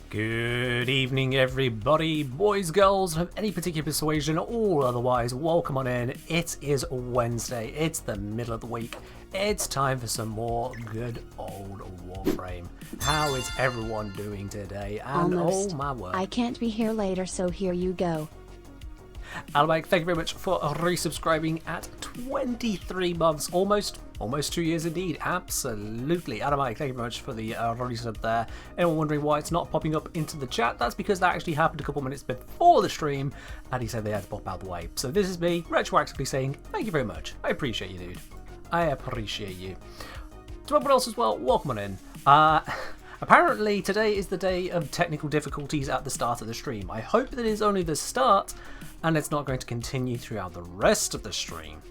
Good evening everybody, boys, girls, of any particular persuasion or otherwise, welcome on in. It is Wednesday, it's the middle of the week, it's time for some more good old Warframe. How is everyone doing today? And Almost. oh my word. I can't be here later, so here you go. Alabag, thank you very much for resubscribing at 23 months, almost 2 years indeed, absolutely. Alabag, thank you very much for the resub there. Anyone wondering why it's not popping up into the chat? That's because that actually happened a couple minutes before the stream, and he said they had to pop out of the way. So this is me retroactively saying thank you very much. I appreciate you, dude. I appreciate you. To everyone else as well, welcome on in. Apparently today is the day of technical difficulties at the start of the stream. I hope that it is only the start and it's not going to continue throughout the rest of the stream.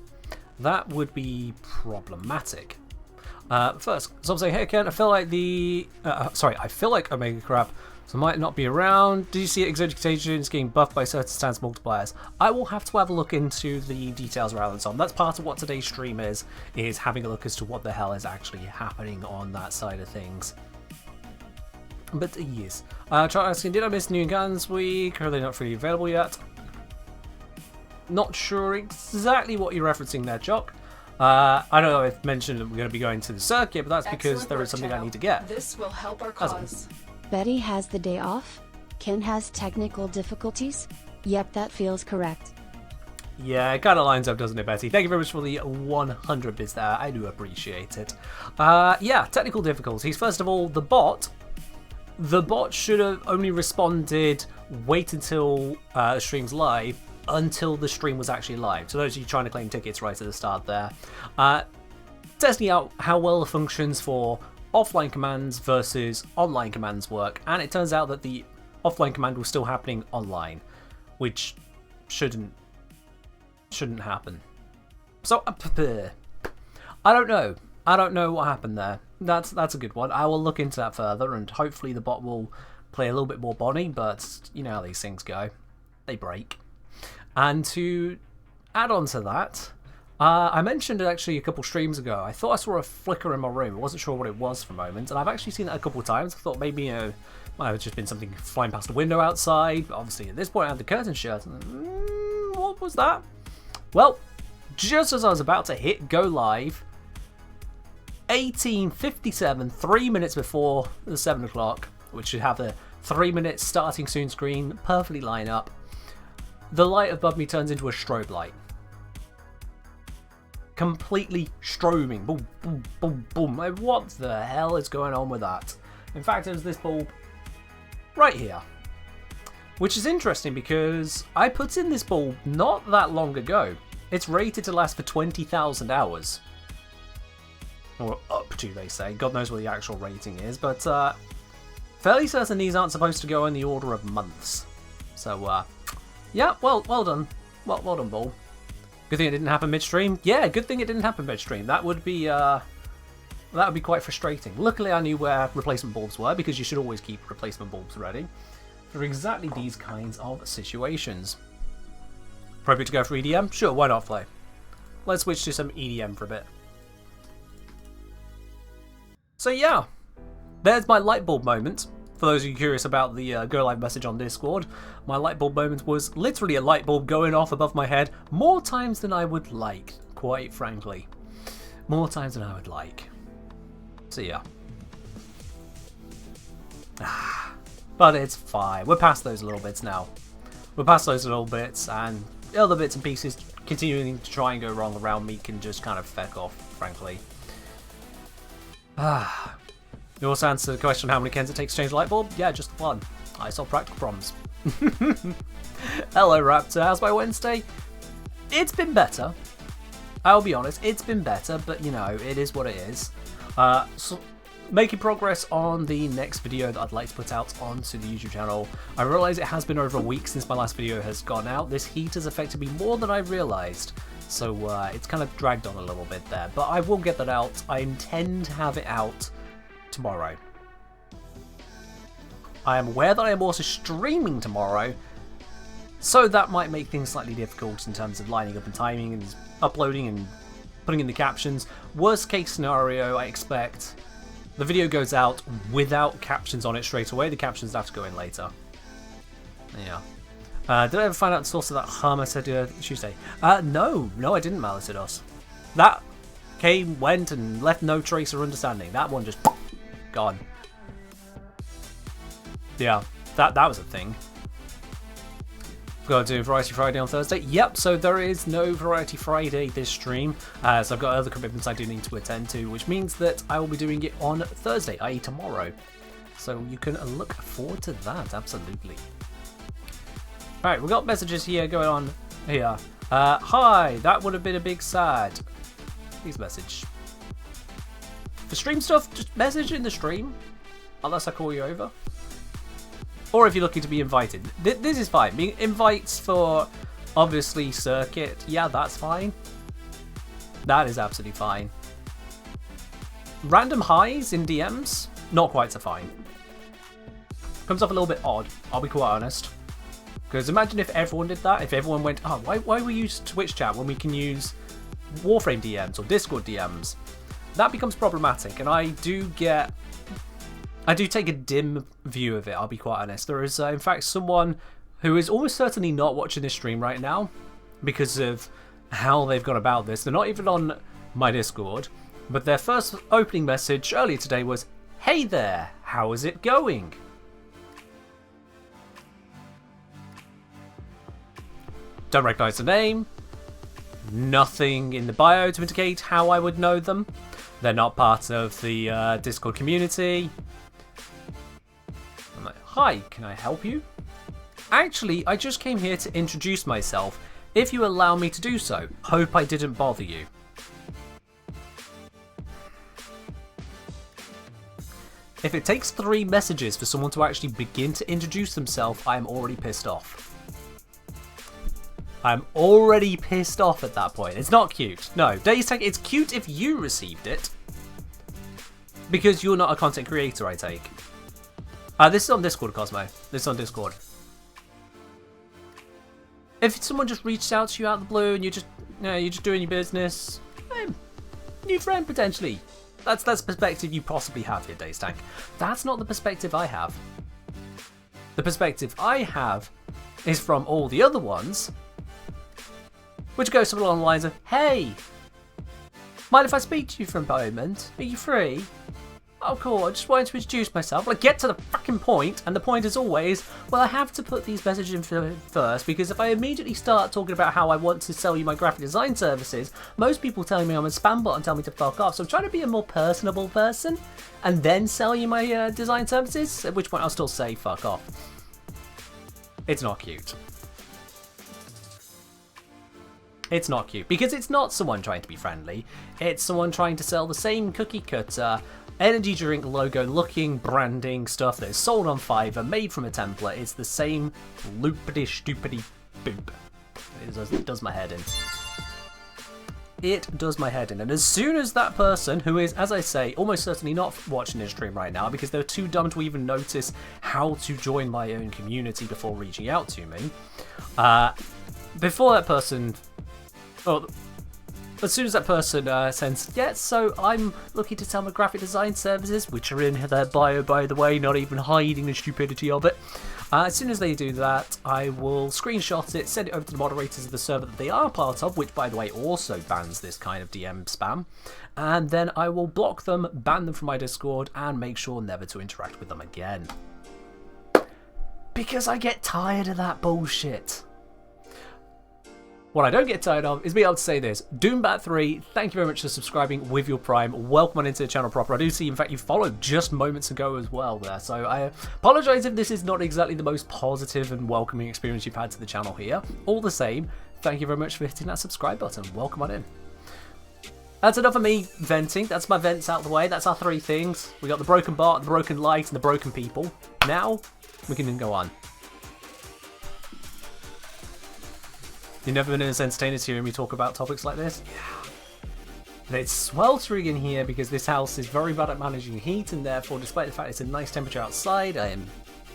That would be problematic. First, so I'm saying, hey Ken, I feel like I feel like Omega Crap, so might not be around. Did you see Exodia is getting buffed by certain stance multipliers? I will have to have a look into the details around that. So that's part of what today's stream is having a look as to what the hell is actually happening on that side of things. But yes, try asking, did I miss New Guns Week? Are they not really available yet? Not sure exactly what you're referencing there, Jock. I don't know if I've mentioned that we're going to be going to the circuit, but that's because there is something I need to get. This will help our cause. Betty has the day off. Ken has technical difficulties. Yep, that feels correct. Yeah, it kind of lines up, doesn't it, Betty? Thank you very much for the 100 bits there. I do appreciate it. Yeah, technical difficulties. First of all, the bot should have only responded, wait until the stream's live, until the stream was actually live. So those of you trying to claim tickets right at the start there. Testing out how well the functions for offline commands versus online commands work, and it turns out that the offline command was still happening online, which shouldn't happen. So I don't know what happened there. That's a good one. I will look into that further, and hopefully the bot will play a little bit more bonny, but you know how these things go. They break. And to add on to that, I mentioned it actually a couple streams ago. I thought I saw a flicker in my room. I wasn't sure what it was for a moment, and I've actually seen it a couple of times. I thought maybe, might have just been something flying past the window outside. But obviously, at this point, I had the curtain shut. What was that? Well, just as I was about to hit go live, 18:57, 3 minutes before the 7 o'clock, which should have the 3 minutes starting soon screen perfectly line up, the light above me turns into a strobe light. Completely strobing. Boom, boom, boom, boom. Like, what the hell is going on with that? In fact, it was this bulb right here. Which is interesting because I put in this bulb not that long ago. It's rated to last for 20,000 hours. Or up to, they say. God knows what the actual rating is. But fairly certain these aren't supposed to go in the order of months. So, yeah, well done. Well done, Bull. Good thing it didn't happen midstream. Yeah, good thing it didn't happen midstream. That would be quite frustrating. Luckily, I knew where replacement bulbs were, because you should always keep replacement bulbs ready for exactly these kinds of situations. Appropriate to go for EDM? Sure, why not, Flo? Let's switch to some EDM for a bit. So yeah, there's my light bulb moment. For those of you curious about the Go Live message on Discord, my light bulb moment was literally a light bulb going off above my head more times than I would like, quite frankly. More times than I would like. So yeah. But it's fine. We're past those little bits now. We're past those little bits, and the other bits and pieces continuing to try and go wrong around me can just kind of feck off, frankly. You also answer the question how many Kens it takes to change a light bulb? Yeah, just one. I solve practical problems. Hello Raptor, how's my Wednesday? It's been better. I'll be honest, it's been better, but you know, it is what it is. So making progress on the next video that I'd like to put out onto the YouTube channel. I realise it has been over a week since my last video has gone out. This heat has affected me more than I realised. So it's kind of dragged on a little bit there, but I will get that out. I intend to have it out tomorrow. I am aware that I am also streaming tomorrow, so that might make things slightly difficult in terms of lining up and timing and uploading and putting in the captions. Worst case scenario, I expect the video goes out without captions on it straight away. The captions have to go in later. Yeah. Did I ever find out the source of that harm I said Tuesday? No, I didn't, Malicidos. That came, went, and left no trace or understanding. That one just gone. Yeah, that was a thing. Got to do Variety Friday on Thursday. Yep, so there is no Variety Friday this stream, so I've got other commitments I do need to attend to, which means that I will be doing it on Thursday, i.e. tomorrow. So you can look forward to that, absolutely. Right, we've got messages here going on here. Hi, that would have been a big sad. Please message. For stream stuff, just message in the stream, unless I call you over. Or if you're looking to be invited. This is fine. Being invites for, obviously, circuit. Yeah, that's fine. That is absolutely fine. Random highs in DMs? Not quite so fine. Comes off a little bit odd, I'll be quite honest. Because imagine if everyone did that. If everyone went, oh, why we use Twitch chat when we can use Warframe DMs or Discord DMs? That becomes problematic. And I do take a dim view of it, I'll be quite honest. There is, in fact, someone who is almost certainly not watching this stream right now because of how they've gone about this. They're not even on my Discord, but their first opening message earlier today was, "Hey there, how is it going?" Don't recognise the name. Nothing in the bio to indicate how I would know them. They're not part of the Discord community. I'm like, hi, can I help you? Actually, I just came here to introduce myself, if you allow me to do so. Hope I didn't bother you. If it takes 3 messages for someone to actually begin to introduce themselves, I am already pissed off. I'm already pissed off at that point. It's not cute. No, Days Tag, it's cute if you received it. Because you're not a content creator, I take. This is on Discord, Cosmo. This is on Discord. If someone just reached out to you out of the blue and you're just doing your business, new friend potentially. That's the perspective you possibly have here, Days Tank. That's not the perspective I have. The perspective I have is from all the other ones, which goes something along the lines of, "Hey, mind if I speak to you for a moment? Are you free? Oh, cool, I just wanted to introduce myself." Like, get to the fucking point, and the point is always, well, I have to put these messages in first, because if I immediately start talking about how I want to sell you my graphic design services, most people telling me I'm a spam bot and tell me to fuck off. So I'm trying to be a more personable person, and then sell you my design services, at which point I'll still say fuck off. It's not cute. It's not cute, because it's not someone trying to be friendly, it's someone trying to sell the same cookie cutter energy drink logo looking branding stuff that is sold on Fiverr, made from a template. It's the same loopity stupidity boop. It does my head in. It does my head in. And as soon as that person, who is, as I say, almost certainly not watching this stream right now because they're too dumb to even notice how to join my own community before reaching out to me, before that person... Oh, as soon as that person sends, "Yeah, so I'm looking to sell my graphic design services," which are in their bio, by the way, not even hiding the stupidity of it. As soon as they do that, I will screenshot it, send it over to the moderators of the server that they are part of, which, by the way, also bans this kind of DM spam. And then I will block them, ban them from my Discord, and make sure never to interact with them again. Because I get tired of that bullshit. What I don't get tired of is being able to say this. Doombat3, thank you very much for subscribing with your Prime. Welcome on into the channel proper. I do see, in fact, you followed just moments ago as well there. So I apologise if this is not exactly the most positive and welcoming experience you've had to the channel here. All the same, thank you very much for hitting that subscribe button. Welcome on in. That's enough of me venting. That's my vents out of the way. That's our 3 things. We got the broken bot, the broken light, and the broken people. Now, we can go on. You've never been as entertained to hearing me talk about topics like this? Yeah. And it's sweltering in here because this house is very bad at managing heat, and therefore, despite the fact it's a nice temperature outside, I am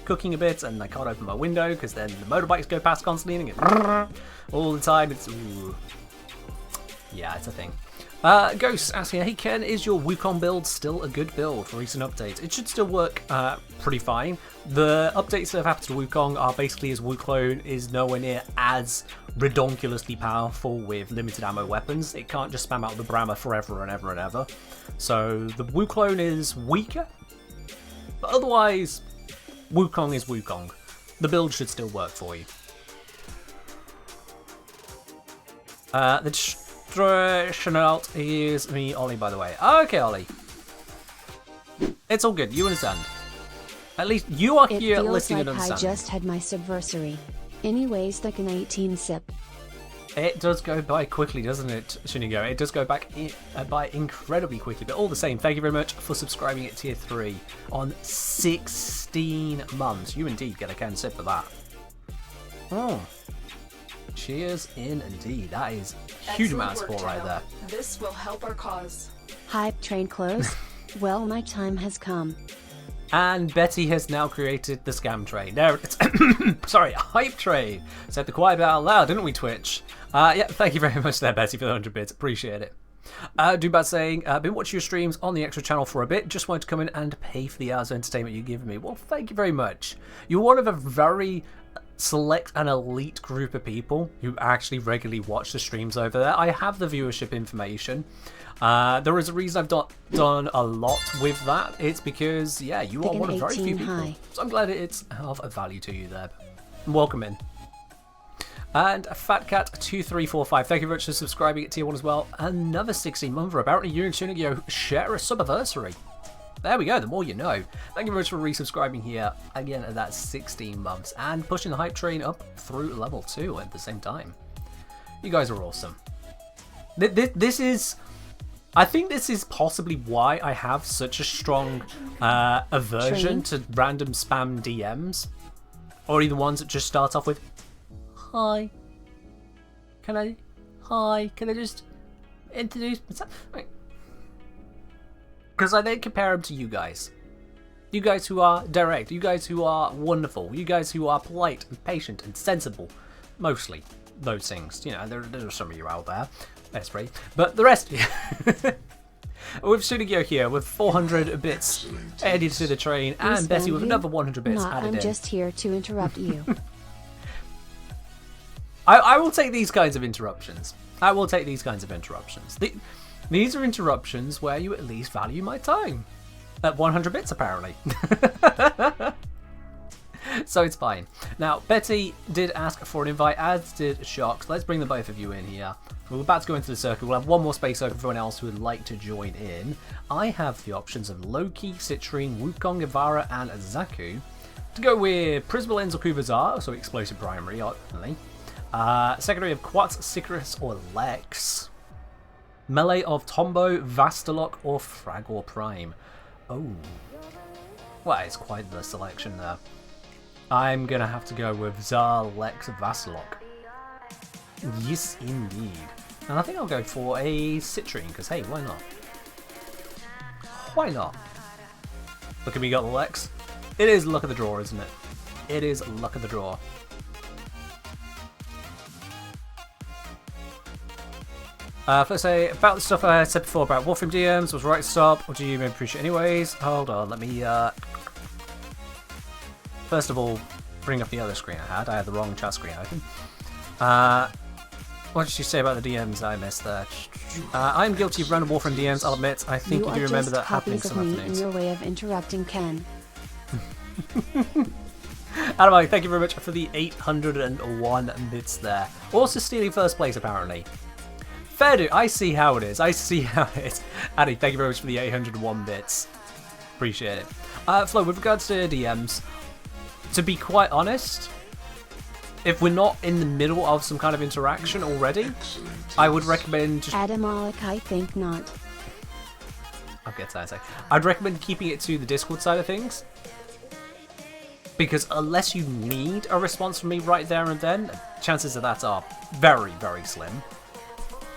cooking a bit and I can't open my window because then the motorbikes go past constantly and get all the time. It's... Ooh. Yeah, it's a thing. Ghost asking, hey Ken, is your Wukong build still a good build for recent updates? It should still work pretty fine. The updates that have happened to Wukong are basically as Wukong is nowhere near as redonkulously powerful with limited ammo weapons. It can't just spam out the Brahma forever and ever and ever. So the Wukong is weaker, but otherwise Wukong is Wukong. The build should still work for you. The Chanel is me, Ollie, by the way. Okay, Ollie. It's all good. You understand. At least you are here listening and understanding. I just had my subversary. Anyways, the 13SEP. It does go by quickly, doesn't it, Shinigo? It does go by incredibly quickly. But all the same, thank you very much for subscribing at Tier 3 on 16 months. You indeed get a Ken sip for that. Oh. Cheers indeed. That is a huge amount of support right there. This will help our cause. Hype train closed? Well, my time has come. And Betty has now created the scam train. There it is. Sorry, hype train. Said the quiet bit out loud, didn't we, Twitch? Yeah, thank you very much there, Betty, for the 100 bits. Appreciate it. Dubat saying, been watching your streams on the extra channel for a bit. Just wanted to come in and pay for the hours of entertainment you're giving me. Well, thank you very much. You're one of a very select an elite group of people who actually regularly watch the streams over there. I have the viewership information. There is a reason I've done a lot with that. It's because, yeah, you are one of very few people. So I'm glad it's of value to you there. Welcome in. And FatCat2345, thank you very much for subscribing at Tier 1 as well. Another 16-monther. Apparently you and Shunigyo share a sub-anniversary. There we go, the more you know. Thank you very much for resubscribing here, again at that 16 months, and pushing the hype train up through level 2 at the same time. You guys are awesome. This is... I think this is possibly why I have such a strong aversion to random spam DMs. Or even ones that just start off with, Hi, can I just introduce myself? Because I then compare them to you guys. You guys who are direct, you guys who are wonderful, you guys who are polite and patient and sensible. Mostly those things. You know, there are some of you out there. That's right. But the rest of you. With Sunigyo here with 400 bits added to the train, and Betty with another 100 bits added in. I'm just here to interrupt you. I will take these kinds of interruptions. I will take these kinds of interruptions. These are interruptions where you at least value my time. At 100 bits, apparently. So it's fine. Now, Betty did ask for an invite, as did Sharks. Let's bring the both of you in here. We're about to go into the circle. We'll have one more space open for anyone else who would like to join in. I have the options of Loki, Citrine, Wukong, Ivara, and Zaku. To go with Prismal, Enzo, Kuvazar, so Explosive Primary, ultimately. Secondary of Quats, Sicarus, or Lex. Melee of Tombo, Vastalok, or Fragor Prime. Oh. Well, it's quite the selection there. I'm going to have to go with Zar, Lex, Vastalok. Yes, indeed. And I think I'll go for a Citrine, because hey, why not? Why not? Look at me, got the Lex. It is luck of the draw, isn't it? It is luck of the draw. First say, about the stuff I said before about Warframe DMs, was right to stop, or do you maybe appreciate anyways? Hold on, let me, first of all, bring up the other screen I had the wrong chat screen open. What did you say about the DMs I missed there? I'm guilty of random Warframe DMs, I'll admit. I think you do remember that happening some afternoons. In your way of interrupting Ken. Anyway, thank you very much for the 801 bits there. Also stealing first place, apparently. Fair do. I see how it is. I see how it is. Addy, thank you very much for the 801 bits. Appreciate it. Flo, with regards to DMs, to be quite honest, if we're not in the middle of some kind of interaction already, I would recommend just... Adamalik, I think not. I'll get to that in a sec. I'd recommend keeping it to the Discord side of things. Because unless you need a response from me right there and then, chances of that are very, very slim.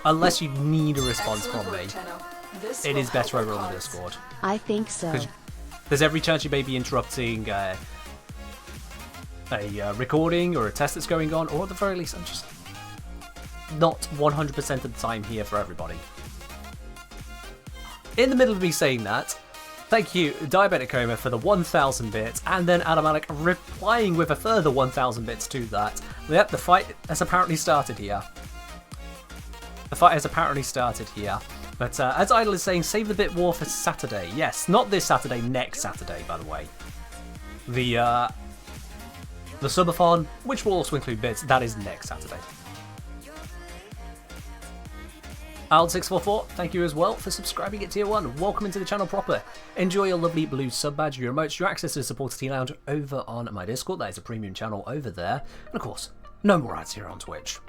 Unless you need a response from me, it is better over on the Discord. I think so. There's every chance you may be interrupting a recording or a test that's going on, or at the very least, I'm just not 100% of the time here for everybody. in the middle of me saying that, thank you, Diabetic Coma, for the 1,000 bits, and then Adamalic replying with a further 1,000 bits to that. Yep, the fight has apparently started here. The fight has apparently started here. But as Idle is saying, save the bit war for Saturday. Yes, not this Saturday, next Saturday, by the way. The subathon, which will also include bits, that is next Saturday. Ald644, thank you as well for subscribing at Tier 1. Welcome into the channel proper. Enjoy your lovely blue sub badge, your emotes, your access to the Supporter Tea Lounge over on my Discord. That is a premium channel over there. And of course, no more ads here on Twitch.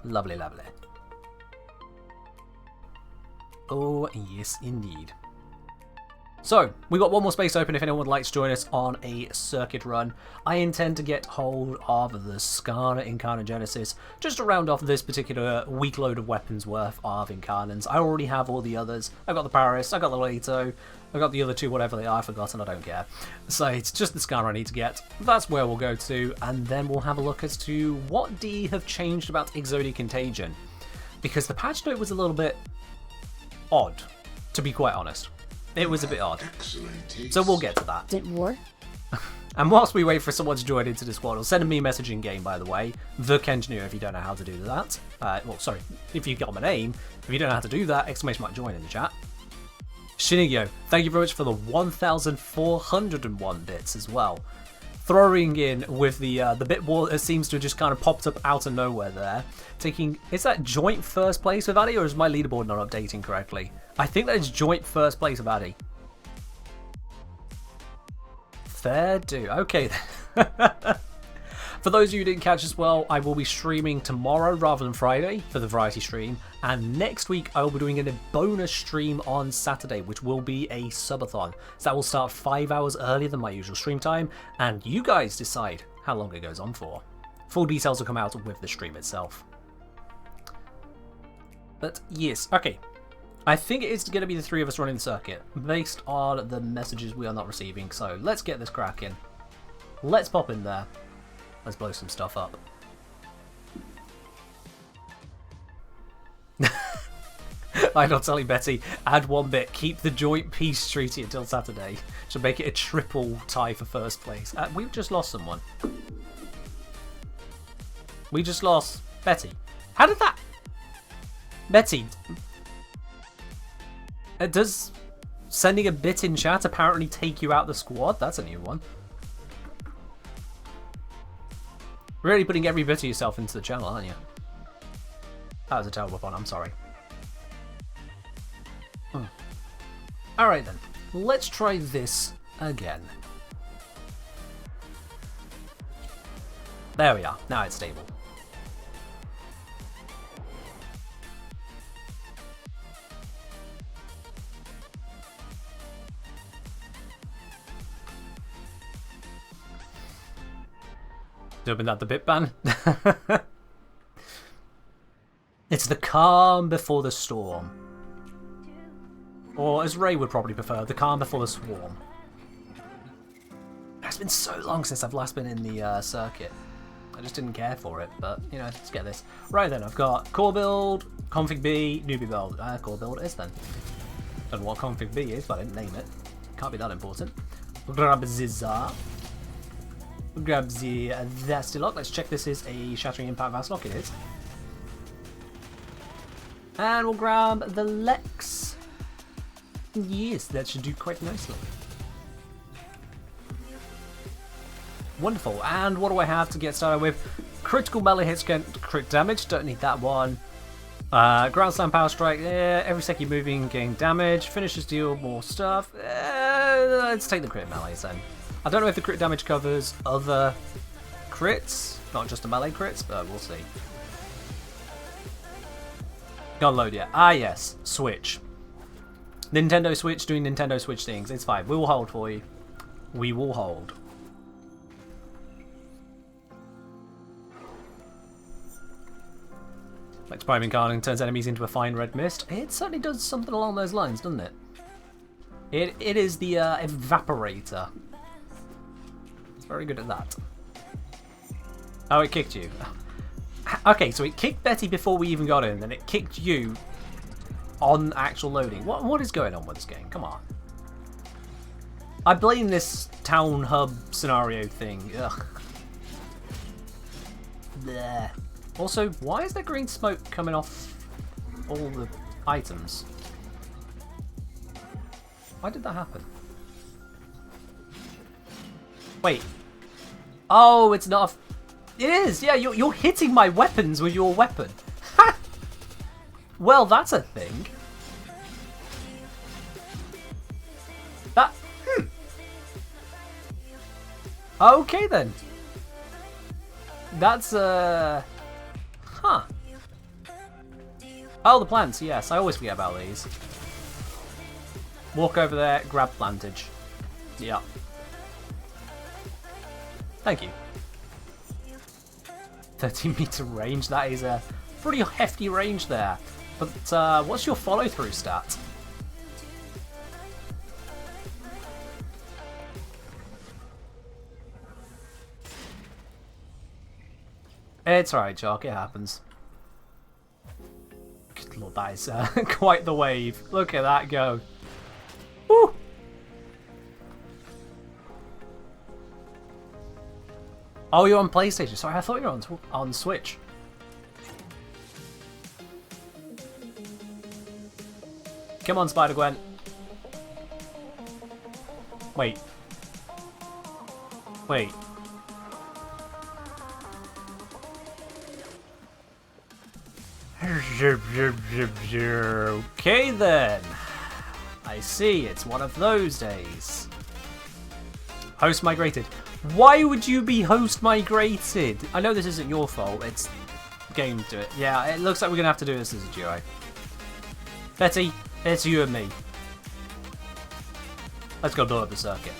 Lovely, lovely. Oh, yes, indeed. So, we got one more space open if anyone would like to join us on a circuit run. I intend to get hold of the Skarner Incarnate Genesis, just to round off this particular week load of weapons worth of Incarnans. I already have all the others. I got the Paris, I got the Leto, I got the other two, whatever they are, I've forgotten, I don't care. So it's just the Skarner I need to get. That's where we'll go to, and then we'll have a look as to what D have changed about Exodia Contagion. Because the patch note was a little bit odd, to be quite honest. It was a bit odd. So we'll get to that. Didn't war? And whilst we wait for someone to join into the squad, or send me a message in game, by the way, the Kenjnu, if you don't know how to do that. Well, sorry, if you got my name, if you don't know how to do that, exclamation mark join in the chat. Shinigyo, thank you very much for the 1,401 bits as well. Throwing in with the bit wall that seems to have just kind of popped up out of nowhere there. Taking, is that joint first place with Addy, or is my leaderboard not updating correctly? I think that is joint first place with Addy. Fair do. Okay then. For those of you who didn't catch as well, I will be streaming tomorrow rather than Friday for the variety stream. And next week I will be doing a bonus stream on Saturday, which will be a subathon. So that will start 5 hours earlier than my usual stream time. And you guys decide how long it goes on for. Full details will come out with the stream itself. But yes, okay. I think it is going to be the three of us running the circuit, based on the messages we are not receiving. So let's get this cracking. Let's pop in there. Let's blow some stuff up. I'm not telling Betty, add one bit, keep the joint peace treaty until Saturday. Should make it a triple tie for first place. We've just lost someone. We just lost Betty. How did that... Betty... Does sending a bit in chat apparently take you out the squad? That's a new one. Really putting every bit of yourself into the channel, aren't you? That was a terrible one, I'm sorry. Alright then, let's try this again. There we are, now it's stable. Open that the bit ban. It's the calm before the storm. Or as Ray would probably prefer, the calm before the swarm. It's been so long since I've last been in the circuit. I just didn't care for it, but you know, let's get this. Right then, I've got core build, config B, newbie build. Core build it is then. Don't know what config B is, but I didn't name it. Can't be that important. We'll grab Zizar. We'll grab the Vastilok. Let's check this is a Shattering Impact Vastilok. It is. And we'll grab the Lex. Yes, that should do quite nicely. Wonderful. And what do I have to get started with? Critical melee hits, crit damage. Don't need that one. Ground slam power strike. Every second moving, gain damage. Finishes deal more stuff. Let's take the crit melees then. I don't know if the crit damage covers other crits, not just the melee crits, but we'll see. Can't load yet. Ah yes, Switch. Nintendo Switch doing Nintendo Switch things. It's fine. We will hold for you. We will hold. Like priming carding turns enemies into a fine red mist. It certainly does something along those lines, doesn't it? It is the evaporator. It's very good at that. Oh, it kicked you. Okay, so it kicked Betty before we even got in, then it kicked you on actual loading. What is going on with this game? Come on. I blame this town hub scenario thing. Ugh. Bleh. Also, why is there green smoke coming off all the items? Why did that happen? Wait. Oh, it's not. It is. Yeah, you're hitting my weapons with your weapon. Ha! Well, that's a thing. That. Okay then. That's huh. Oh, the plants. Yes, I always forget about these. Walk over there, grab plantage. Yeah. Thank you. 30-meter range. That is a pretty hefty range there. But what's your follow-through stat? It's alright, Chalk. It happens. Good lord, that is quite the wave. Look at that go. Woo! Oh, you're on PlayStation. Sorry, I thought you were on Switch. Come on, Spider-Gwen. Wait. Wait. Okay then. I see, it's one of those days. Host migrated. Why would you be host migrated? I know this isn't your fault, it's the game do it. Yeah, it looks like we're gonna have to do this as a duo. Betty, it's you and me. Let's go blow up the circuit.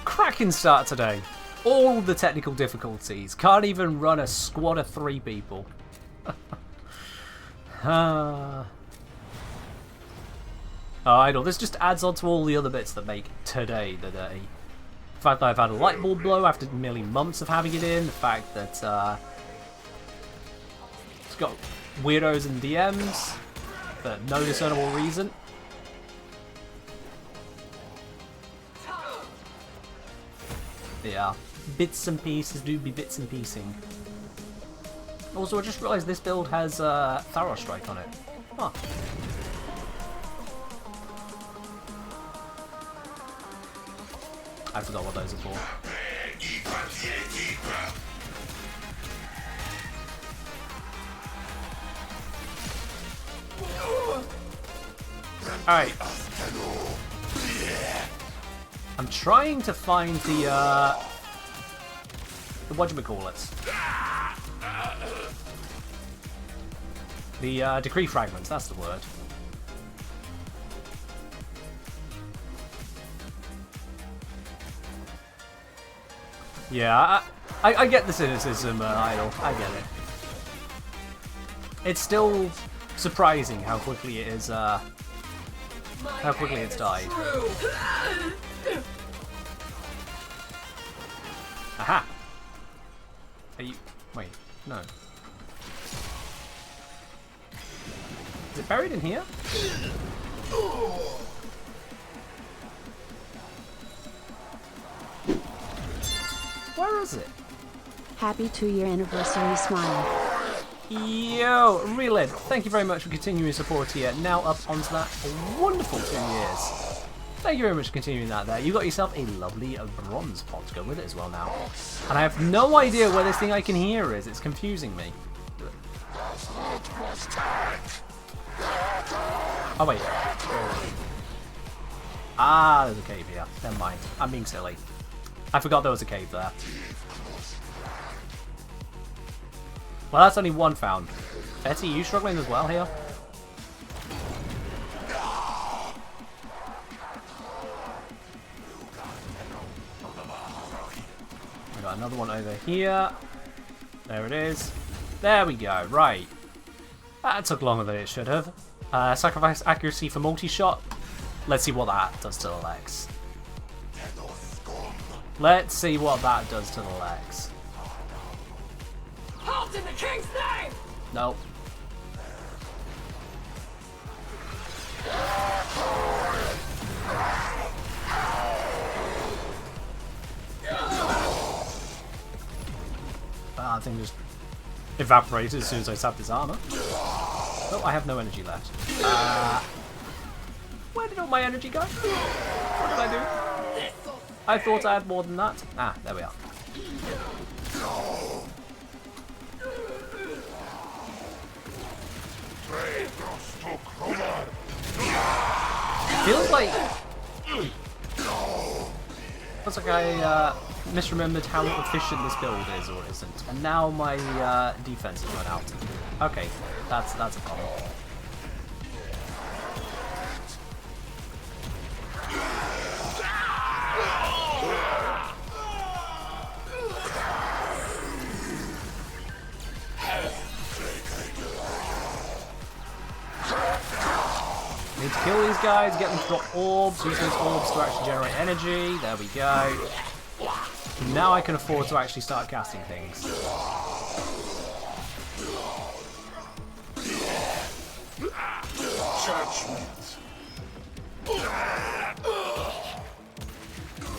Cracking start today. All the technical difficulties. Can't even run a squad of 3 people. Idle. This just adds on to all the other bits that make today the day. The fact that I've had a light bulb blow after nearly months of having it in. The fact that it's got weirdos and DMs for no discernible reason. Yeah. Bits and pieces do be bits and piecing. Also, I just realised this build has Thorough Strike on it. Huh. I forgot what those are for. Alright. I'm trying to find the whatchamacallit? The decree fragments, that's the word. Yeah, I get the cynicism, Idle. I get it. It's still surprising how quickly it is, how quickly it's died. Aha! Are you... Wait, no. Is it buried in here? Where is it? Happy 2-year anniversary smile. Yo, Relid, thank you very much for continuing your support here. Now up onto that wonderful 2 years. Thank you very much for continuing that there. You got yourself a lovely bronze pot to go with it as well now. And I have no idea where this thing I can hear is. It's confusing me. Oh, wait. Ah, there's a cave here. Never mind. I'm being silly. I forgot there was a cave there. Well, that's only one found. Betty, you struggling as well here? We got another one over here. There it is. There we go. Right. That took longer than it should have. Sacrifice accuracy for multi-shot. Let's see what that does to the legs. Let's see what that does to the legs. king's name! No. That thing just evaporated as soon as I tapped his armor. Oh, I have no energy left. Where did all my energy go? What did I do? I thought I had more than that. Ah, there we are. Feels like I misremembered how efficient this build is or isn't, and now my defense has run out. Okay, that's a problem. Need to kill these guys, get them to drop orbs, use those orbs to actually generate energy. There we go. Now I can afford to actually start casting things.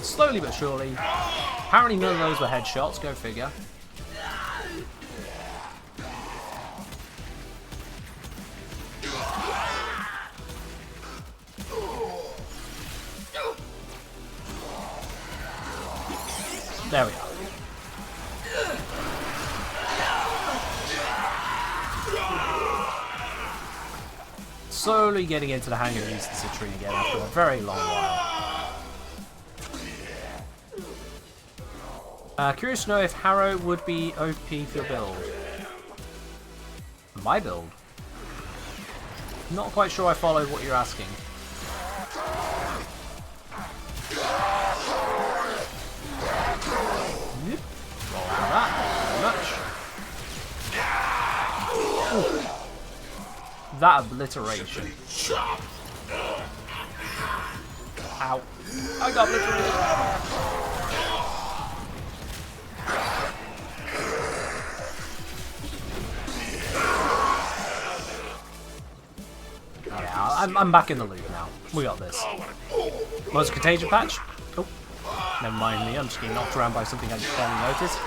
Slowly but surely. Apparently none of those were headshots, go figure. There we are. Slowly getting into the hang of using the citrine again after a very long while. Curious to know if Harrow would be OP for your build. My build? Not quite sure I followed what you're asking. Yep. Roll out of that, very much. Ooh. That obliteration. Ow. I got obliterated. Yeah, I'm back in the loop now. We got this. Was a contagion patch? Oh, never mind me. I'm just getting knocked around by something I barely noticed.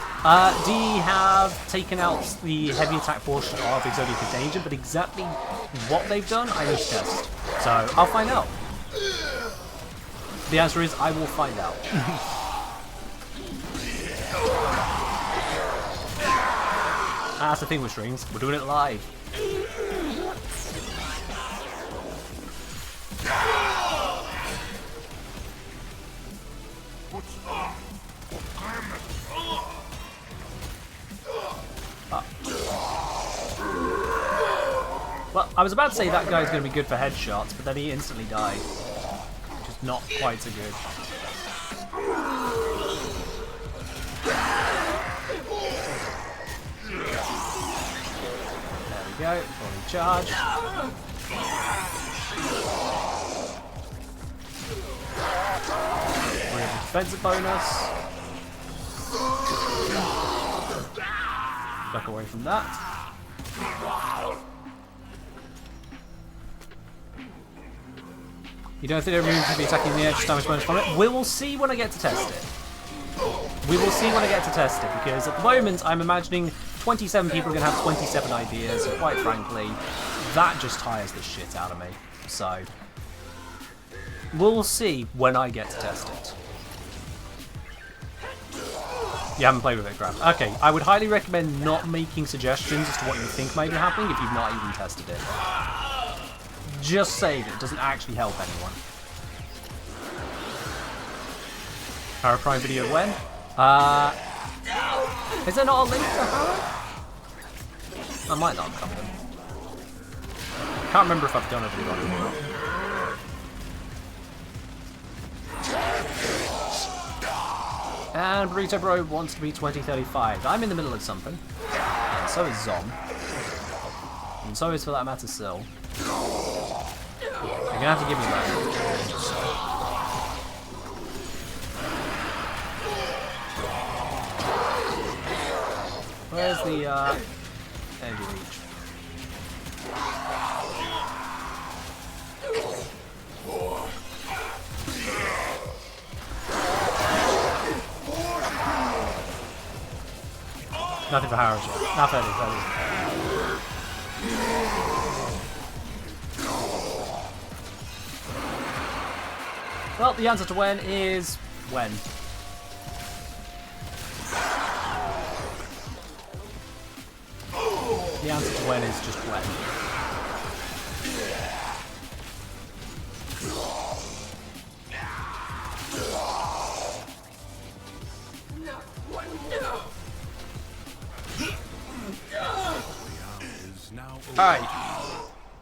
D have taken out the heavy attack portion of Exodia Contagion, but exactly what they've done, I need to test. So I'll find out. The answer is I will find out. That's the thing with streams. We're doing it live. Well, I was about to say that guy's going to be good for headshots, but then he instantly died. Which is not quite so good. There we go, fully charged. We have a defensive bonus. Duck away from that. You don't think everyone's going to be attacking the edge damage bonus from it? We will see when I get to test it. We will see when I get to test it, because at the moment I'm imagining 27 people are going to have 27 ideas, and quite frankly, that just tires the shit out of me. So, we'll see when I get to test it. You haven't played with it, Graham. Okay, I would highly recommend not making suggestions as to what you think may be happening if you've not even tested it. Just save it. It doesn't actually help anyone. Harrow Prime video when? Is there not a link to Harrow? I might not have come in. Can't remember if I've done a video on it or not. And Burrito Bro wants to be 2035. I'm in the middle of something. And so is Zom. And so is, for that matter, Sil. You're gonna have to give me that. Where's the energy leech. Nothing for Harrow yet. Not 30. Well, the answer to when is when. The answer to when is just when. Alright.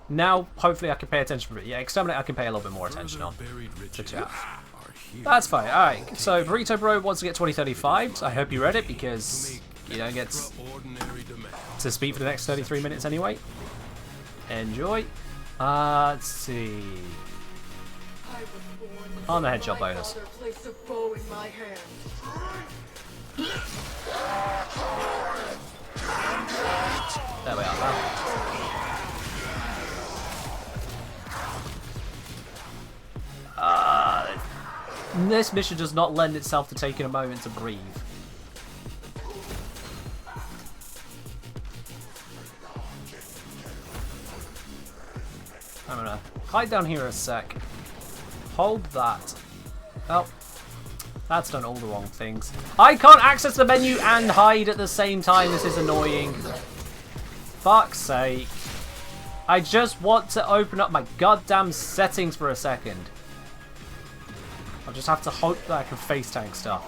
Now, hopefully I can pay attention for it. Yeah, Exterminate I can pay a little bit more attention on. To chat. That's fine. Alright, so Burrito Bro wants to get 2035. I hope you read it because you don't get to speak for the next 33 minutes anyway. Enjoy. Let's see. On the headshot bonus. There we are. This mission does not lend itself to taking a moment to breathe. I'm gonna hide down here a sec. Hold that. Oh, that's done all the wrong things. I can't access the menu and hide at the same time. This is annoying. Fuck's sake. I just want to open up my goddamn settings for a second. I'll just have to hope that I can face tank stuff.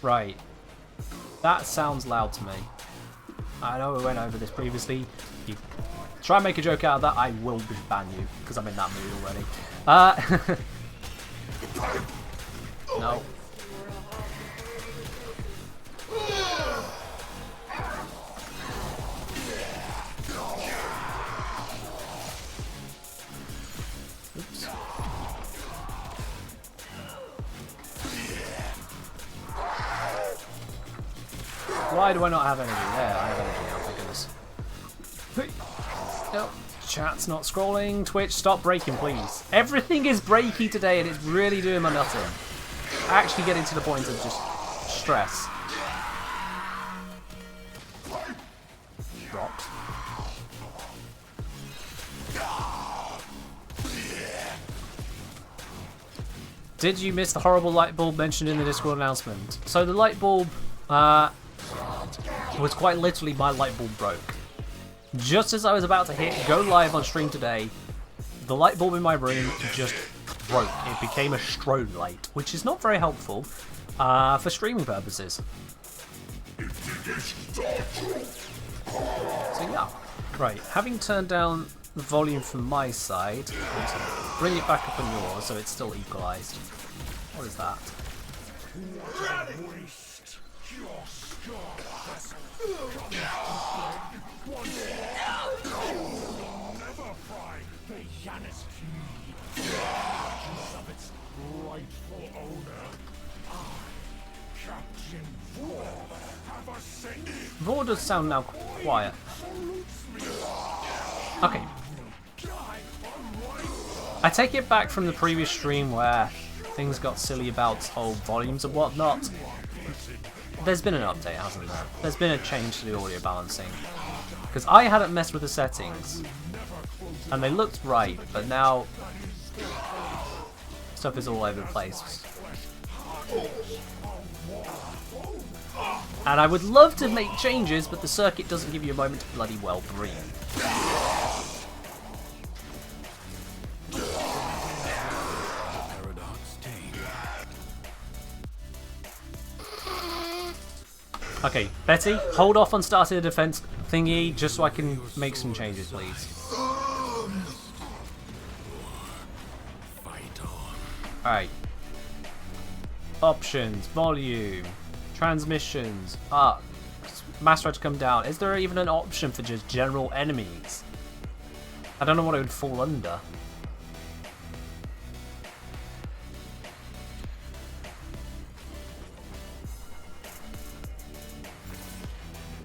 Right. That sounds loud to me. I know we went over this previously. You try and make a joke out of that, I will ban you, because I'm in that mood already. No. Oops. Why do I not have energy? There, I have energy now, thank goodness. Nope. Chat's not scrolling. Twitch, stop breaking, please. Everything is breaky today and it's really doing my nothing. Actually getting to the point of just stress. Dropped. Did you miss the horrible light bulb mentioned in the Discord announcement? So the light bulb was quite literally my light bulb broke. Just as I was about to hit go live on stream today, the light bulb in my room just broke. It became a strobe light, which is not very helpful for streaming purposes. So yeah, right. Having turned down the volume from my side, I'm going to bring it back up on yours so it's still equalised. What is that? Vor does sound now quiet. Okay. I take it back from the previous stream where things got silly about whole volumes and whatnot. There's been an update, hasn't there? There's been a change to the audio balancing. Because I hadn't messed with the settings. And they looked right, but now stuff is all over the place. And I would love to make changes, but the circuit doesn't give you a moment to bloody well breathe. Okay, Betty, hold off on starting the defense thingy just so I can make some changes, please. Alright. Options, volume, transmissions, master to come down. Is there even an option for just general enemies? I don't know what it would fall under.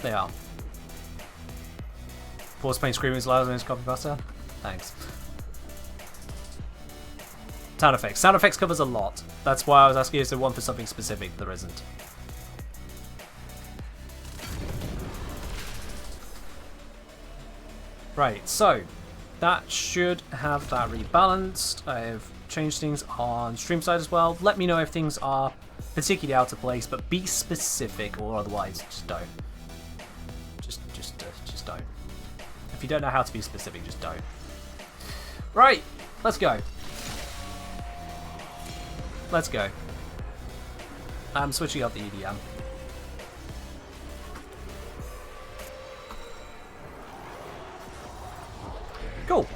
They are. Force pain screaming is louder than his copy buster. Thanks. Sound effects. Sound effects covers a lot. That's why I was asking, is there one for something specific? There isn't. Right, so that should have that rebalanced. I've changed things on stream side as well. Let me know if things are particularly out of place, but be specific, or otherwise just don't. Just don't. If you don't know how to be specific, just don't. Right, let's go. Let's go. I'm switching up the EDM. Cool.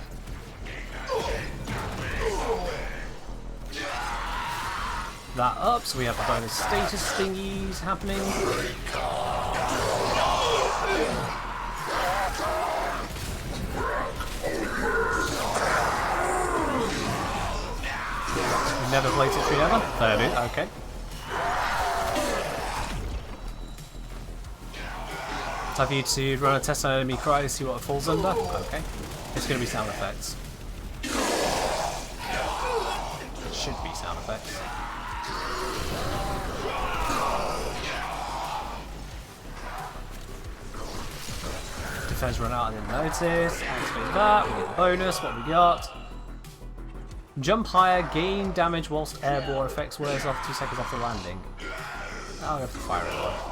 That up, so we have the bonus status thingies happening. We've never played Citrine ever? There it is, okay. Time for you to run a test on enemy cry to see what it falls under. Okay. It's going to be sound effects. It should be sound effects. Defense run out, I didn't notice. Activate that, we get the bonus. What we got? Jump higher, gain damage whilst airborne, effects wears off 2 seconds after landing. I'll go for fire it off.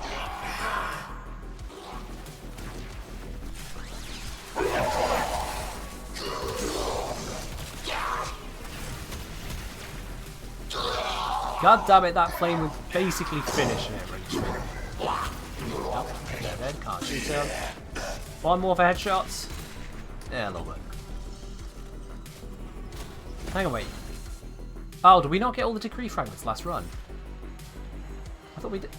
God damn it, that flame was basically finishing it, reach me. Nope, they're dead, can't shoot them. One more for headshots. Yeah, a little bit. Hang on, wait. Oh, did we not get all the decree fragments last run? I thought we did.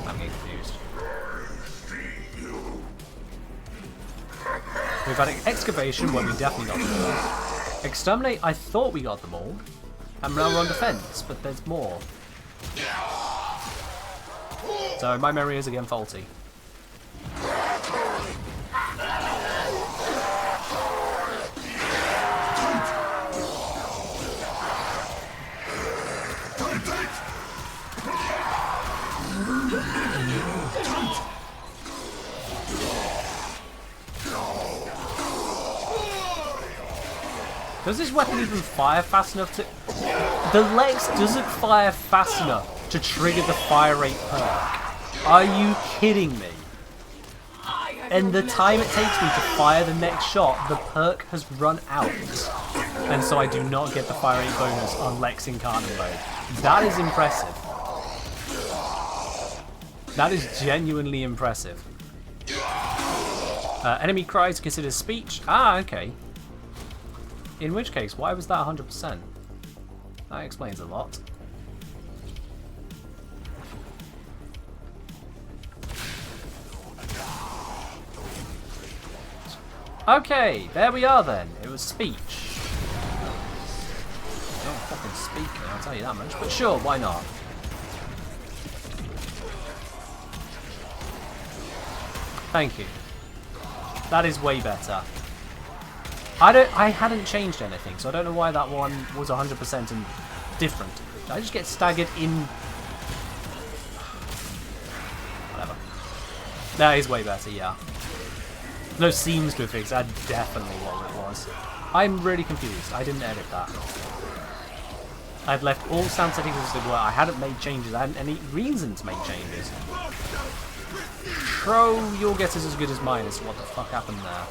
I'm getting confused. We've had excavation, where we definitely got them all. Exterminate, I thought we got them all. And now we're on defense, but there's more. So my memory is again faulty. Does this weapon even fire fast enough to... The Lex doesn't fire fast enough to trigger the fire rate perk. Are you kidding me? And the time it takes me to fire the next shot, the perk has run out. And so I do not get the fire rate bonus on Lex Incarnate mode. That is impressive. That is genuinely impressive. Enemy cries considered speech. Ah, okay. In which case, why was that 100%? That explains a lot. Okay, there we are then. It was speech. I don't fucking speak, I'll tell you that much. But sure, why not? Thank you. That is way better. I hadn't changed anything, so I don't know why that one was 100% and different. Did I just get staggered in? Whatever. That is way better, yeah. No seems to have fixed. That's definitely what it was. I'm really confused. I didn't edit that. I'd left all sound settings as they were. I hadn't made changes. I hadn't any reason to make changes. Bro, your guess is as good as mine as to what the fuck happened there.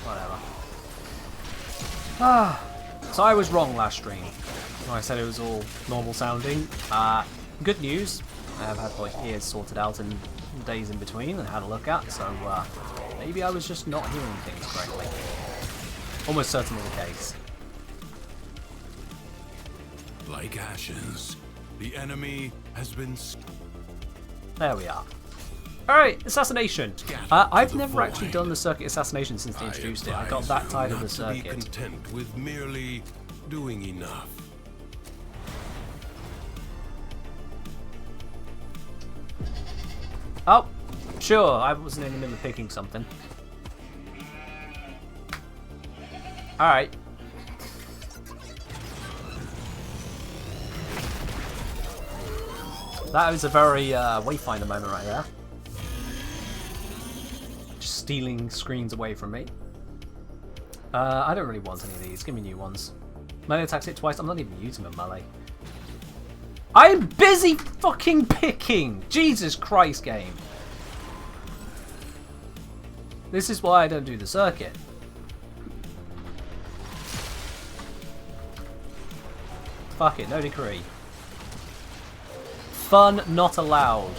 Whatever. So I was wrong last stream. I said it was all normal sounding. Good news. I have had my ears sorted out in days in between and had a look at, so maybe I was just not hearing things correctly. Almost certainly the case. Like ashes, the enemy has been... There we are. Alright, assassination. I've never actually done the circuit assassination since they introduced it. I got that tired of the circuit. Be content with merely doing enough. Oh, sure, I wasn't in the middle of picking something. Alright. That was a very Wayfinder moment right there. Just stealing screens away from me. I don't really want any of these. Give me new ones. Melee attacks hit twice. I'm not even using a melee. I'm busy fucking picking! Jesus Christ, game. This is why I don't do the circuit. Fuck it, no decree. Fun not allowed.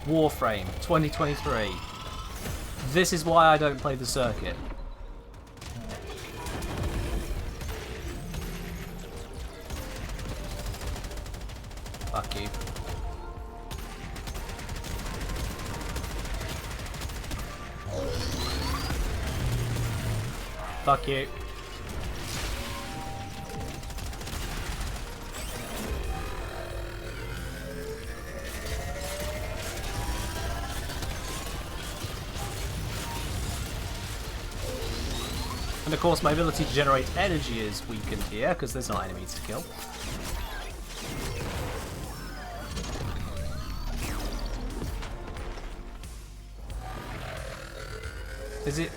Warframe 2023. This is why I don't play the circuit. Fuck you. Fuck you. And of course my ability to generate energy is weakened here because there's no enemies to kill. Is it?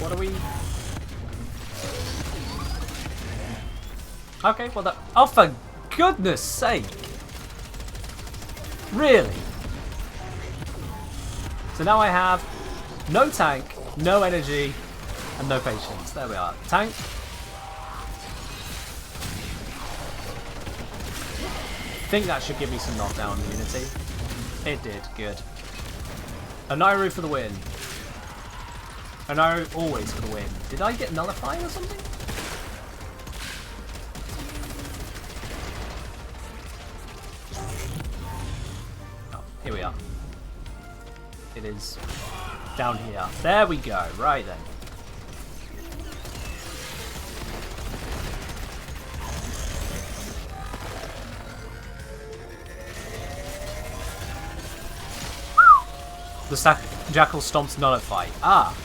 What are we? Okay, well that. Oh, for goodness sake! Really? So now I have no tank, no energy, and no patience. There we are. Tank. I think that should give me some knockdown immunity. It did. Good. Oniru for the win. Oniru always for the win. Did I get nullified or something? Oh, here we are. It is down here. There we go. Right then. The Jackal Stomps nullify. Ah!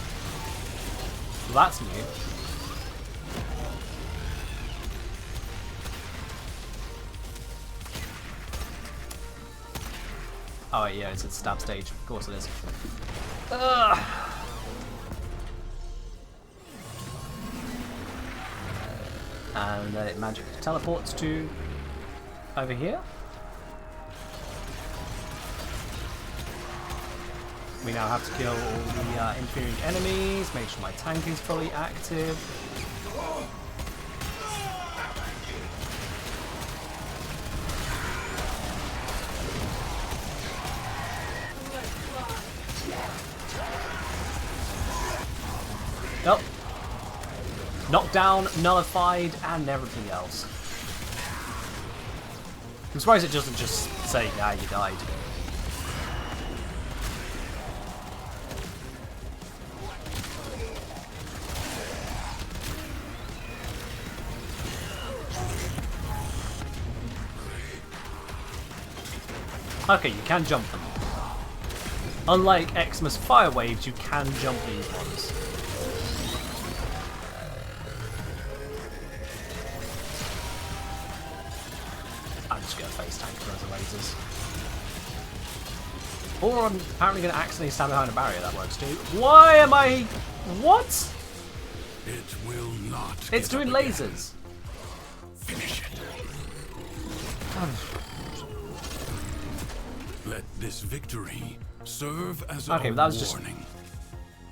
Well, that's new. Oh, yeah, it's at stab stage. Of course it is. Ugh. And it magic teleports to over here. We now have to kill all the inferior enemies, make sure my tank is fully active. Nope. Knocked down, nullified, and everything else. I'm surprised it doesn't just say, yeah, you died. Okay, you can jump them. Unlike Xmas Fire Waves, you can jump these ones. I'm just going to face tank for other lasers. Or I'm apparently going to accidentally stand behind a barrier, that works too. Why am I... What? It will not. It's doing lasers. Finish it. Let this victory serve as okay, a but that was just warning.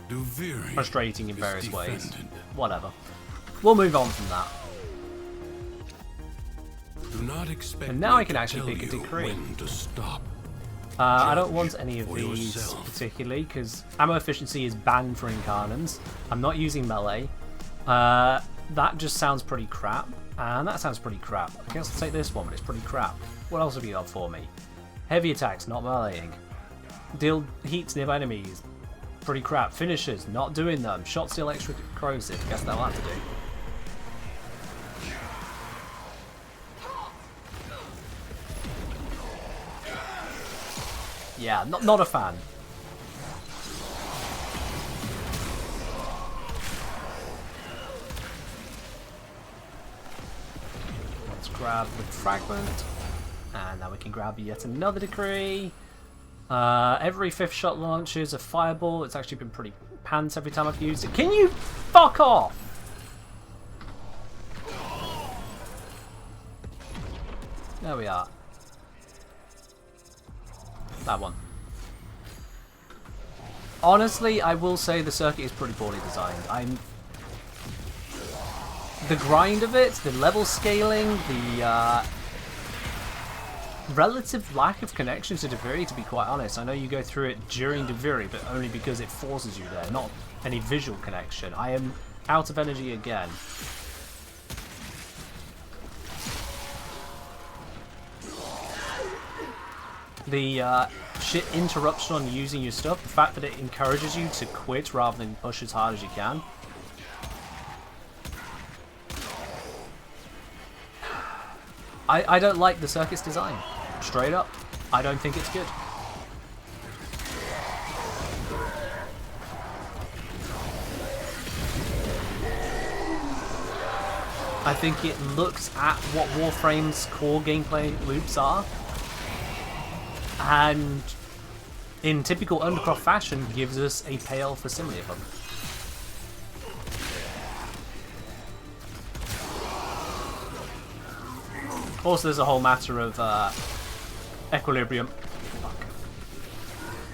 Duviri frustrating in various is ways. defended. Whatever. We'll move on from that. Do not expect And now me I can to actually tell pick a you decree. when to stop. I don't want any of for these yourself. particularly because ammo efficiency is banned for Incarnans. I'm not using melee. That just sounds pretty crap. And that sounds pretty crap. I guess I'll take this one, but it's pretty crap. What else have you got for me? Heavy attacks, not meleeing. Deal heat to nearby enemies. pretty crap. Finishers, not doing them. Shot steal extra corrosive. Guess that'll have to do. Yeah, not a fan. Let's grab the fragment. And now we can grab yet another decree. Every 5th shot launches a fireball. It's actually been pretty pants every time I've used it. Can you fuck off? There we are. That one. Honestly, I will say the circuit is pretty poorly designed. The grind of it, the level scaling, the relative lack of connection to Deviri, to be quite honest. I know you go through it during Deviri, but only because it forces you there, not any visual connection. I am out of energy again. The shit interruption on using your stuff, the fact that it encourages you to quit rather than push as hard as you can. I don't like the circuit's design. Straight up. I don't think it's good. I think it looks at what Warframe's core gameplay loops are, and in typical Undercroft fashion gives us a pale facsimile of them. Also, there's a whole matter of equilibrium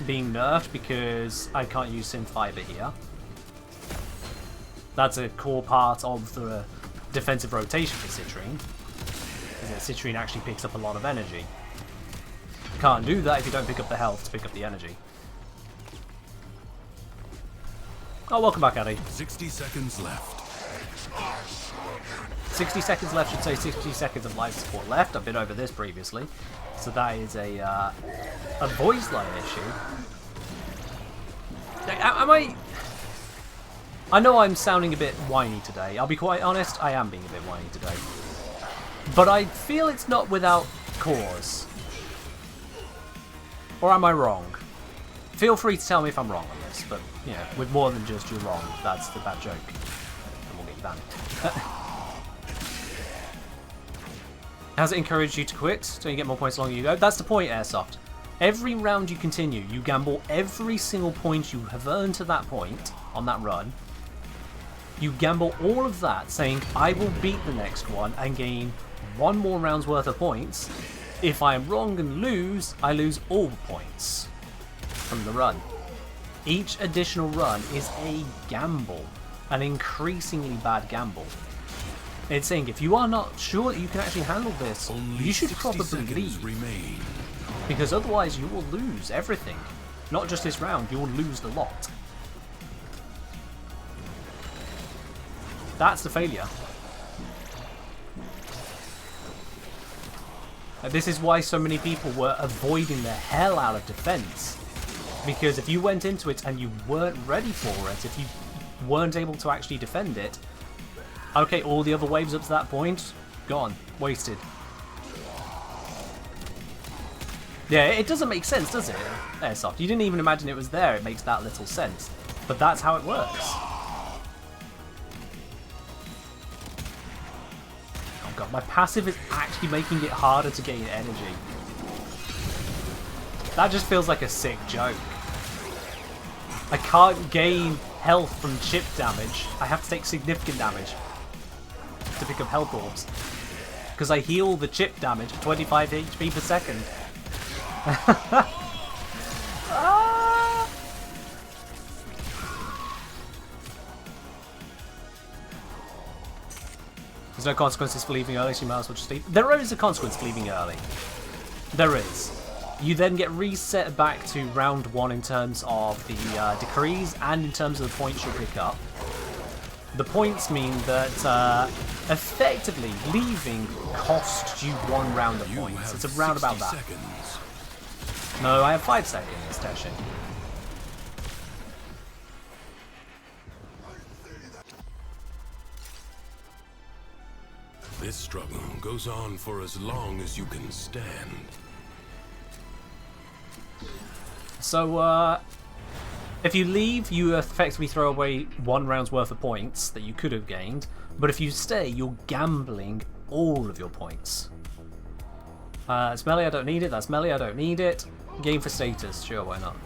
being nerfed because I can't use Synth Fiber here. That's a core part of the defensive rotation for Citrine, because Citrine actually picks up a lot of energy. Can't do that if you don't pick up the health to pick up the energy. Oh, welcome back, Addy. 60 seconds left. 60 seconds left, should say 60 seconds of life support left. I've been over this previously. So that is a voice line issue. Am I know I'm sounding a bit whiny today. I'll be quite honest, I am being a bit whiny today. But I feel it's not without cause. Or am I wrong? Feel free to tell me if I'm wrong on this, but, you know, with more than just you're wrong, that's the bad joke. And we'll get you banned. Has it encouraged you to quit so you get more points the longer you go? That's the point, Airsoft. Every round you continue, you gamble every single point you have earned to that point on that run. You gamble all of that, saying, I will beat the next one and gain one more round's worth of points. If I am wrong and lose, I lose all points from the run. Each additional run is a gamble, an increasingly bad gamble. It's saying if you are not sure that you can actually handle this, you should probably leave. Remain. Because otherwise you will lose everything. Not just this round, you will lose the lot. That's the failure. This is why so many people were avoiding the hell out of defense. Because if you went into it and you weren't ready for it, if you weren't able to actually defend it, okay, all the other waves up to that point, gone. Wasted. Yeah, it doesn't make sense, does it? Airsoft. You didn't even imagine it was there. It makes that little sense. But that's how it works. Oh god, my passive is actually making it harder to gain energy. That just feels like a sick joke. I can't gain health from chip damage. I have to take significant damage to pick up health orbs. Because I heal the chip damage at 25 HP per second. Ah! There's no consequences for leaving early, so you might as well just leave. There is a consequence for leaving early. There is. You then get reset back to round 1 in terms of the decrees and in terms of the points you'll pick up. The points mean that effectively leaving costs you 1 round of points. It's around about that. Seconds. No, I have 5 seconds, Teshin. This struggle goes on for as long as you can stand. So, if you leave, you effectively throw away 1 round's worth of points that you could have gained. But if you stay, you're gambling all of your points. It's melee, I don't need it. That's melee, I don't need it. Game for status, sure, why not?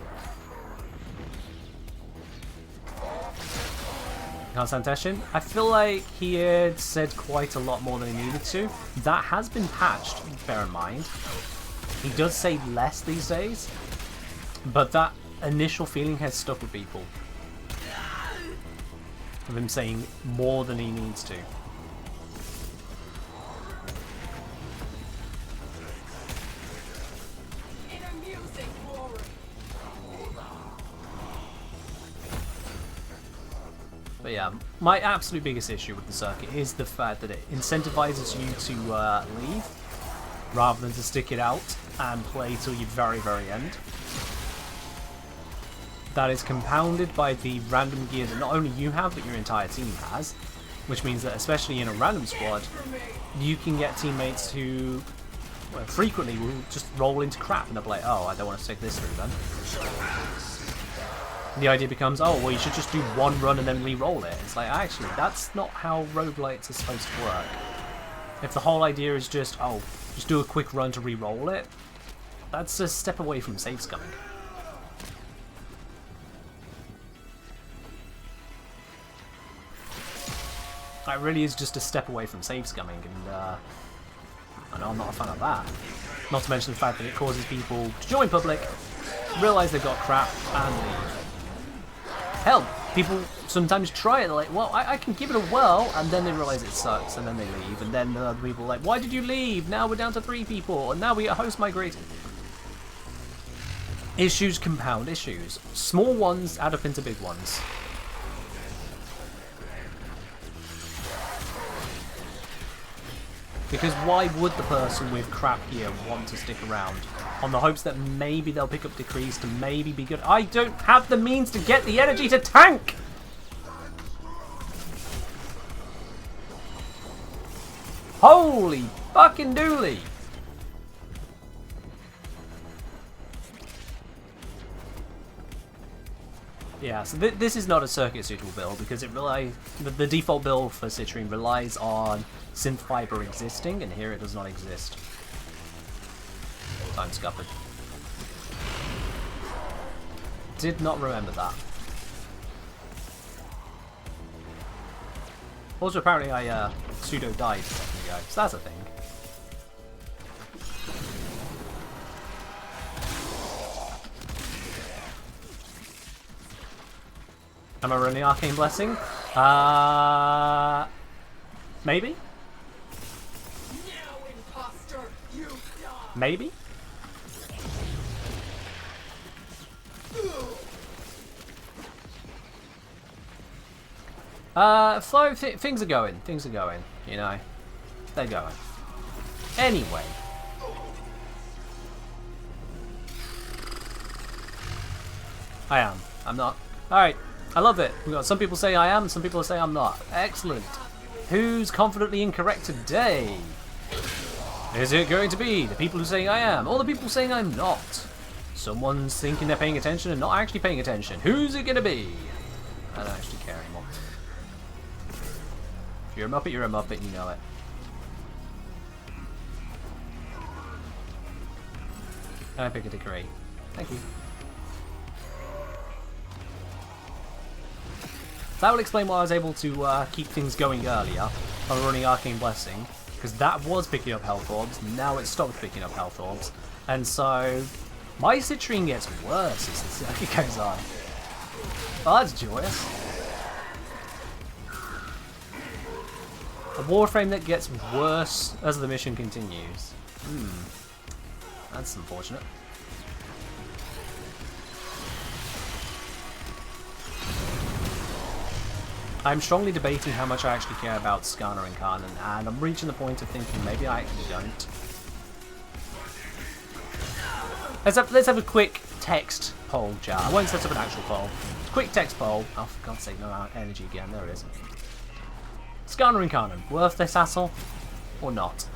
Concentration. I feel like he had said quite a lot more than he needed to. That has been patched, bear in mind. He does say less these days, but that initial feeling has stuck with people. Of him saying more than he needs to. But yeah, my absolute biggest issue with the circuit is the fact that it incentivizes you to leave rather than to stick it out and play till your very, very end. That is compounded by the random gear that not only you have, but your entire team has. Which means that, especially in a random squad, you can get teammates who well, frequently will just roll into crap and they'll be like, oh, I don't want to stick this through then. The idea becomes, oh, well, you should just do 1 run and then re-roll it. It's like, actually, that's not how roguelites are supposed to work. If the whole idea is just, oh, just do a quick run to re-roll it, that's a step away from save scumming. That really is just a step away from save scumming, and I know I'm not a fan of that. Not to mention the fact that it causes people to join public, realise they've got crap, and leave. Hell, people sometimes try it, they're like, well, I can give it a whirl, and then they realise it sucks, and then they leave, and then the other people are like, why did you leave? Now we're down to 3 people, and now we get host migrated. Issues compound issues. Small ones add up into big ones. Because why would the person with crap gear want to stick around? On the hopes that maybe they'll pick up decrease to maybe be good. I don't have the means to get the energy to tank! Holy fucking dooly! Yeah, so this is not a circuit suitable build because it the default build for Citrine relies on synth fiber existing, and here it does not exist. Time scuppered. Did not remember that. Also, apparently I pseudo died a second ago, so that's a thing. Am I running Arcane Blessing? Maybe? Maybe? Flo, things are going, you know. They're going. Anyway. I am. I'm not. Alright. I love it. We've got some people say I am, some people say I'm not. Excellent. Who's confidently incorrect today? Is it going to be the people who say I am, or the people saying I'm not? Someone's thinking they're paying attention and not actually paying attention. Who's it going to be? I don't actually care anymore. If you're a Muppet, you're a Muppet, you know it. Can I pick a degree? Thank you. That will explain why I was able to keep things going earlier by running Arcane Blessing, because that was picking up health orbs, now it stopped picking up health orbs, and so my Citrine gets worse as the circuit goes on. Oh, that's joyous. A Warframe that gets worse as the mission continues. That's unfortunate. I'm strongly debating how much I actually care about Skarner and Karnan, and I'm reaching the point of thinking maybe I actually don't. Let's have a quick text poll, chat. I won't set up an actual poll. Quick text poll. Oh, for God's sake, no energy again. There it is. Skarner and Karnan, worth this hassle? or not?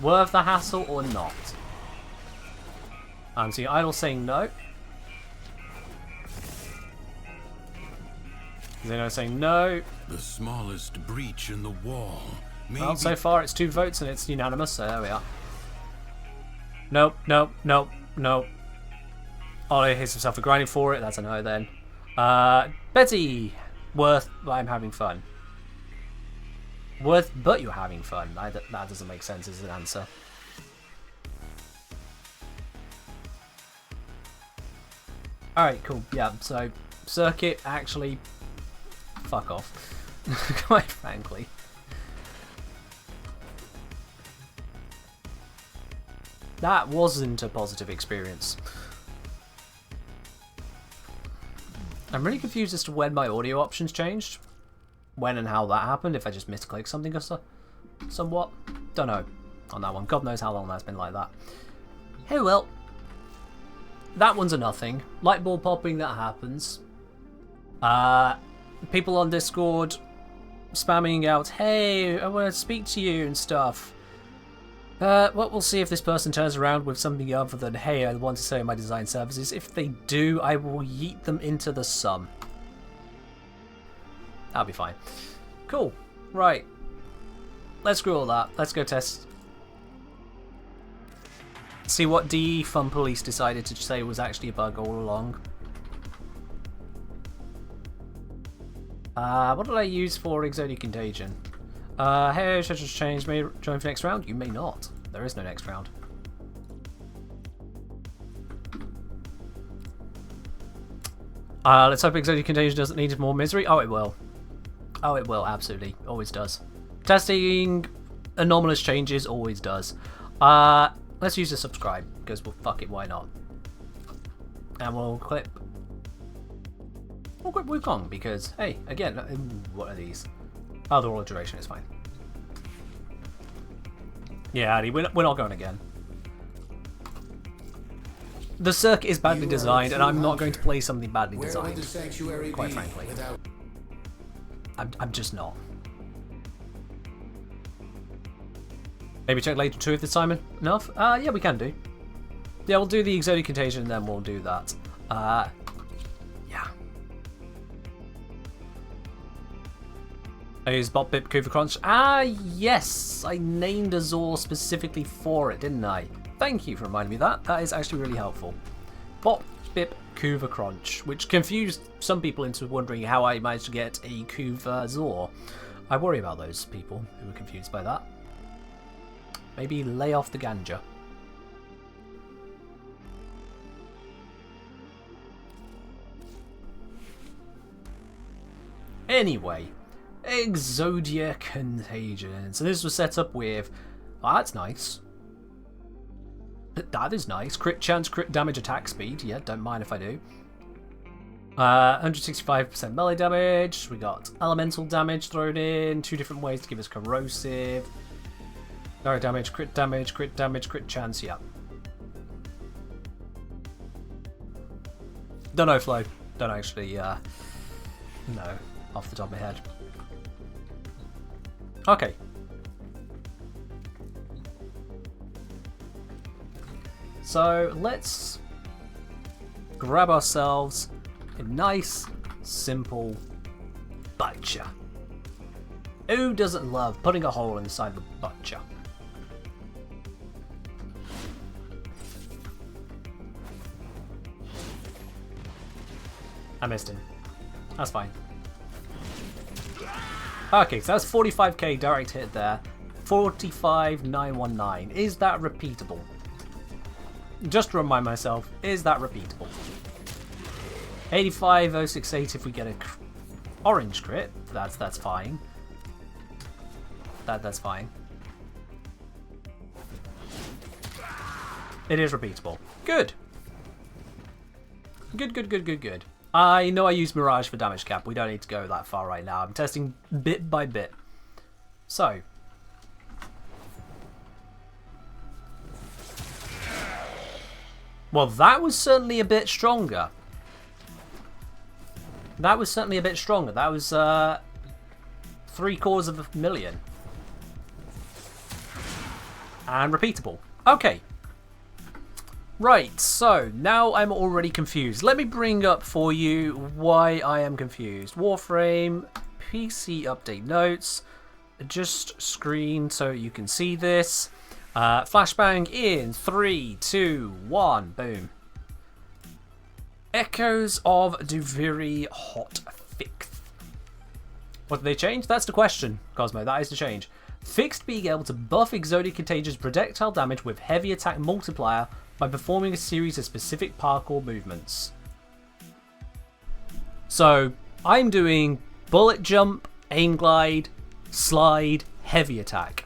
Worth the hassle or not? I'm seeing Idol saying no. Zeno saying no. The smallest breach in the wall. Well, so far it's 2 votes and it's unanimous, so there we are. Nope, nope, nope, nope. Ollie hits himself for grinding for it, that's a no then. Betty! Worth, I'm having fun. Worth, but you're having fun. That doesn't make sense as an answer. Alright, cool. Yeah, so circuit actually fuck off. Quite frankly. That wasn't a positive experience. I'm really confused as to when my audio options changed. When and how that happened, if I just misclicked something or so, somewhat. Don't know on that one. God knows how long that's been like that. Hey, well. That one's a nothing. Light bulb popping, that happens. People on Discord spamming out, hey, I want to speak to you and stuff. Well, we'll see if this person turns around with something other than, hey, I want to sell my design services. If they do, I will yeet them into the sun. That'll be fine. Cool. Right. Let's screw all that. Let's go test. See what DE Fun Police decided to say was actually a bug all along. What did I use for Exodia Contagion? Hey, should just change. May join for next round? You may not. There is no next round. Let's hope Exodia Contagion doesn't need more misery. Oh, it will. Oh, it will, absolutely. Always does. Testing anomalous changes always does. Let's use the subscribe, because well, fuck it, why not? And we'll clip. We'll clip Wukong, because, hey, again, what are these? Oh, they're all duration, it's fine. Yeah, Addy, we're not going again. The circuit is badly designed, and I'm not going to play something badly designed, quite frankly. I'm just not. Maybe check later too if it's time enough? Yeah, we can do. Yeah, we'll do the Exodia Contagion and then we'll do that. Yeah. I used Bot Bip Kuva Crunch. Yes! I named Azor specifically for it, didn't I? Thank you for reminding me of that. That is actually really helpful. Bot Bip Kuva Crunch, which confused some people into wondering how I managed to get a Kuva Azor. I worry about those people who were confused by that. Maybe lay off the ganja. Anyway, Exodia Contagion. So this was set up with... Oh, that's nice. That is nice. Crit chance, crit damage, attack speed. Yeah, don't mind if I do. 165% melee damage. We got elemental damage thrown in. 2 different ways to give us corrosive. Direct damage, crit damage, crit damage, crit chance, yeah. Don't know, Flo. Don't actually, know off the top of my head. Okay. So, let's grab ourselves a nice, simple butcher. Who doesn't love putting a hole inside the butcher? I missed him. That's fine. Okay, so that's 45k direct hit there. 45,919. Is that repeatable? Just to remind myself, is that repeatable? 85,068 if we get a orange crit. That's fine. That's fine. It is repeatable. Good. Good. I know I use Mirage for damage cap. We don't need to go that far right now. I'm testing bit by bit. So. Well, that was certainly a bit stronger. That was certainly a bit stronger. That was 750,000. And repeatable. Okay. Right, so now I'm already confused. Let me bring up for you why I am confused. Warframe, PC update notes, adjust screen so you can see this. Flashbang in 3, 2, 1, boom. Echoes of Duviri Hot Fix. What did they change? That's the question, Cosmo. That is the change. Fixed being able to buff Exodia Contagion's projectile damage with heavy attack multiplier by performing a series of specific parkour movements. So, I'm doing bullet jump, aim glide, slide, heavy attack.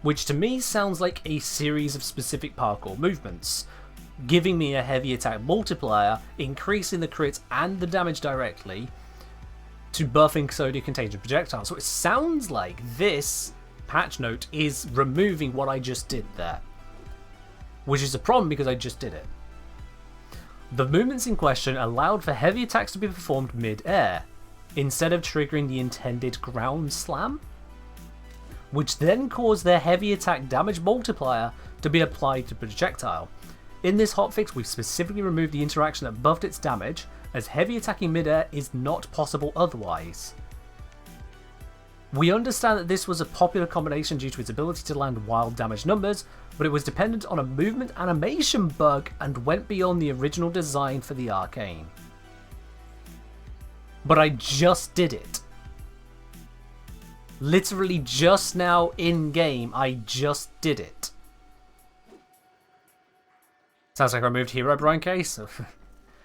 Which to me sounds like a series of specific parkour movements, giving me a heavy attack multiplier, increasing the crit and the damage directly to buffing Exodia Contagion projectile. So it sounds like this patch note is removing what I just did there. Which is a problem because I just did it. The movements in question allowed for heavy attacks to be performed mid-air, instead of triggering the intended ground slam, which then caused their heavy attack damage multiplier to be applied to projectile. In this hotfix, we've specifically removed the interaction that buffed its damage, as heavy attacking mid-air is not possible otherwise. We understand that this was a popular combination due to its ability to land wild damage numbers, but it was dependent on a movement animation bug and went beyond the original design for the arcane. But I just did it. Literally just now in game, I just did it. Sounds like I removed Hero Brian Case.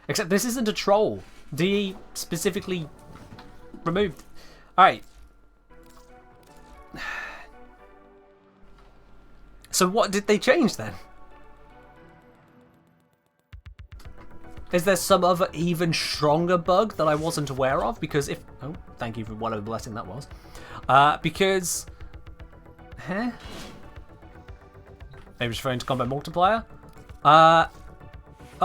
Except this isn't a troll. DE specifically removed. Alright. So what did they change then? Is there some other even stronger bug that I wasn't aware of? Because if... Oh, thank you for whatever blessing that was. Because... Huh? Maybe it's referring to combo multiplier? Oh,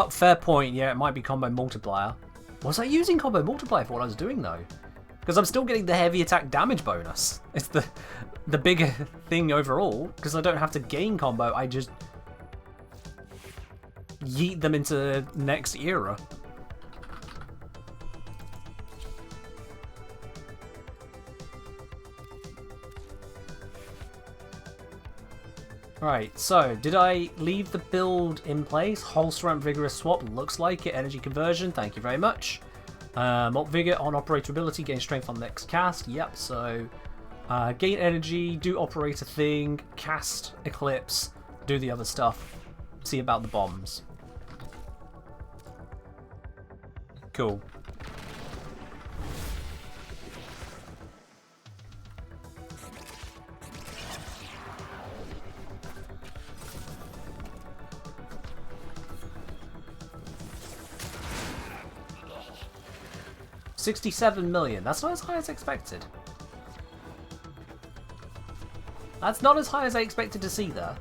fair point. Yeah, it might be combo multiplier. Was I using combo multiplier for what I was doing though? Because I'm still getting the heavy attack damage bonus. It's the bigger thing overall. Because I don't have to gain combo, I just yeet them into next era. Right, so did I leave the build in place? Holster Ramp Vigorous Swap, looks like it. Energy Conversion, thank you very much. Alt Vigor on Operator Ability, gain Strength on next cast. Yep, so gain Energy, do Operator thing, cast Eclipse, do the other stuff. See about the bombs. Cool. $67 million. That's not as high as expected. That's not as high as I expected to see there.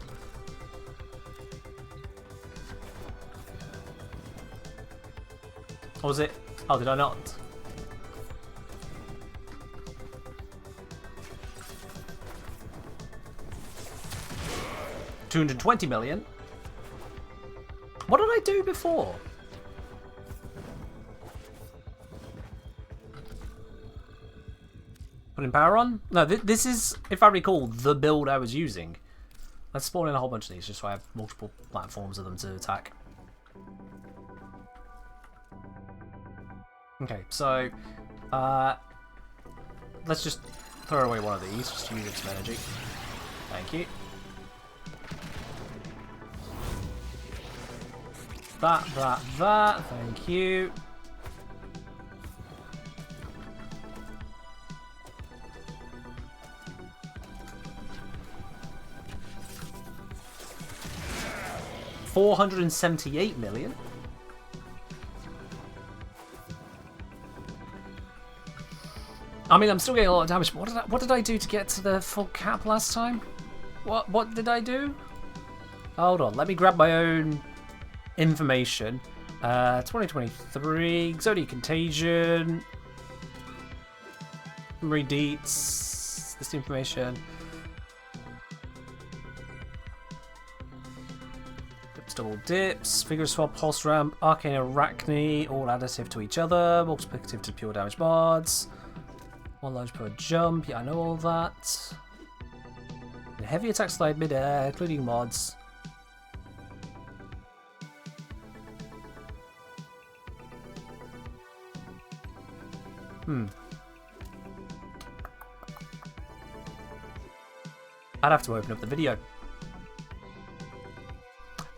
Or was it? Oh, did I not? $220 million. What did I do before? Putting power on? No, this is, if I recall, the build I was using. Let's spawn in a whole bunch of these just so I have multiple platforms of them to attack. Okay, so let's just throw away one of these just to use some energy. Thank you. That, thank you. $478 million. I mean, I'm still getting a lot of damage, but what did I do to get to the full cap last time? What did I do? Hold on, let me grab my own information. 2023, Exodia Contagion, Memory deets. This information. Dips, double dips. Figure swap, pulse ramp, arcane arachne, all additive to each other, multiplicative to pure damage mods. 1 launch per jump. Yeah, I know all that. And heavy attack slide mid-air, including mods. I'd have to open up the video.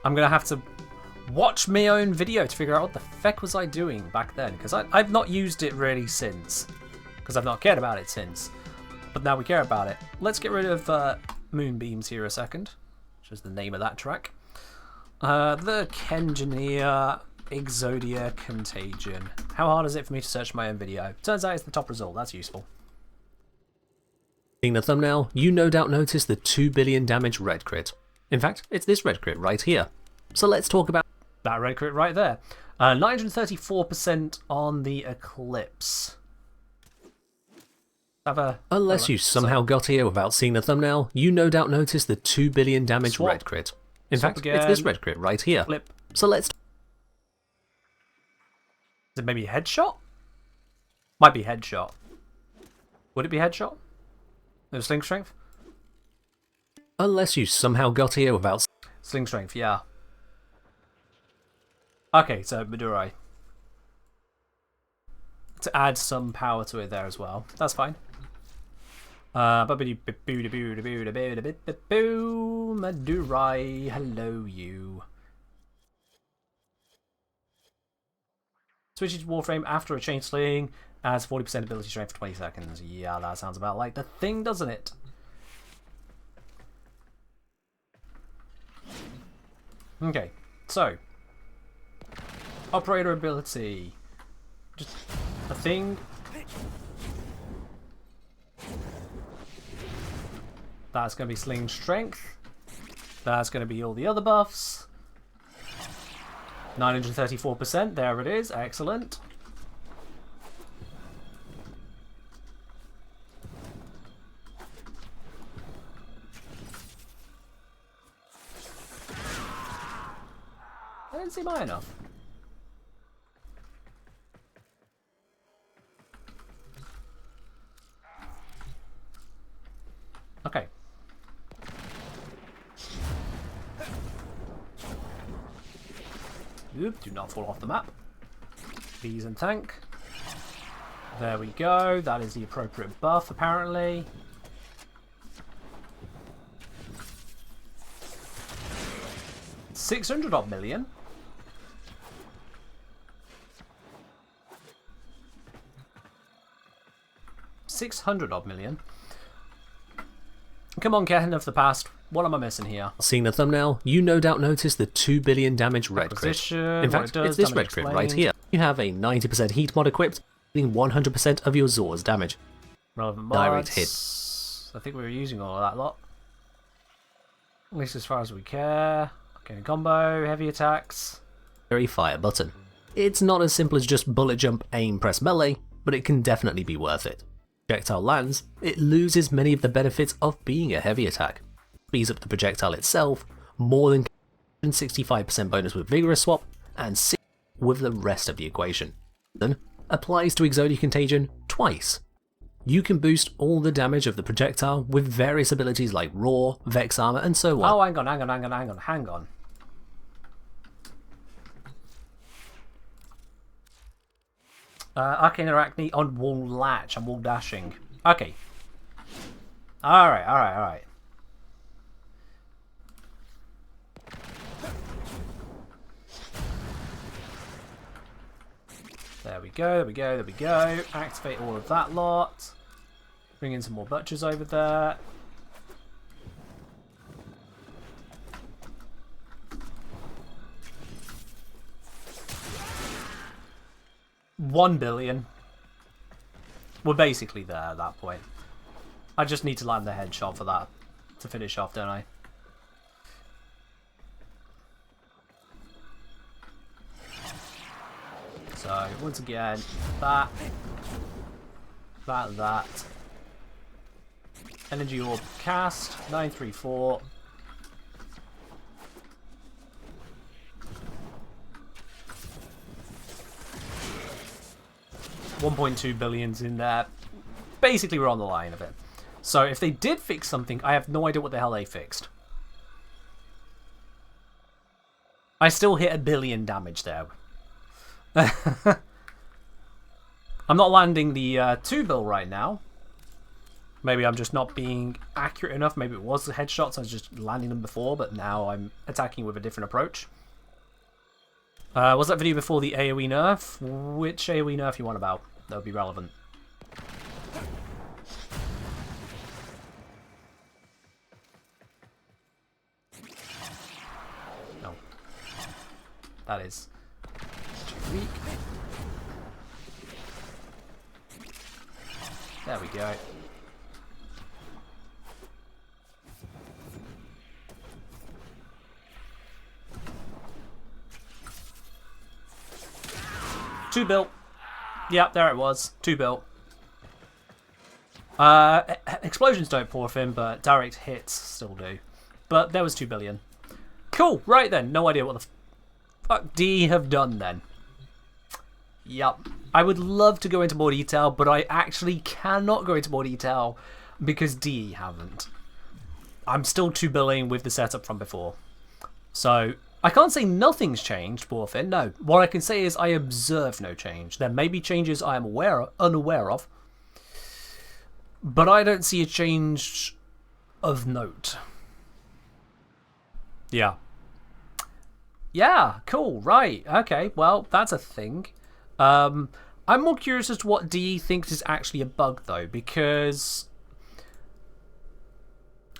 I'm gonna have to watch my own video to figure out what the feck was I doing back then, because I've not used it really since, because I've not cared about it since. But now we care about it. Let's get rid of Moonbeams here a second, which is the name of that track. The Kengineer Exodia Contagion. How hard is it for me to search my own video? Turns out it's the top result. That's useful. Seeing the thumbnail, you no doubt noticed the 2 billion damage red crit. In fact, it's this red crit right here. So let's talk about that red crit right there. 934% on the Eclipse. Unless you somehow got here without seeing the thumbnail, you no doubt noticed the 2 billion damage red crit. In fact, it's this red crit right here. Flip. So let's... Is it maybe headshot? Might be headshot. Would it be headshot? No sling strength? Unless you somehow got here without... Sling strength, yeah. Okay, so Madurai. To add some power to it there as well. That's fine. Madurai, hello you. Switching to Warframe after a chain sling adds 40% ability strength for 20 seconds. Yeah, that sounds about like the thing, doesn't it? Okay, so operator ability. Just a thing. That's going to be sling strength. That's going to be all the other buffs. 934%, there it is, excellent. I didn't seem high enough. Okay. Oop, do not fall off the map. Please and thank. There we go. That is the appropriate buff, apparently. $600 million. $600 million. Come on, Ken of the past. What am I missing here? Seeing the thumbnail, you no doubt noticed the 2 billion damage red crit. In fact, it's this red crit right here. You have a 90% heat mod equipped, dealing 100% of your Zor's damage. Relevant Direct mods. hit. I think we were using all of that lot. At least as far as we care. Okay, combo, heavy attacks. Fire button. It's not as simple as just bullet jump, aim, press melee, but it can definitely be worth it. Projectile lands, it loses many of the benefits of being a heavy attack. Speeds up the projectile itself, more than 65% bonus with Vigorous Swap, and 6 with the rest of the equation. Then applies to Exodia Contagion twice. You can boost all the damage of the projectile with various abilities like Roar, Vex Armor, and so on. Oh, hang on. Arcane Arachne on wall latch and wall dashing. Okay. Alright. There we go. Activate all of that lot. Bring in some more butchers over there. $1 billion. We're basically there at that point. I just need to land the headshot for that to finish off, don't I? So, once again, that. Energy orb cast 934. $1.2 billion's in there. Basically, we're on the line of it. So if they did fix something, I have no idea what the hell they fixed. I still hit 1 billion damage there. I'm not landing the 2 bill right now. Maybe I'm just not being accurate enough. Maybe it was the headshots. I was just landing them before, but now I'm attacking with a different approach. Was that video before the AoE nerf? Which AoE nerf you want about? That would be relevant. No. That is too weak. There we go. Two built. Yep, there it was. 2 built. Explosions don't porf in, but direct hits still do. But there was 2 billion. Cool, right then. No idea what the fuck D have done then. Yep. I would love to go into more detail, but I actually cannot go into more detail because D haven't. I'm still 2 billing with the setup from before. So I can't say nothing's changed, Porfin. No. What I can say is I observe no change. There may be changes I am unaware of, but I don't see a change of note. Yeah. Yeah, cool, right. Okay, well, that's a thing. I'm more curious as to what DE thinks is actually a bug, though, because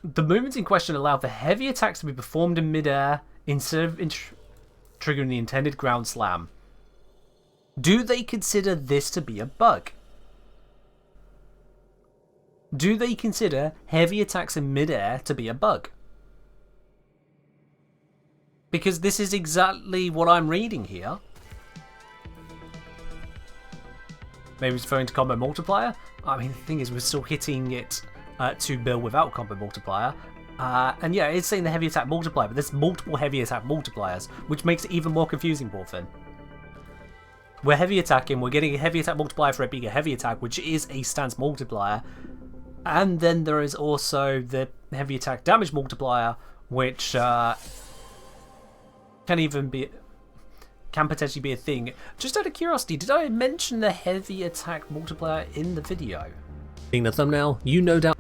the movements in question allow for heavy attacks to be performed in midair instead of triggering the intended ground slam. Do they consider this to be a bug? Do they consider heavy attacks in midair to be a bug? Because this is exactly what I'm reading here. Maybe it's referring to combo multiplier. I mean, the thing is, we're still hitting it 2 bill without combo multiplier. And yeah, it's saying the heavy attack multiplier, but there's multiple heavy attack multipliers, which makes it even more confusing, Porfin. We're heavy attacking, we're getting a heavy attack multiplier for it being a heavy attack, which is a stance multiplier. And then there is also the heavy attack damage multiplier, which can potentially be a thing. Just out of curiosity, did I mention the heavy attack multiplier in the video? Seeing the thumbnail, you no doubt.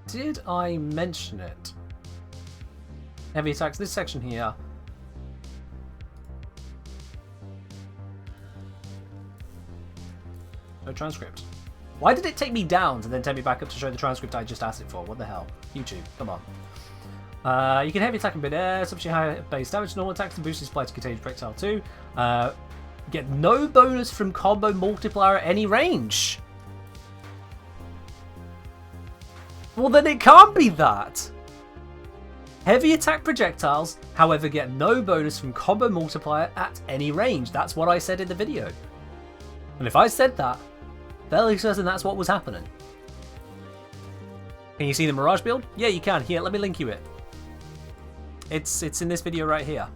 Did I mention it? Heavy attacks, this section here. No transcript. Why did it take me down and then take me back up to show the transcript I just asked it for? What the hell? YouTube, come on. You can heavy attack in mid-air, substitute high base damage, normal attacks, and boost supply to contagious projectile too. Get no bonus from combo multiplier at any range. Well, then it can't be that. Heavy attack projectiles, however, get no bonus from combo multiplier at any range. That's what I said in the video. And if I said that, fairly certain that's what was happening. Can you see the Mirage build? Yeah, you can. Here, let me link you it. It's in this video right here.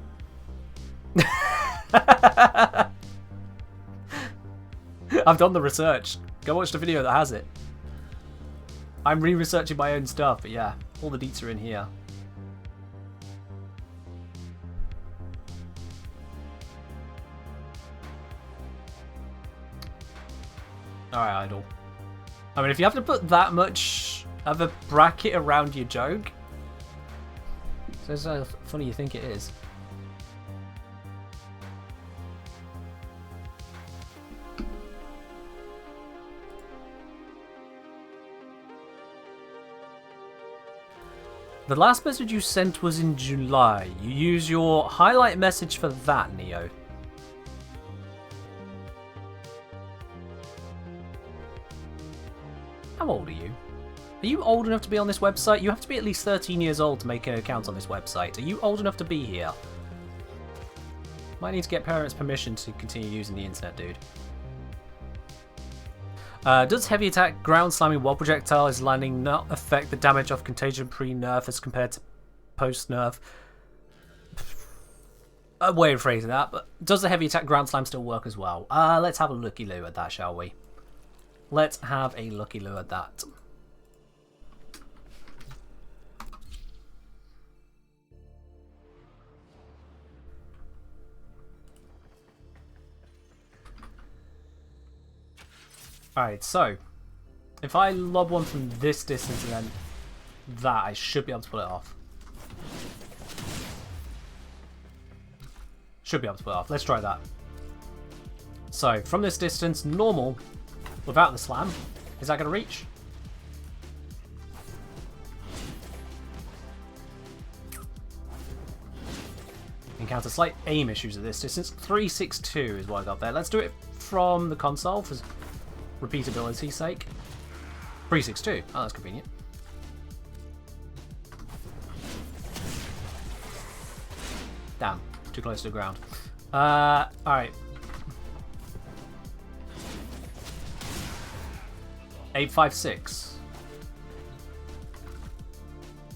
I've done the research. Go watch the video that has it. I'm re-researching my own stuff, but yeah, all the deets are in here. Alright, Idol. I mean, if you have to put that much of a bracket around your joke, so how funny you think it is. The last message you sent was in July. You use your highlight message for that, Neo. How old are you? Are you old enough to be on this website? You have to be at least 13 years old to make an account on this website. Are you old enough to be here? Might need to get parents' permission to continue using the internet, dude. Does heavy attack ground slamming while projectile is landing not affect the damage of contagion pre-nerf as compared to post-nerf? A way of phrasing that, but does the heavy attack ground slam still work as well? Let's have a looky-loo at that, shall we? Let's have a looky-loo at that. Alright, so if I lob one from this distance and then that, I should be able to pull it off. Should be able to pull it off. Let's try that. So, from this distance, normal, without the slam. Is that going to reach? Encounter slight aim issues at this distance. 362 is what I got there. Let's do it from the console for repeatability's sake. 362. Oh, that's convenient. Damn. Too close to the ground. Alright. 856.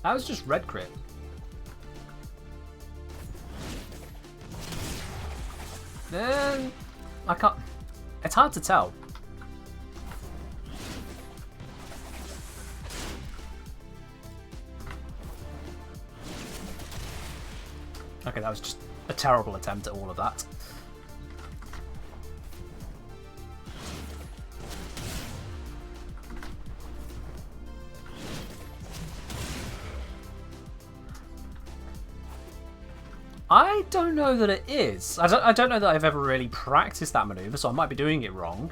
That was just red crit. Then I can't. It's hard to tell. Okay, that was just a terrible attempt at all of that. I don't know that it is. I don't know that I've ever really practiced that maneuver, so I might be doing it wrong.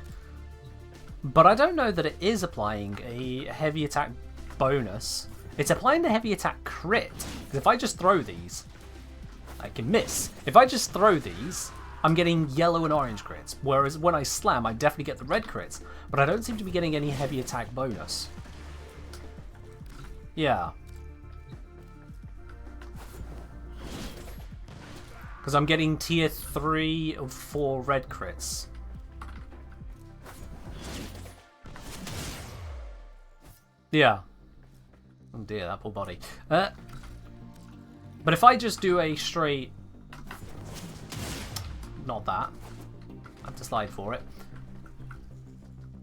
But I don't know that it is applying a heavy attack bonus. It's applying the heavy attack crit. Because if I just throw these, I can miss. If I just throw these, I'm getting yellow and orange crits. Whereas when I slam, I definitely get the red crits. But I don't seem to be getting any heavy attack bonus. Yeah. Because I'm getting tier 3 of 4 red crits. Yeah. Oh dear, that poor body. But if I just do a straight... Not that. I have to slide for it.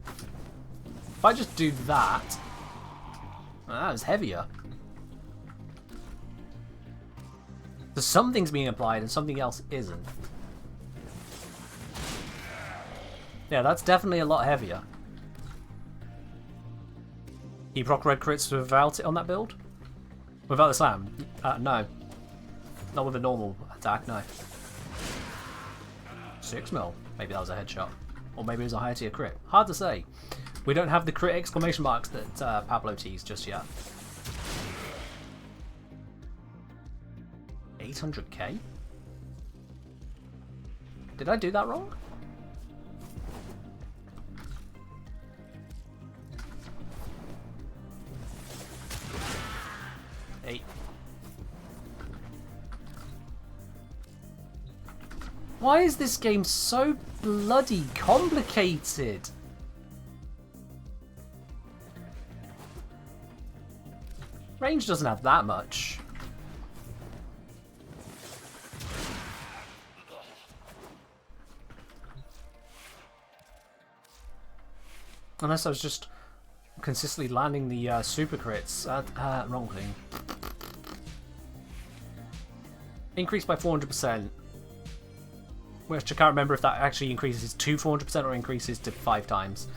If I just do that... That was heavier. So something's being applied and something else isn't. Yeah, that's definitely a lot heavier. You proc red crits without it on that build? Without the slam? No. Not with a normal attack, no. 6 mil. Maybe that was a headshot. Or maybe it was a higher tier crit. Hard to say. We don't have the crit exclamation marks that Pablo teased just yet. 800k? Did I do that wrong? Eight. Why is this game so bloody complicated? Range doesn't have that much. Unless I was just consistently landing the super crits. Wrong thing. Increased by 400%. Which I can't remember if that actually increases to 400% or increases to 5 times.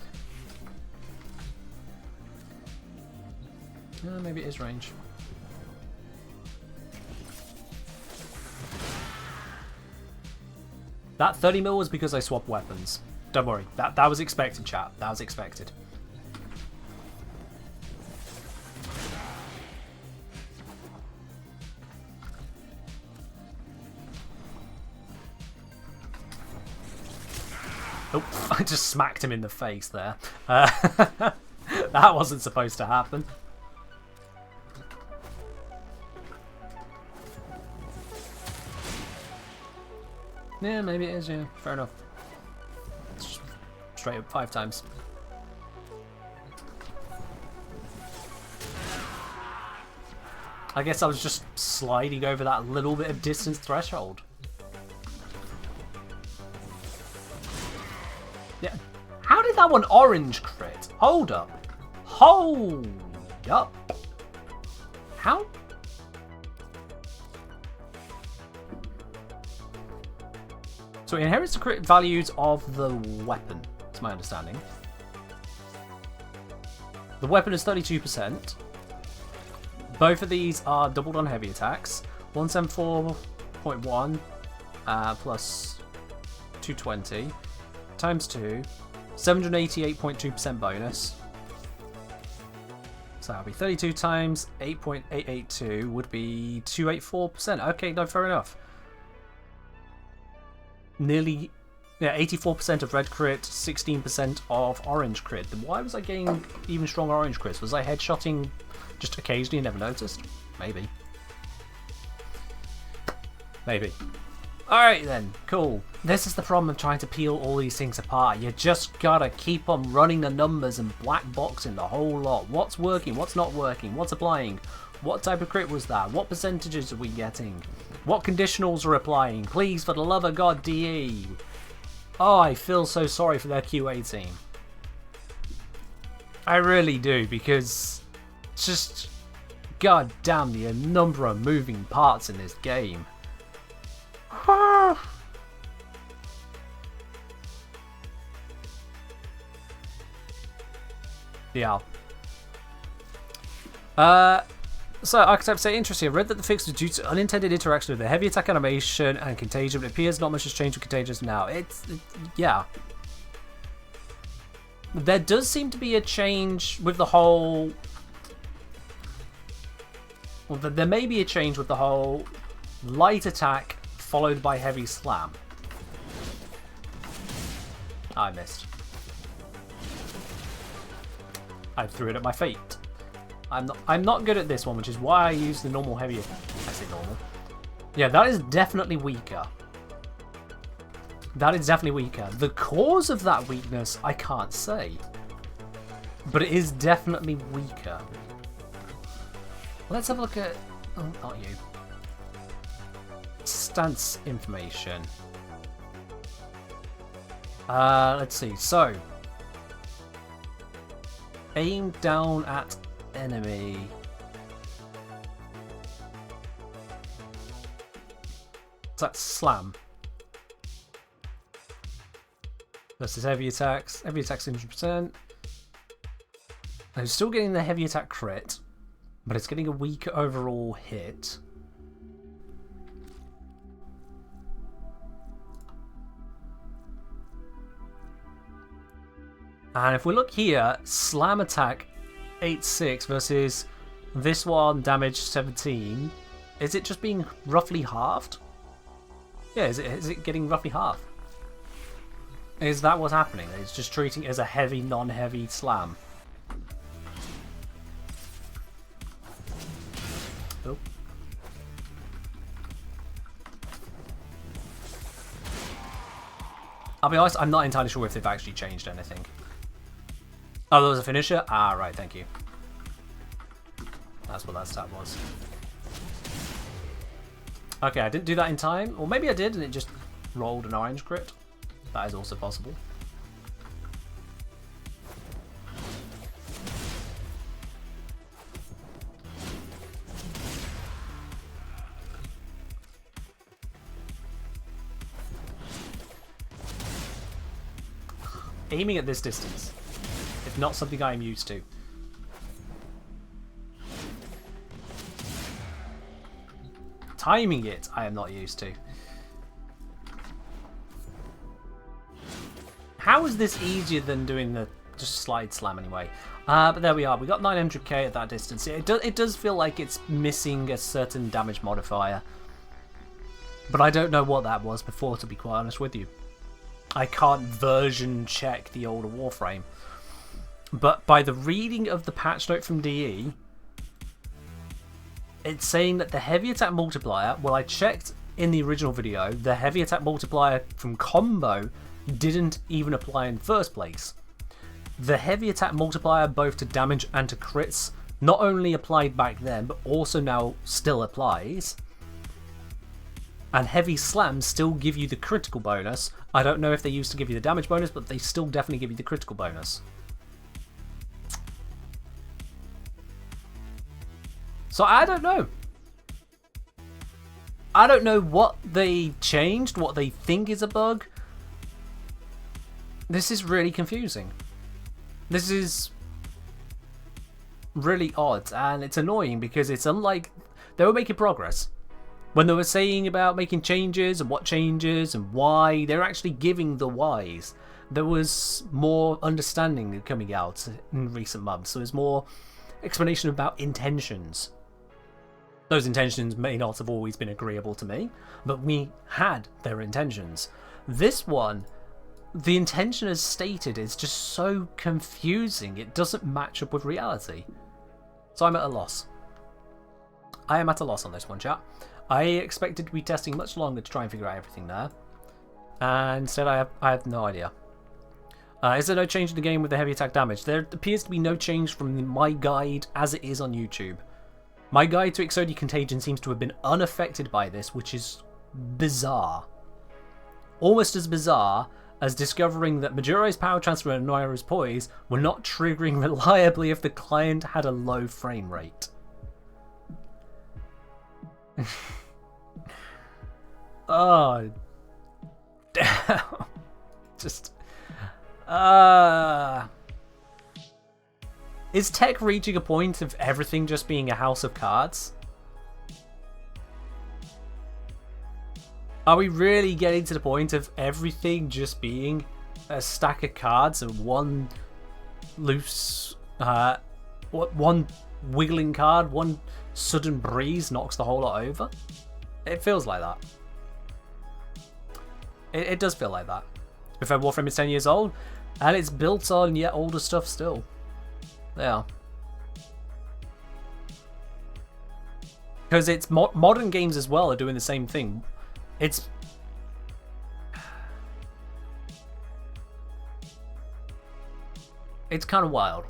Maybe it is range. That 30 mil was because I swapped weapons. Don't worry, that was expected, chat. That was expected. Oh, I just smacked him in the face there. That wasn't supposed to happen. Yeah, maybe it is, yeah. Fair enough. Straight up 5 times. I guess I was just sliding over that little bit of distance threshold. Yeah. How did that one orange crit? Hold up. Hold up. How? So it inherits the crit values of the weapon. That's my understanding. The weapon is 32%. Both of these are doubled on heavy attacks. 174.1 plus 220 times 2. 788.2% bonus. So that'll be 32 times 8.882 would be 284%. Okay, no, fair enough. Nearly, yeah, 84% of red crit, 16% of orange crit. Why was I getting even stronger orange crits? Was I headshotting just occasionally and never noticed? Maybe. Maybe. Alright then, cool. This is the problem of trying to peel all these things apart. You just gotta keep on running the numbers and black boxing the whole lot. What's working, what's not working, what's applying, what type of crit was that, what percentages are we getting, what conditionals are applying. Please, for the love of God, DE. Oh, I feel so sorry for their QA team. I really do, because just, god damn the number of moving parts in this game. Yeah. So, Archetype say, interesting. I read that the fix was due to unintended interaction of the heavy attack animation and contagion, but it appears not much has changed with contagious now. Yeah. There does seem to be a change with the whole... Well, there may be a change with the whole light attack followed by heavy slam. I missed. I threw it at my feet. I'm not good at this one, which is why I use the normal heavy. I say normal. Yeah, that is definitely weaker. That is definitely weaker. The cause of that weakness, I can't say. But it is definitely weaker. Let's have a look at... Oh, not you. Stance information. Let's see. So, aim down at enemy. So that's slam. Versus heavy attacks. Heavy attacks 100%. I'm still getting the heavy attack crit, but it's getting a weaker overall hit. And if we look here, slam attack 8.6 versus this one damage 17. Is it just being roughly halved? Yeah, is it getting roughly half? Is that what's happening? It's just treating it as a heavy, non-heavy slam. Oh. I'll be honest, I'm not entirely sure if they've actually changed anything. Oh, there was a finisher? Ah, right, thank you. That's what that stat was. Okay, I didn't do that in time. Or maybe I did and it just rolled an orange crit. That is also possible. Aiming at this distance. It's not something I am used to. Timing it, I am not used to. How is this easier than doing the just slide slam anyway? But there we are. We got 900k at that distance. It does feel like it's missing a certain damage modifier. But I don't know what that was before, to be quite honest with you. I can't version check the older Warframe. But by the reading of the patch note from DE, it's saying that the heavy attack multiplier, well, I checked in the original video, the heavy attack multiplier from combo didn't even apply in the first place. The heavy attack multiplier both to damage and to crits not only applied back then, but also now still applies. And heavy slams still give you the critical bonus. I don't know if they used to give you the damage bonus, but they still definitely give you the critical bonus. So I don't know. I don't know what they changed, what they think is a bug. This is really confusing. This is really odd, and it's annoying because it's unlike they were making progress. When they were saying about making changes and what changes and why, they're actually giving the whys. There was more understanding coming out in recent months. There was more explanation about intentions. Those intentions may not have always been agreeable to me, but we had their intentions. This one, the intention as stated is just so confusing. It doesn't match up with reality. So I'm at a loss. I am at a loss on this one, chat. I expected to be testing much longer to try and figure out everything there. And instead I have no idea. Is there no change in the game with the heavy attack damage? There appears to be no change from my guide as it is on YouTube. My guide to Exodia Contagion seems to have been unaffected by this, which is bizarre. Almost as bizarre as discovering that Majuro's power transfer and Noiro's poise were not triggering reliably if the client had a low frame rate. Oh, damn. Just, is tech reaching a point of everything just being a house of cards? Are we really getting to the point of everything just being a stack of cards and one loose, one wiggling card, one sudden breeze knocks the whole lot over? It feels like that. It does feel like that. Before Warframe is 10 years old, and it's built on yet older stuff still. Yeah. Because it's modern games as well are doing the same thing. It's kind of wild.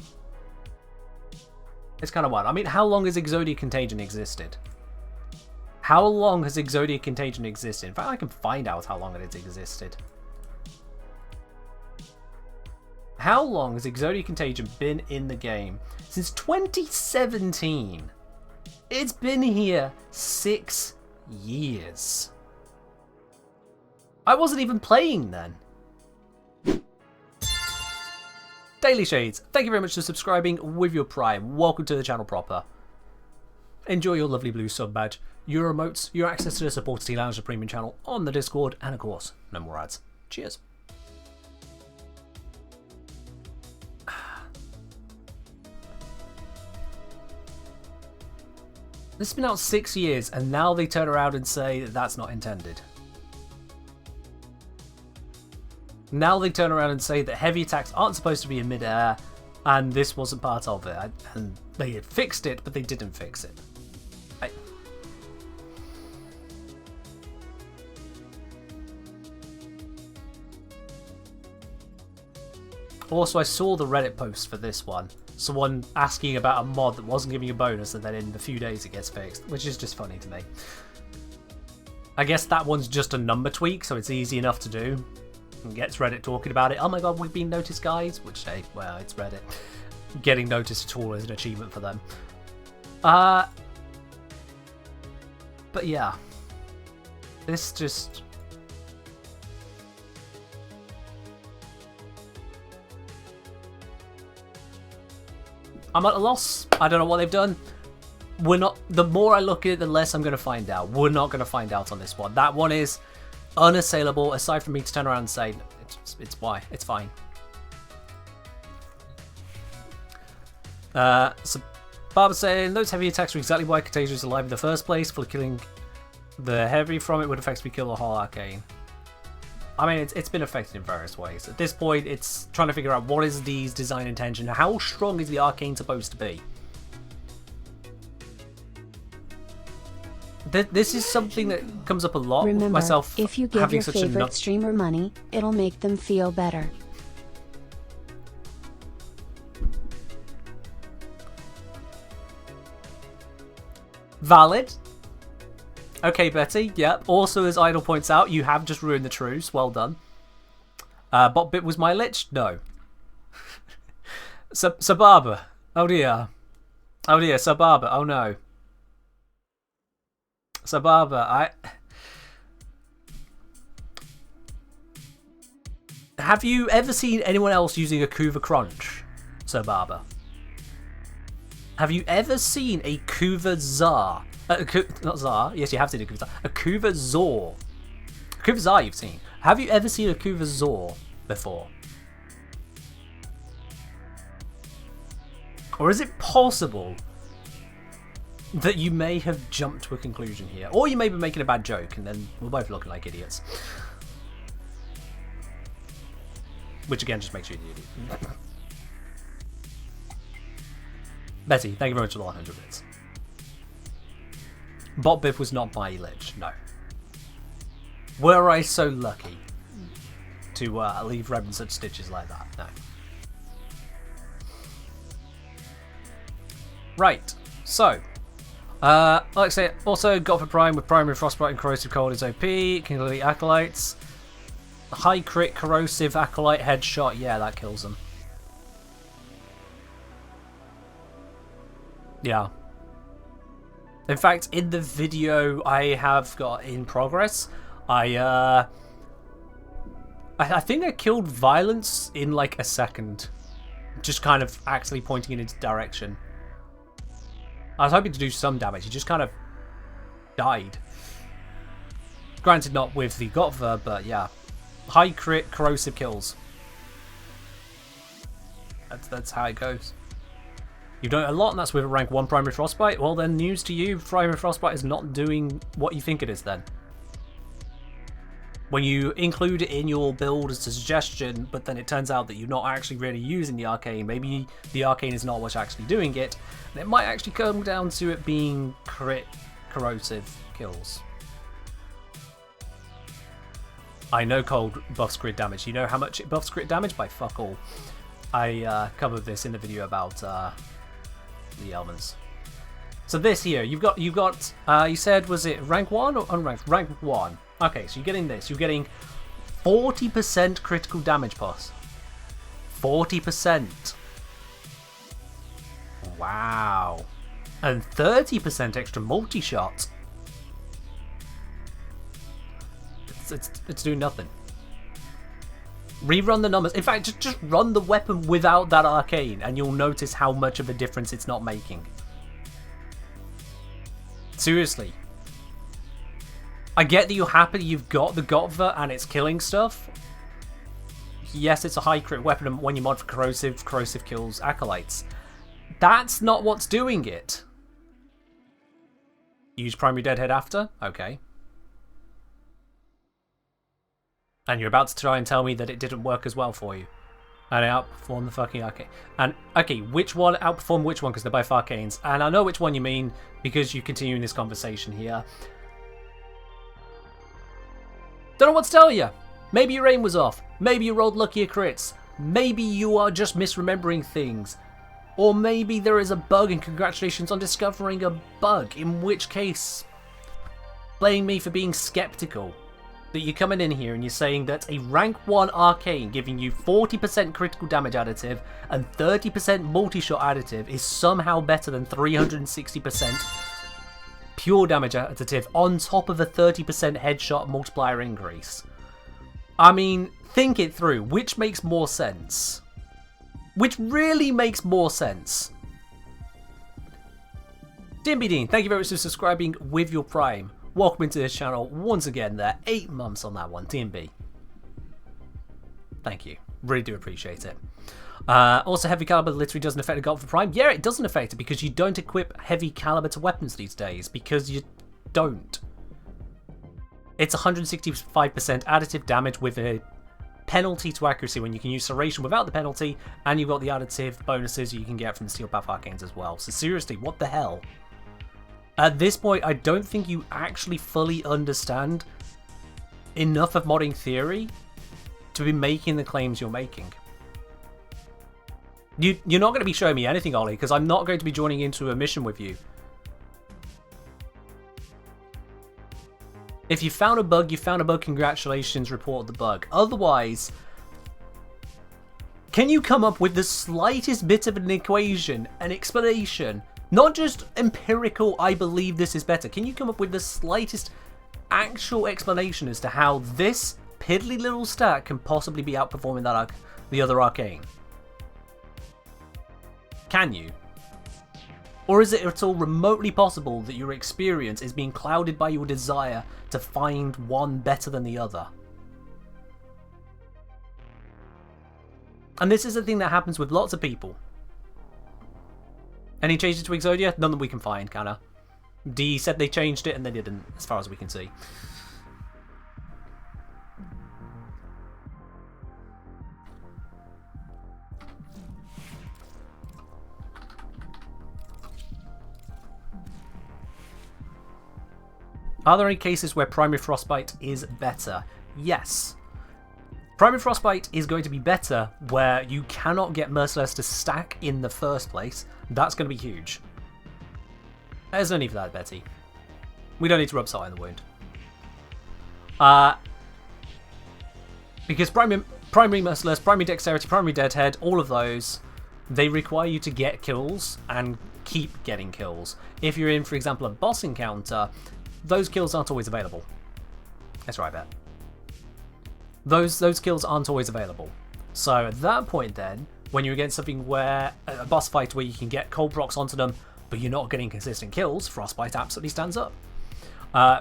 It's kind of wild. I mean, how long has Exodia Contagion existed? How long has Exodia Contagion existed? In fact, I can find out how long it has existed. How long has Exodia Contagion been in the game? Since 2017. It's been here 6 years. I wasn't even playing then. Daily Shades, thank you very much for subscribing with your Prime. Welcome to the channel proper. Enjoy your lovely blue sub badge, your emotes, your access to the Supporter Tea Lounge, the premium channel on the Discord, and of course, no more ads. Cheers. This has been out 6 years, and now they turn around and say that that's not intended. Now they turn around and say that heavy attacks aren't supposed to be in mid-air, and this wasn't part of it. And they had fixed it, but they didn't fix it. Also, I saw the Reddit post for this one. Someone asking about a mod that wasn't giving a bonus, and then in a few days it gets fixed, which is just funny to me. I guess that one's just a number tweak, so it's easy enough to do. And gets Reddit talking about it. Oh my god, we've been noticed, guys. Which, hey, well, it's Reddit. Getting noticed at all is an achievement for them. But yeah. This just... I'm at a loss. I don't know what they've done. We're not... The more I look at it, the less I'm going to find out. We're not going to find out on this one. That one is unassailable, aside from me to turn around and say, it's why. It's fine. So Barbara's saying, those heavy attacks are exactly why Contagion is alive in the first place. For killing the heavy from it would effectively kill the whole arcane. I mean, it's been affected in various ways. At this point, it's trying to figure out what is D's design intention. How strong is the arcane supposed to be? This is something that comes up a lot with myself. If you give your favorite streamer money, it'll make them feel better. Valid. Okay, Betty. Yep. Also, as Idol points out, you have just ruined the truce. Well done. Botbit was my lich? No. Sababa. Oh dear. Oh dear, Sababa. Oh no. Sababa, Have you ever seen anyone else using a Kuva Crunch, Sababa? Have you ever seen a Kuva Zar? Not Zar. Yes, you have seen a Kuva Zar. A Kuva Zor. Kuva Zar you've seen. Have you ever seen a Kuva Zor before? Or is it possible that you may have jumped to a conclusion here? Or you may be making a bad joke and then we're both looking like idiots. Which again just makes you an idiot. Betty, thank you very much for the 100 bits. Bot Biff was not my lich, no. Were I so lucky to leave Rem in such stitches like that? No. Right, so like I say, also got for Prime with Primary Frostbite and Corrosive Cold is OP, can delete Acolytes. High crit Corrosive Acolyte headshot, yeah, that kills them. Yeah. In fact, in the video I have got in progress, I think I killed Violence in like a second. Just kind of actually pointing in its direction. I was hoping to do some damage. He just kind of died. Granted, not with the Gotva, but yeah. High crit, corrosive kills. That's how it goes. You've done it a lot, and that's with a rank 1 Primary Frostbite. Well, then, news to you. Primary Frostbite is not doing what you think it is, then. When you include it in your build as a suggestion, but then it turns out that you're not actually really using the arcane, maybe the arcane is not what's actually doing it, and it might actually come down to it being crit corrosive kills. I know cold buffs crit damage. You know how much it buffs crit damage? By fuck all. I covered this in the video about the elements. So this here, you've got you said, was it rank 1 or unranked? Rank 1. Okay, so you're getting this. You're getting 40% critical damage plus. 40%. Wow. And 30% extra multi-shot. It's doing nothing. Rerun the numbers. In fact, just run the weapon without that arcane and you'll notice how much of a difference it's not making. Seriously. I get that you're happy you've got the Gotva and it's killing stuff. Yes, it's a high crit weapon, and when you mod for corrosive kills acolytes. That's not what's doing it. Use primary deadhead after? Okay. And you're about to try and tell me that it didn't work as well for you. And it outperformed the fucking arcane. And, okay, which one outperformed which one? Because they're both arcanes. And I know which one you mean, because you continue in this conversation here. Don't know what to tell you. Maybe your aim was off. Maybe you rolled luckier crits. Maybe you are just misremembering things. Or maybe there is a bug, and congratulations on discovering a bug. In which case, blame me for being skeptical. That you're coming in here and you're saying that a rank 1 arcane giving you 40% critical damage additive and 30% multi-shot additive is somehow better than 360% pure damage additive on top of a 30% headshot multiplier increase. I mean, think it through. Which makes more sense? Which really makes more sense? Dimby Dean, thank you very much for subscribing with your Prime. Welcome into this channel once again there. 8 months on that one, DMB. Thank you. Really do appreciate it. Also, heavy caliber literally doesn't affect the gold for Prime. Yeah, it doesn't affect it because you don't equip heavy caliber to weapons these days. Because you don't. It's 165% additive damage with a penalty to accuracy when you can use Serration without the penalty. And you've got the additive bonuses you can get from the Steel Path Arcanes as well. So seriously, what the hell? At this point, I don't think you actually fully understand enough of modding theory to be making the claims you're making. You're not going to be showing me anything, Ollie, because I'm not going to be joining into a mission with you. If you found a bug, congratulations, report the bug. Otherwise, can you come up with the slightest bit of an equation, an explanation, not just empirical, I believe this is better. Can you come up with the slightest actual explanation as to how this piddly little stat can possibly be outperforming that the other arcane? Can you? Or is it at all remotely possible that your experience is being clouded by your desire to find one better than the other? And this is a thing that happens with lots of people. Any changes to Exodia? None that we can find, kinda. D said they changed it and they didn't, as far as we can see. Are there any cases where Primary Frostbite is better? Yes. Primary Frostbite is going to be better where you cannot get Merciless to stack in the first place. That's going to be huge. There's no need for that, Betty. We don't need to rub salt in the wound. Because primary Merciless, primary Dexterity, primary Deadhead, all of those, they require you to get kills and keep getting kills. If you're in, for example, a boss encounter, those kills aren't always available. That's right, bet. Those kills aren't always available. So at that point then, when you're against something where, a boss fight where you can get cold rocks onto them, but you're not getting consistent kills, Frostbite absolutely stands up.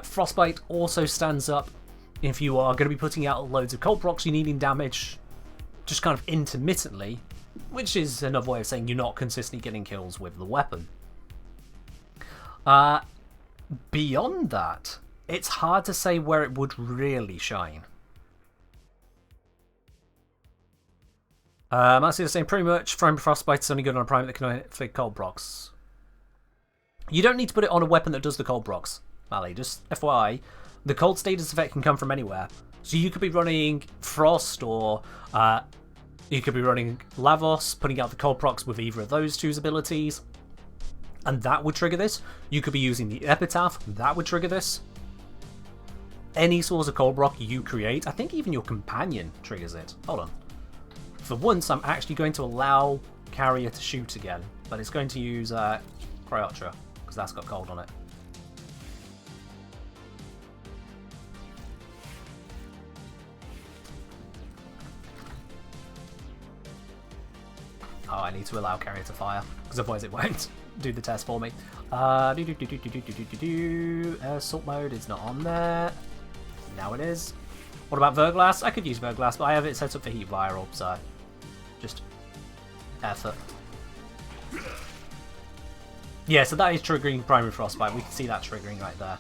Frostbite also stands up if you are going to be putting out loads of cold rocks, you're needing damage just kind of intermittently, which is another way of saying you're not consistently getting kills with the weapon. Beyond that, it's hard to say where it would really shine. I'm actually saying pretty much Primary Frostbite is only good on a primate that can inflict cold procs. You don't need to put it on a weapon that does the cold procs, Mally. Just FYI, the cold status effect can come from anywhere. So you could be running Frost or you could be running Lavos, putting out the cold procs with either of those two's abilities, and that would trigger this. You could be using the Epitaph, that would trigger this. Any source of cold proc you create, I think even your companion triggers it. Hold on. For once, I'm actually going to allow Carrier to shoot again, but it's going to use Cryotra, because that's got cold on it. Oh, I need to allow Carrier to fire, because otherwise it won't do the test for me. Assault mode is not on there. Now it is. What about Verglass? I could use Verglass, but I have it set up for Heat Viral, so just effort. Yeah, so that is triggering Primary Frostbite. We can see that triggering right there.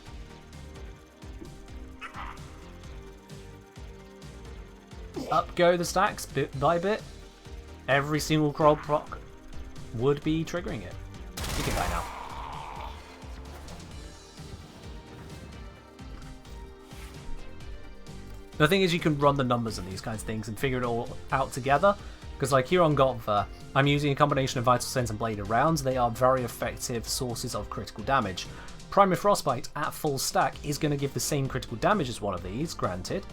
Up go the stacks, bit by bit. Every single cold proc would be triggering it. You can die now. The thing is, you can run the numbers on these kinds of things and figure it all out together. Because like here on Gotva, I'm using a combination of Vital Sense and Bladed Rounds. They are very effective sources of critical damage. Primary Frostbite at full stack is going to give the same critical damage as one of these, granted.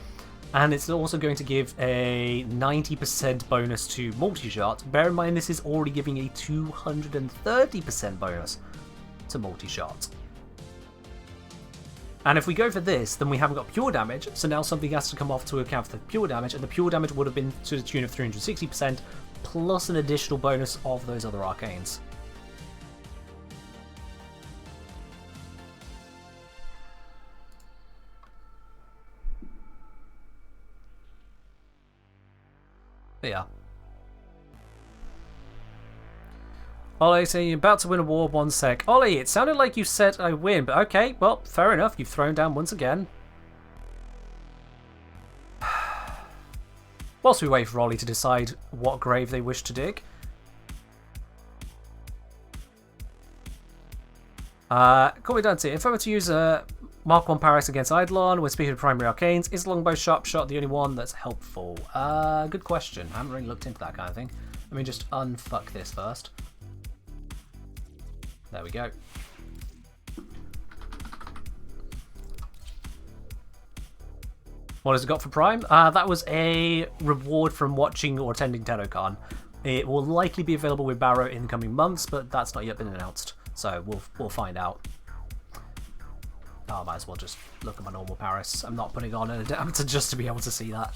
And it's also going to give a 90% bonus to multi-shot. Bear in mind this is already giving a 230% bonus to multi-shot. And if we go for this, then we haven't got pure damage, so now something has to come off to account for the pure damage, and the pure damage would have been to the tune of 360%, plus an additional bonus of those other arcanes. But yeah. Ollie saying you're about to win a war, 1 sec. Ollie, it sounded like you said I win, but okay, well, fair enough. You've thrown down once again. Whilst we wait for Ollie to decide what grave they wish to dig. Call me Dante. If I were to use a Mark 1 Parax against Eidolon, when speaking of primary arcanes, is Longbow Sharp Shot the only one that's helpful? Good question. I haven't really looked into that kind of thing. Let me just unfuck this first. There we go. What has it got for Prime? That was a reward from watching or attending TennoCon. It will likely be available with Barrow in the coming months, but that's not yet been announced. So we'll find out. Oh, I might as well just look at my normal Paris. I'm not putting on an adapter just to be able to see that.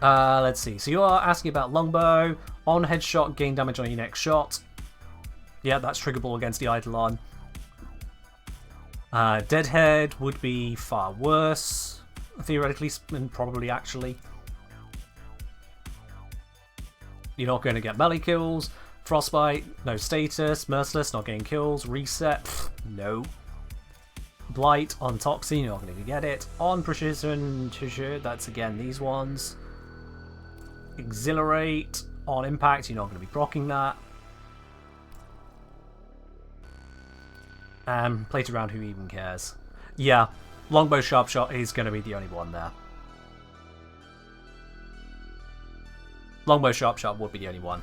Let's see. So you are asking about longbow. On headshot, gain damage on your next shot. Yeah, that's triggerable against the Eidolon. Deadhead would be far worse, theoretically, and probably actually. You're not going to get melee kills. Frostbite, no status. Merciless, not getting kills. Reset, no. Blight on Toxin, you're not going to get it. On Precision, that's again these ones. Exhilarate, on Impact, you're not going to be proccing that. Plated round, who even cares? Yeah, Longbow Sharp Shot is going to be the only one there. Longbow Sharp Shot would be the only one.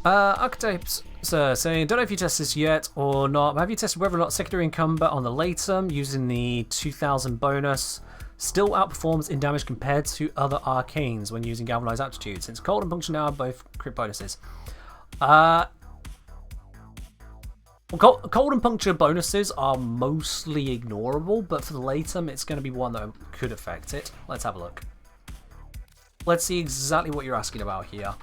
Archetypes saying, don't know if you tested this yet or not, but have you tested whether or not secondary in combat on the Latum using the 2000 bonus still outperforms in damage compared to other arcanes when using Galvanized Aptitude, since Cold and Puncture now have both crit bonuses? Well, Cold and Puncture bonuses are mostly ignorable, but for the Latum, it's going to be one that could affect it. Let's have a look. Let's see exactly what you're asking about here.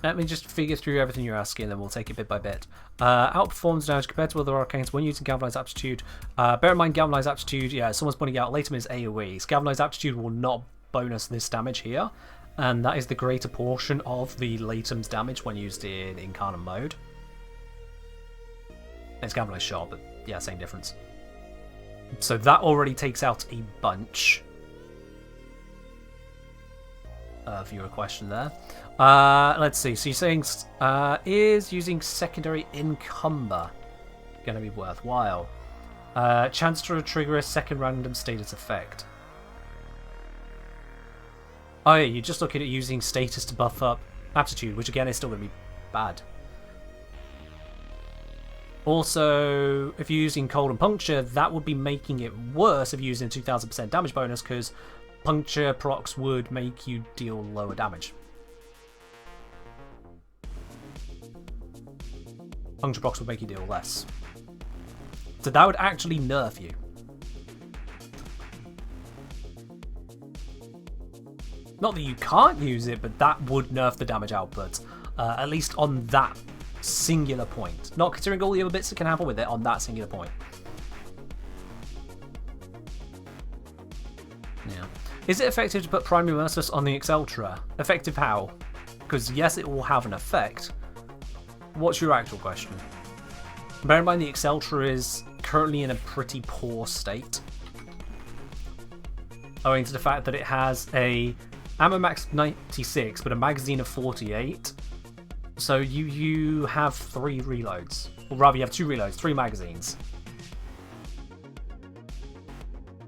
Let me just figure through everything you're asking, then we'll take it bit by bit. Outperforms damage compared to other arcanes when using Galvanized Aptitude. Bear in mind, Galvanized Aptitude, yeah, someone's pointing out, Latum is AoE. So Galvanized Aptitude will not bonus this damage here, and that is the greater portion of the Latum's damage when used in Incarnate mode. It's Galvanized Shot, but yeah, same difference. So that already takes out a bunch. Viewer question there. Let's see. So you're saying, is using secondary encumber going to be worthwhile? Chance to trigger a second random status effect. Oh yeah, you're just looking at using status to buff up aptitude, which again is still going to be bad. Also, if you're using Cold and Puncture, that would be making it worse if you're using a 2000% damage bonus, because Puncture procs would make you deal lower damage. Puncture procs would make you deal less. So that would actually nerf you. Not that you can't use it, but that would nerf the damage output. At least on that singular point. Not considering all the other bits that can happen with it, on that singular point. Yeah. Is it effective to put Primary Merciless on the Exultra? Effective how? Because yes, it will have an effect. What's your actual question? Bear in mind the Exultra is currently in a pretty poor state, owing to the fact that it has a ammo max 96 but a magazine of 48. So you have 3 reloads, or rather you have 2 reloads, 3 magazines.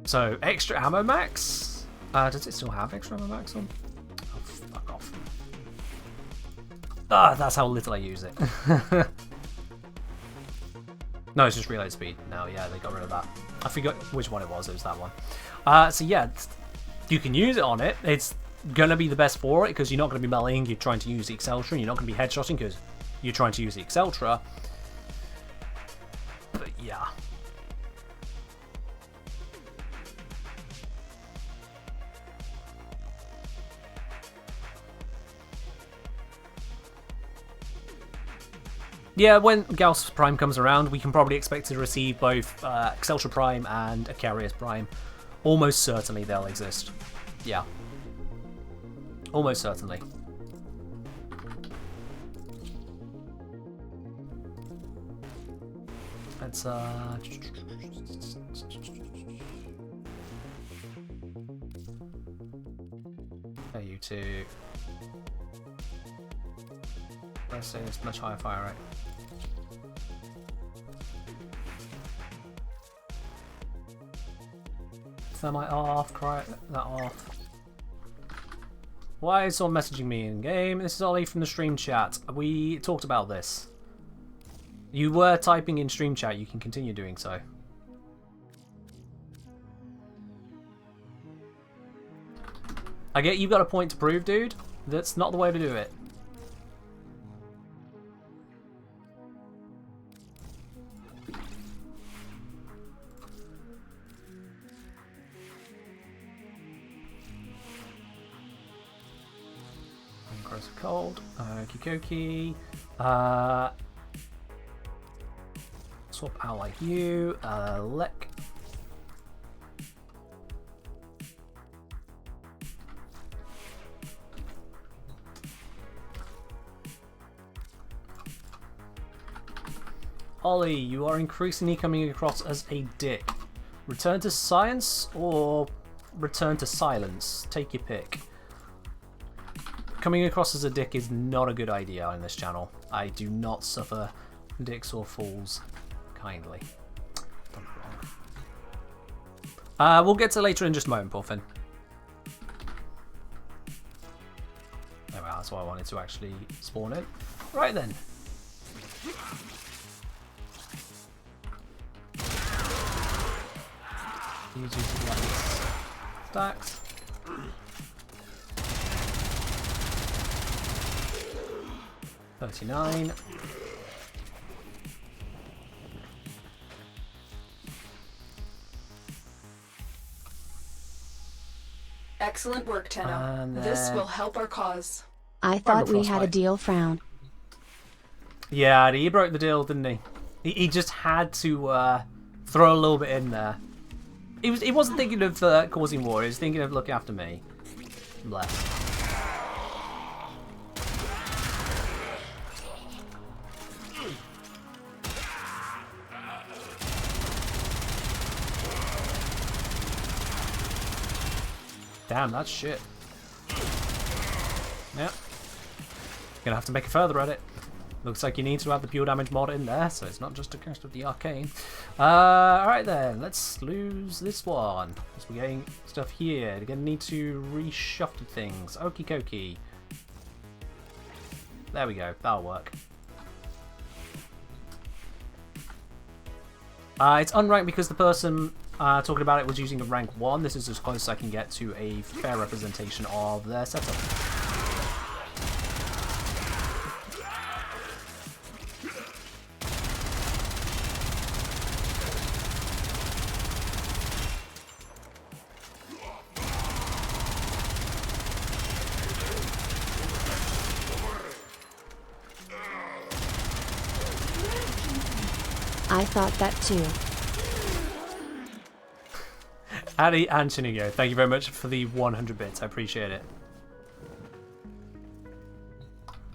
So extra ammo max. Does it still have extra ammo max on? Oh, fuck off. That's how little I use it. No, it's just reload speed. No, yeah, they got rid of that. I forgot which one it was. It was that one. So yeah, you can use it on it. It's gonna be the best for it because you're not gonna be meleeing. You're trying to use the Exultra, and you're not gonna be headshotting because you're trying to use the Exultra. But yeah. Yeah, when Gauss Prime comes around, we can probably expect to receive both Exultra Prime and Icarius Prime. Almost certainly they'll exist. Yeah. Almost certainly. Let's you two. Let's say it's much higher fire rate. Thermite off, cry that off. Why is someone messaging me in game? This is Ollie from the stream chat. We talked about this. You were typing in stream chat, you can continue doing so. I get you've got a point to prove, dude. That's not the way to do it. Gross cold. Okie dokie. Swap out like you. Lick. Ollie, you are increasingly coming across as a dick. Return to science or return to silence? Take your pick. Coming across as a dick is not a good idea on this channel. I do not suffer dicks or fools kindly. We'll get to later in just a moment, poor Finn. Oh, well, that's why I wanted to actually spawn in. Right then. Use these lights. Stacks. $39. Excellent work, Tenno. This will help our cause. I thought we had a deal, Frown. Yeah, he broke the deal, didn't he? He just had to throw a little bit in there. He wasn't thinking of causing war. He was thinking of looking after me. Bless. Damn, that's shit. Yep. Gonna have to make a further edit. Looks like you need to have the pure damage mod in there, so it's not just a cast of the arcane. Alright then, let's lose this one. Because we're getting stuff here. We're gonna need to reshuffle things. Okie dokie. There we go, that'll work. It's unranked because the person talking about it was using a rank 1. This is as close as I can get to a fair representation of their setup. I thought that too. Addy and Chinigo, thank you very much for the 100 bits. I appreciate it.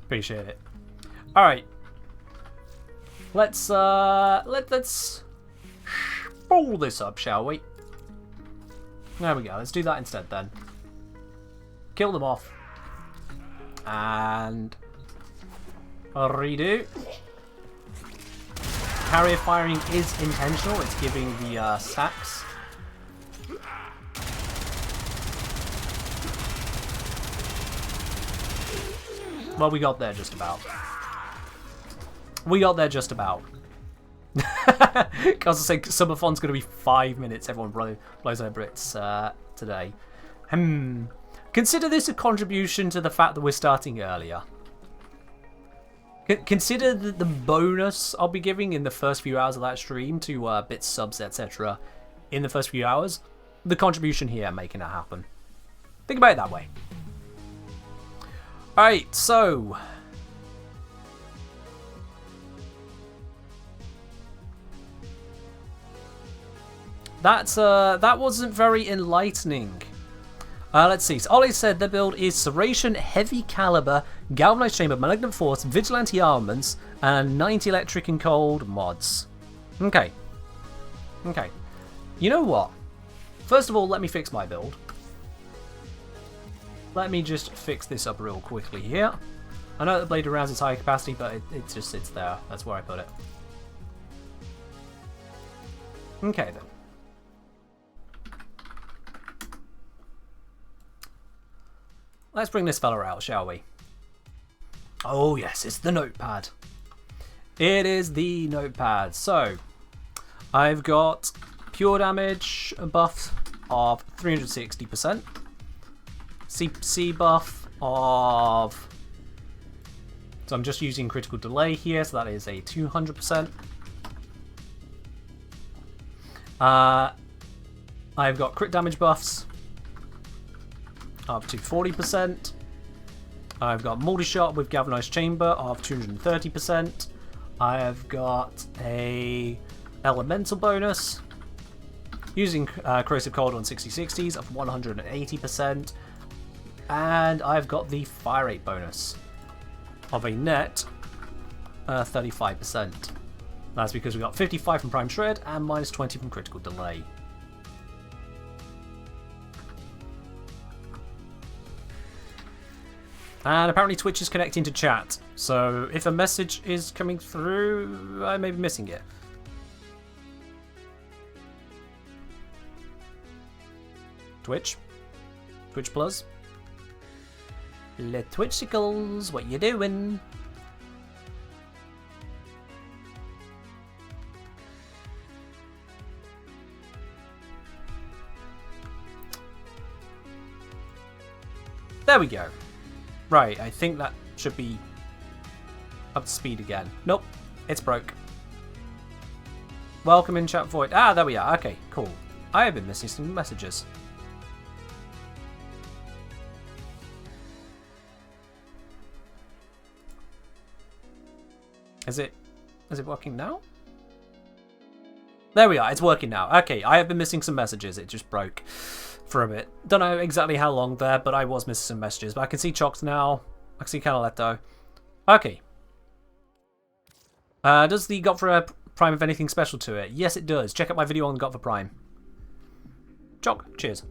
Appreciate it. All right. Let's pull this up, shall we? There we go. Let's do that instead then. Kill them off. And redo. Carrier firing is intentional. It's giving the stacks. Well, we got there just about. We got there just about. Because I say Subathon's going to be 5 minutes. Everyone blows their Brits today. Consider this a contribution to the fact that we're starting earlier. Consider the bonus I'll be giving in the first few hours of that stream to bits, subs, etc. in the first few hours. The contribution here making it happen. Think about it that way. Alright, so that wasn't very enlightening. Let's see. So Ollie said the build is Serration, Heavy Caliber, Galvanized Chamber, Malignant Force, Vigilante Armaments, and 90 Electric and Cold mods. Okay. Okay. You know what? First of all, let me fix my build. Let me just fix this up real quickly here. I know the blade around is high capacity, but it just sits there. That's where I put it. Okay then. let's bring this fella out, shall we? Oh yes, it's the notepad. It is the notepad. So, I've got pure damage buff of 360%. CC buff of... So I'm just using critical delay here, so that is a 200%. I've got crit damage buffs up to 40%. I've got multi-shot with galvanized chamber of 230%. I have got a elemental bonus using corrosive cold on 60/60s of 180%. And I've got the fire rate bonus of a net 35%. That's because we got 55 from Prime Shred and minus 20 from Critical Delay. And apparently Twitch is connecting to chat, so if a message is coming through, I may be missing it. Twitch? Twitch Plus? Le Twitchicles, what you doing? There we go. Right, I think that should be up to speed again. Nope, it's broke. Welcome in chat void. Ah, there we are. Okay, cool. I have been missing some messages. Is it working now? There we are, it's working now. Okay, I have been missing some messages. It just broke for a bit. Don't know exactly how long there, but I was missing some messages. But I can see Chox now. I can see Canaletto. Okay. Does the Godfrey Prime have anything special to it? Yes, it does. Check out my video on Godfrey Prime. Choc, cheers.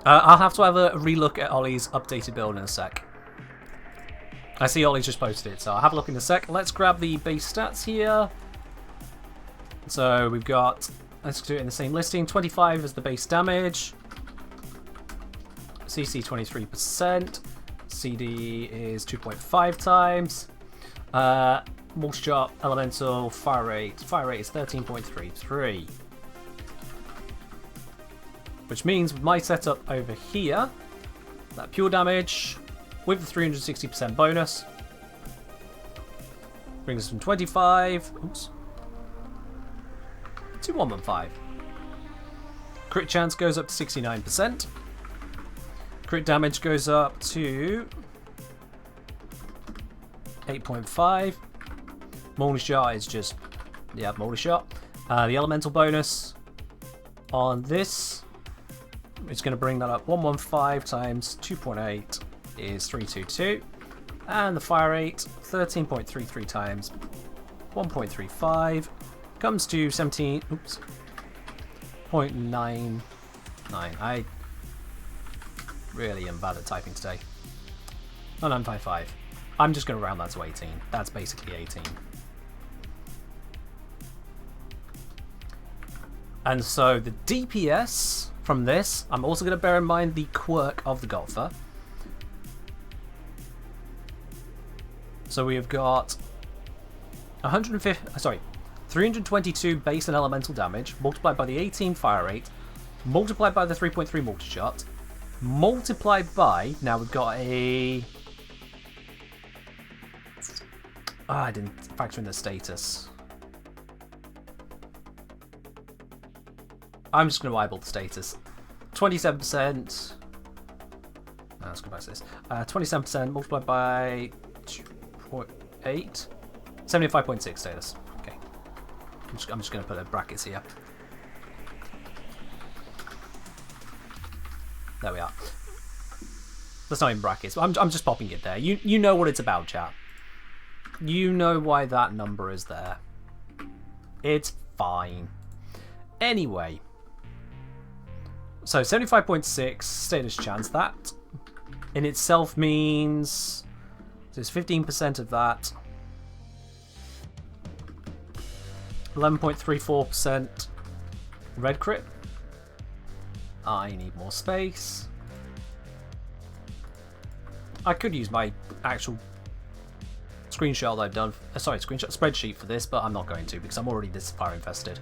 I'll have to have a relook at Ollie's updated build in a sec. I see Ollie's just posted it, so I'll have a look in a sec. Let's grab the base stats here. So we've got, let's do it in the same listing, 25 as the base damage. CC 23%. CD is 2.5 times. Multi-shot, elemental, fire rate. Fire rate is 13.33. Which means with my setup over here, that pure damage with the 360% bonus brings us from 25 to 115. Crit chance goes up to 69%. Crit damage goes up to 8.5. Multi-shot is just, yeah, multi-shot. The elemental bonus on this, it's going to bring that up 115 times 2.8 is 322. And the fire rate, 13.33 times 1.35 comes to 17.99. I really am bad at typing today. 9955. I'm just going to round that to 18. That's basically 18. And so the DPS from this, I'm also going to bear in mind the quirk of the Golfer. So we have got 322 base and elemental damage, multiplied by the 18 fire rate, multiplied by the 3.3 multi-shot, multiplied by, now we've got a... I didn't factor in the status. I'm just going to eyeball the status. 27%. Let's go back to this. 27% multiplied by 2.8. 75.6 status. Okay. I'm just going to put a brackets here. There we are. That's not in brackets. I'm just popping it there. You know what it's about, chat. You know why that number is there. It's fine. Anyway. So 75.6 status chance. That in itself means there's 15% of that. 11.34% red crit. I need more space. I could use my actual screenshot that I've done, spreadsheet for this, but I'm not going to because I'm already this far invested.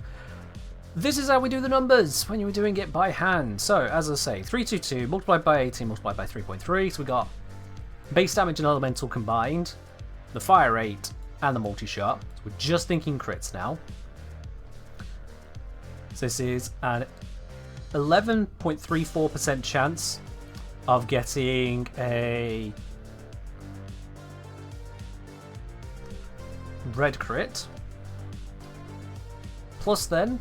This is how we do the numbers when you're doing it by hand. So, as I say, 322 multiplied by 18 multiplied by 3.3. So we got base damage and elemental combined, the fire rate, and the multi-shot. So we're just thinking crits now. So this is an 11.34% chance of getting a red crit. Plus then,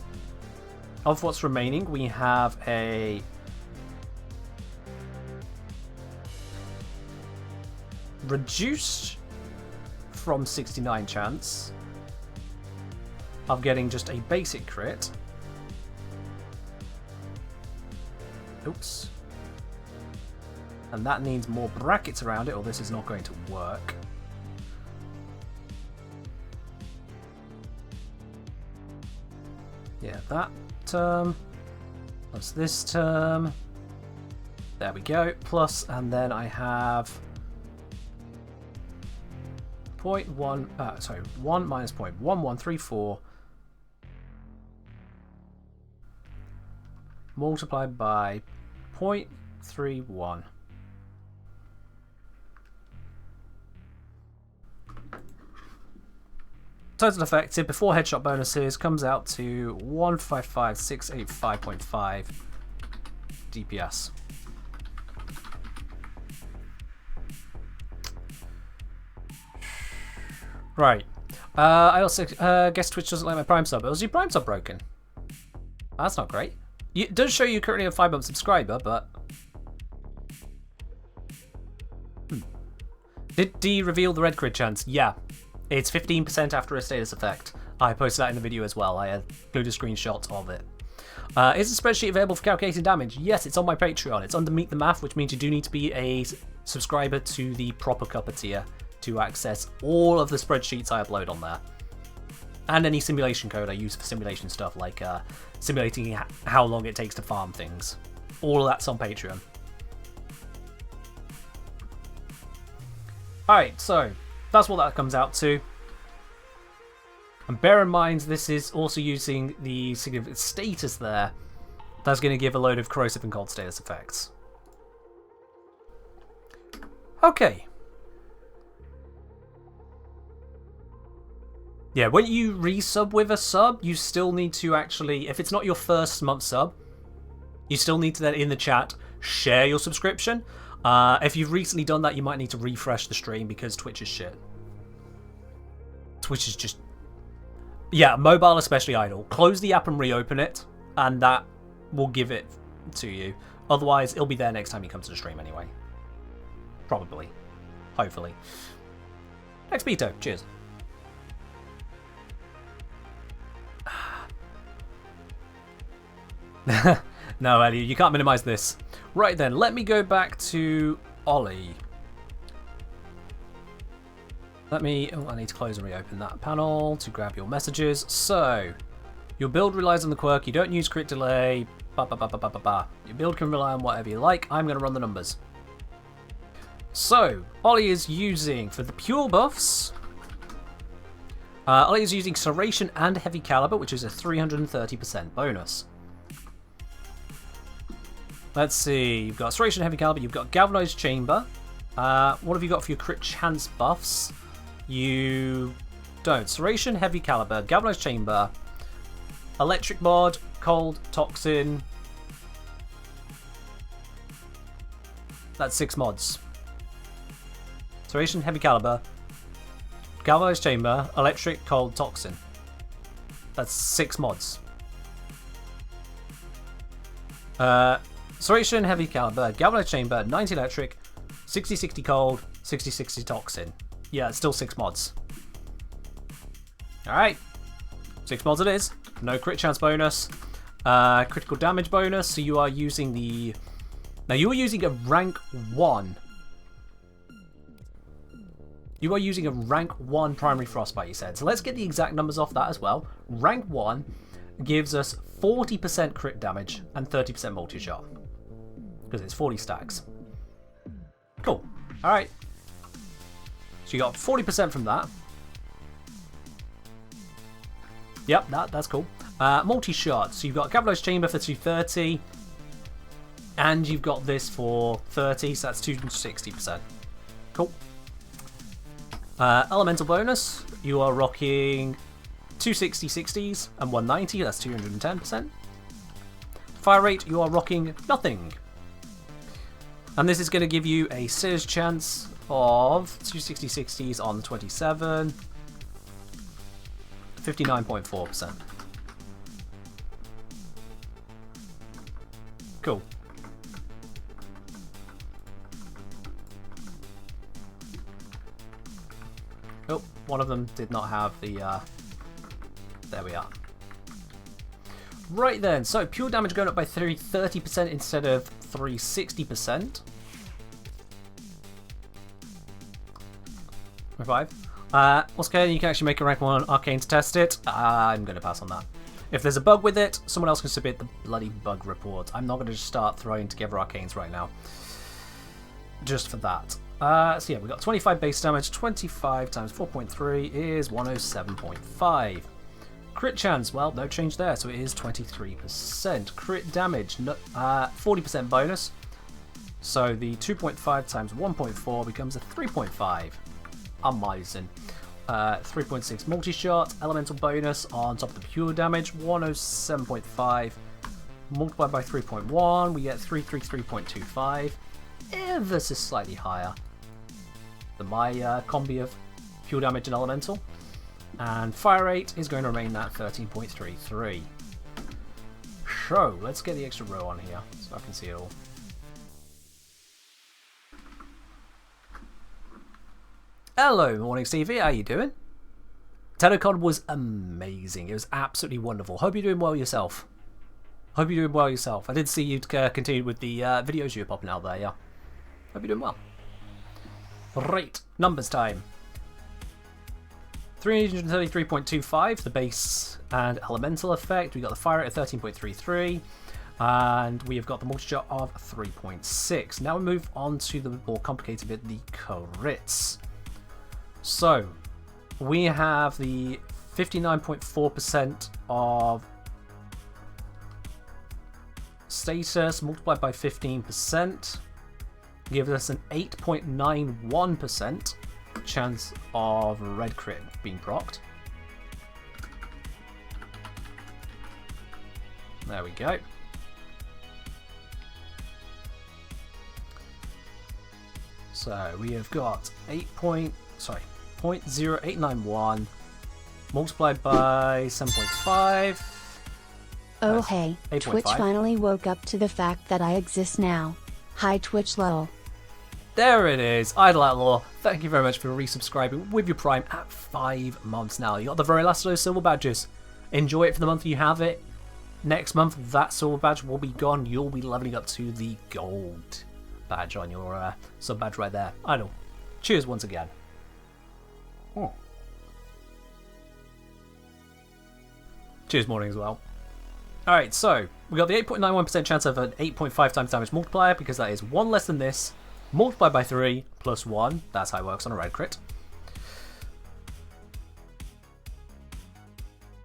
of what's remaining, we have a reduced from 69 chance of getting just a basic crit. Oops. And that needs more brackets around it, or this is not going to work. Yeah, that term plus this term. There we go. Plus, and then I have 1 minus 0.1134 multiplied by 0.31. Total effective before headshot bonuses comes out to 155,685.5 DPS. Right. I also guess Twitch doesn't like my Prime sub. Was your Prime sub broken? That's not great. It does show you currently a 5-month subscriber, but... Did D reveal the red crit chance? Yeah. It's 15% after a status effect. I posted that in the video as well. I included a screenshot of it. Is the spreadsheet available for calculating damage? Yes, it's on my Patreon. It's under Meet the Math, which means you do need to be a subscriber to the proper cuppa tier to access all of the spreadsheets I upload on there. And any simulation code I use for simulation stuff, like simulating how long it takes to farm things. All of that's on Patreon. Alright, so that's what that comes out to. And bear in mind, this is also using the significant status there. That's going to give a load of corrosive and cold status effects. Okay. Yeah, when you resub with a sub, you still need to actually, if it's not your first month sub, you still need to then in the chat share your subscription. If you've recently done that, you might need to refresh the stream because Twitch is shit. Twitch is just... Yeah, mobile especially idle. Close the app and reopen it, and that will give it to you. Otherwise, it'll be there next time you come to the stream anyway. Probably. Hopefully. Expito, cheers. No, Ellie, you can't minimize this. Right then, let me go back to Ollie. I need to close and reopen that panel to grab your messages. So, your build relies on the quirk. You don't use crit delay. Your build can rely on whatever you like. I'm going to run the numbers. So, Ollie is using, for the pure buffs, Ollie is using Serration and Heavy Caliber, which is a 330% bonus. Let's see, you've got Serration, Heavy Caliber, you've got Galvanized Chamber. What have you got for your crit chance buffs? You don't. Serration, Heavy Caliber, Galvanized Chamber, Electric Mod, Cold, Toxin. That's 6 mods. Serration, Heavy Caliber, Galvanized Chamber, Electric, Cold, Toxin. That's 6 mods. Serration, Heavy Caliber, Galvanized Chamber, 90 Electric, 60-60 Cold, 60-60 Toxin. Yeah, it's still 6 mods. Alright. 6 mods it is. No crit chance bonus. Critical damage bonus, so you are using the... Now, you are using a rank 1. You are using a rank 1 primary frostbite, you said. So let's get the exact numbers off that as well. Rank 1, gives us 40% crit damage and 30% multi-shot. Because it's 40 stacks. Cool. Alright. So you got 40% from that. Yep, that's cool. Multi-shot. So you've got a Galvanized Chamber for 230. And you've got this for 30, so that's 260%. Cool. Elemental bonus. You are rocking 260 60s and 190, that's 210%. Fire rate, you are rocking nothing. And this is going to give you a serious chance of 260 60s on 27, 59.4%. Cool. Oh, one of them did not have the... There we are. Right then, so pure damage going up by 30% instead of 360%. 5. What's good? You can actually make a rank 1 arcane to test it. I'm going to pass on that. If there's a bug with it, someone else can submit the bloody bug report. I'm not going to just start throwing together arcanes right now. Just for that. So yeah, we've got 25 base damage. 25 times 4.3 is 107.5. Crit chance, well, no change there, so it is 23%. Crit damage, 40% bonus. So the 2.5 times 1.4 becomes a 3.5. Amazing. 3.6 multi-shot, elemental bonus on top of the pure damage, 107.5. Multiplied by 3.1, we get 333.25. Ever so slightly higher than my combi of pure damage and elemental. And fire rate is going to remain at 13.33. So, let's get the extra row on here so I can see it all. Hello, Morning Stevie, how you doing? TennoCon was amazing. It was absolutely wonderful. Hope you're doing well yourself. Hope you're doing well yourself. I did see you continue with the videos you were popping out there, yeah. Hope you're doing well. Right, numbers time. 333.25, the base and elemental effect. We got the fire rate at 13.33, and we have got the multi-shot of 3.6. Now we move on to the more complicated bit, the crits. So, we have the 59.4% of status multiplied by 15%, gives us an 8.91% chance of red crit being procced. There we go. So we have got 0.0891 multiplied by 7.5. Oh hey, 8.5. Twitch finally woke up to the fact that I exist now. Hi Twitch lol. There it is, Idle Outlaw. Thank you very much for resubscribing with your Prime at 5 months now. You got the very last of those silver badges. Enjoy it for the month you have it. Next month, that silver badge will be gone. You'll be leveling up to the gold badge on your sub badge right there. Idle. Cheers once again. Oh. Cheers morning as well. Alright, so we got the 8.91% chance of an 8.5 times damage multiplier because that is 1 less than this. Multiplied by 3 plus 1. That's how it works on a red crit.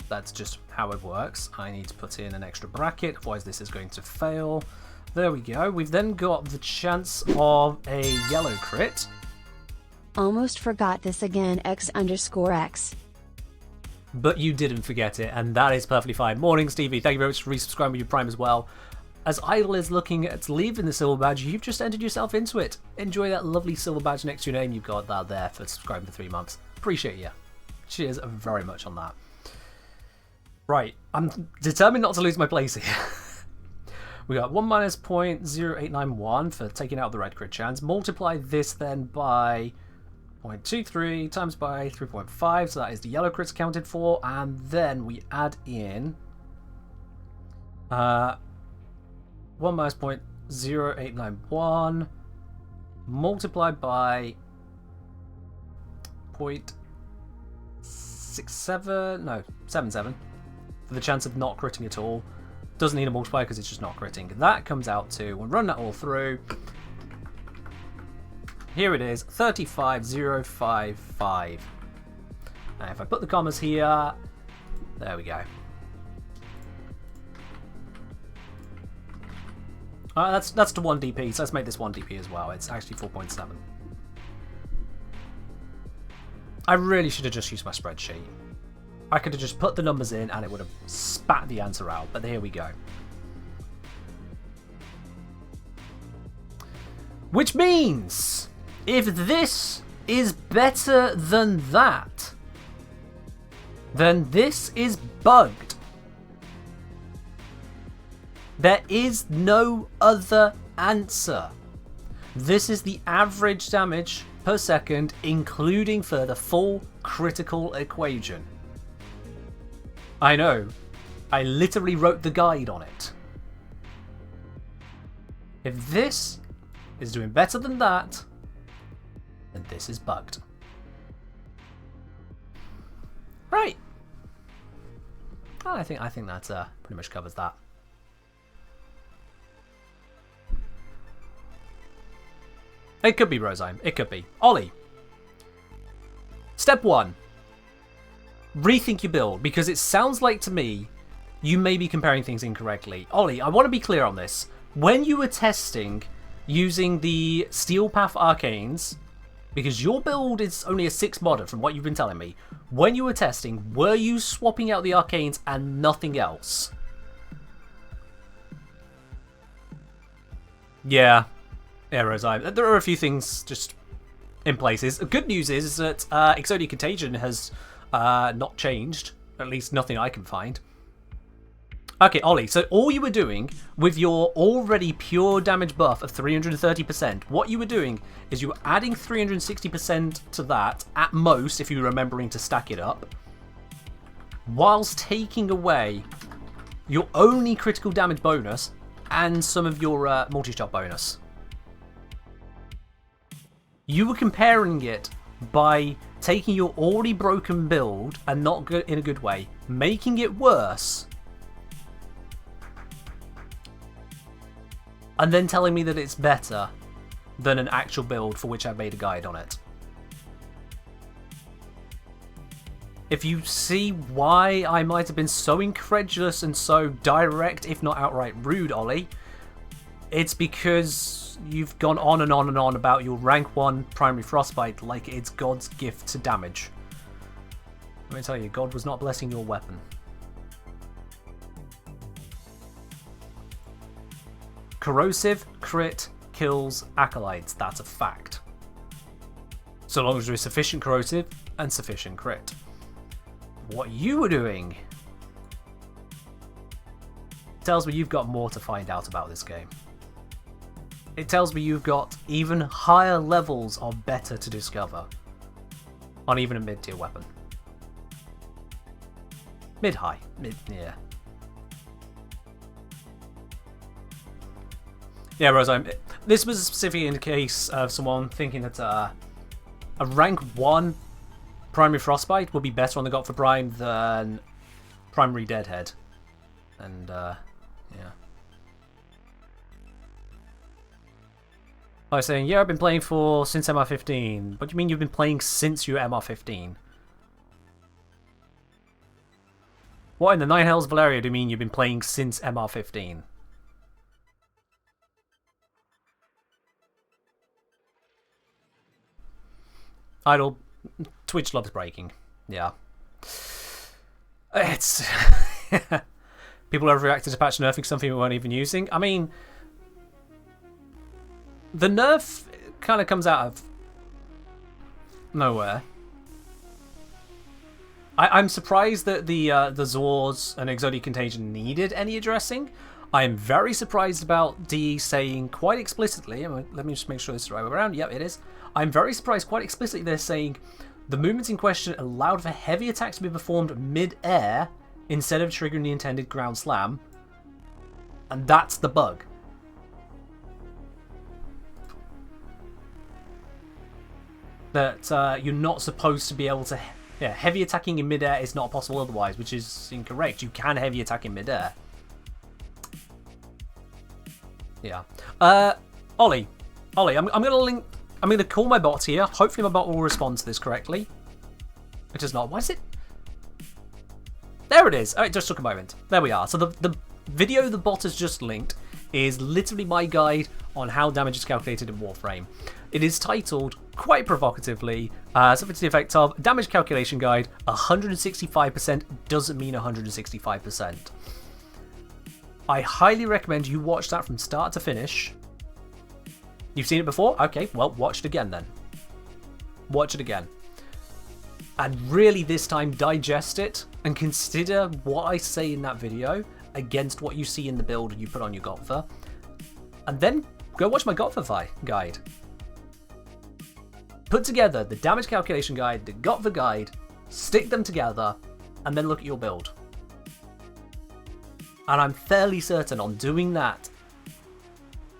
That's just how it works. I need to put in an extra bracket, otherwise this is going to fail. There we go. We've then got the chance of a yellow crit. Almost forgot this again X_X. But you didn't forget it, and that is perfectly fine. Morning, Stevie. Thank you very much for resubscribing with your Prime as well. As Idle is looking at leaving the silver badge, you've just entered yourself into it. Enjoy that lovely silver badge next to your name you've got that there for subscribing for 3 months. Appreciate you. Cheers very much on that. Right, I'm determined not to lose my place here. We got 1 minus 0.0891 for taking out the red crit chance. Multiply this then by 0.23 times by 3.5, so that is the yellow crits counted for, and then we add in 1 minus 0.0891 multiplied by 0.77 for for the chance of not critting at all. Doesn't need a multiplier because it's just not critting. That comes out to, we'll run that all through. Here it is, 35055. And if I put the commas here, there we go. That's to 1 DP, so let's make this 1 DP as well. It's actually 4.7. I really should have just used my spreadsheet. I could have just put the numbers in and it would have spat the answer out, but here we go. Which means, if this is better than that, then this is bugged. There is no other answer. This is the average damage per second, including for the full critical equation. I know, I literally wrote the guide on it. If this is doing better than that, then this is bugged. Right. I think that pretty much covers that. It could be Roseheim. It could be. Ollie. Step 1. Rethink your build, because it sounds like to me you may be comparing things incorrectly. Ollie, I want to be clear on this. When you were testing using the Steel Path Arcanes, because your build is only a 6 modder from what you've been telling me, when you were testing, were you swapping out the Arcanes and nothing else? Yeah. Yeah, Roseheim. There are a few things just in places. The good news is that Exodia Contagion has not changed. At least nothing I can find. Okay, Ollie, so all you were doing with your already pure damage buff of 330%, what you were doing is you were adding 360% to that, at most, if you were remembering to stack it up, whilst taking away your only critical damage bonus and some of your multi-shot bonus. You were comparing it by taking your already broken build and not in a good way, making it worse, and then telling me that it's better than an actual build for which I've made a guide on it. If you see why I might have been so incredulous and so direct, if not outright rude, Ollie, it's because you've gone on and on and on about your rank 1 primary frostbite like it's God's gift to damage. Let me tell you, God was not blessing your weapon. Corrosive crit kills acolytes, that's a fact. So long as there is sufficient corrosive and sufficient crit. What you were doing tells me you've got more to find out about this game. It tells me you've got even higher levels of better to discover on even a mid-tier weapon. Mid-high. Yeah. Yeah, Roseheim, this was specifically in the case of someone thinking that a rank 1 primary frostbite would be better on the God for Prime than primary Deadhead. And, yeah. I was saying, yeah, I've been playing since MR15. What do you mean you've been playing since you were MR15? What in the Nine Hells Valeria do you mean you've been playing since MR15? Idle. Twitch loves breaking. Yeah. It's... People have reacted to patch nerfing something we weren't even using. I mean... The nerf kind of comes out of nowhere. I'm surprised that the Zors and Exodia Contagion needed any addressing. I am very surprised about DE saying quite explicitly, let me just make sure this is the right way around, yep it is. I'm very surprised quite explicitly they're saying the movements in question allowed for heavy attacks to be performed mid-air instead of triggering the intended ground slam. And that's the bug. That you're not supposed to be able to Yeah, heavy attacking in midair is not possible otherwise, which is incorrect. You can heavy attack in midair. Yeah. Ollie, I'm gonna call my bot here. Hopefully my bot will respond to this correctly. It does not. Why is it? There it is. Oh, it just took a moment. There we are. So the video the bot has just linked is literally my guide on how damage is calculated in Warframe. It is titled, quite provocatively, something to the effect of, damage calculation guide, 165% doesn't mean 165%. I highly recommend you watch that from start to finish. You've seen it before? Okay, well, watch it again then. Watch it again. And really this time digest it and consider what I say in that video against what you see in the build you put on your Gotva. And then go watch my Gotva guide. Put together the damage calculation guide, the Gotva guide, stick them together, and then look at your build. And I'm fairly certain on doing that,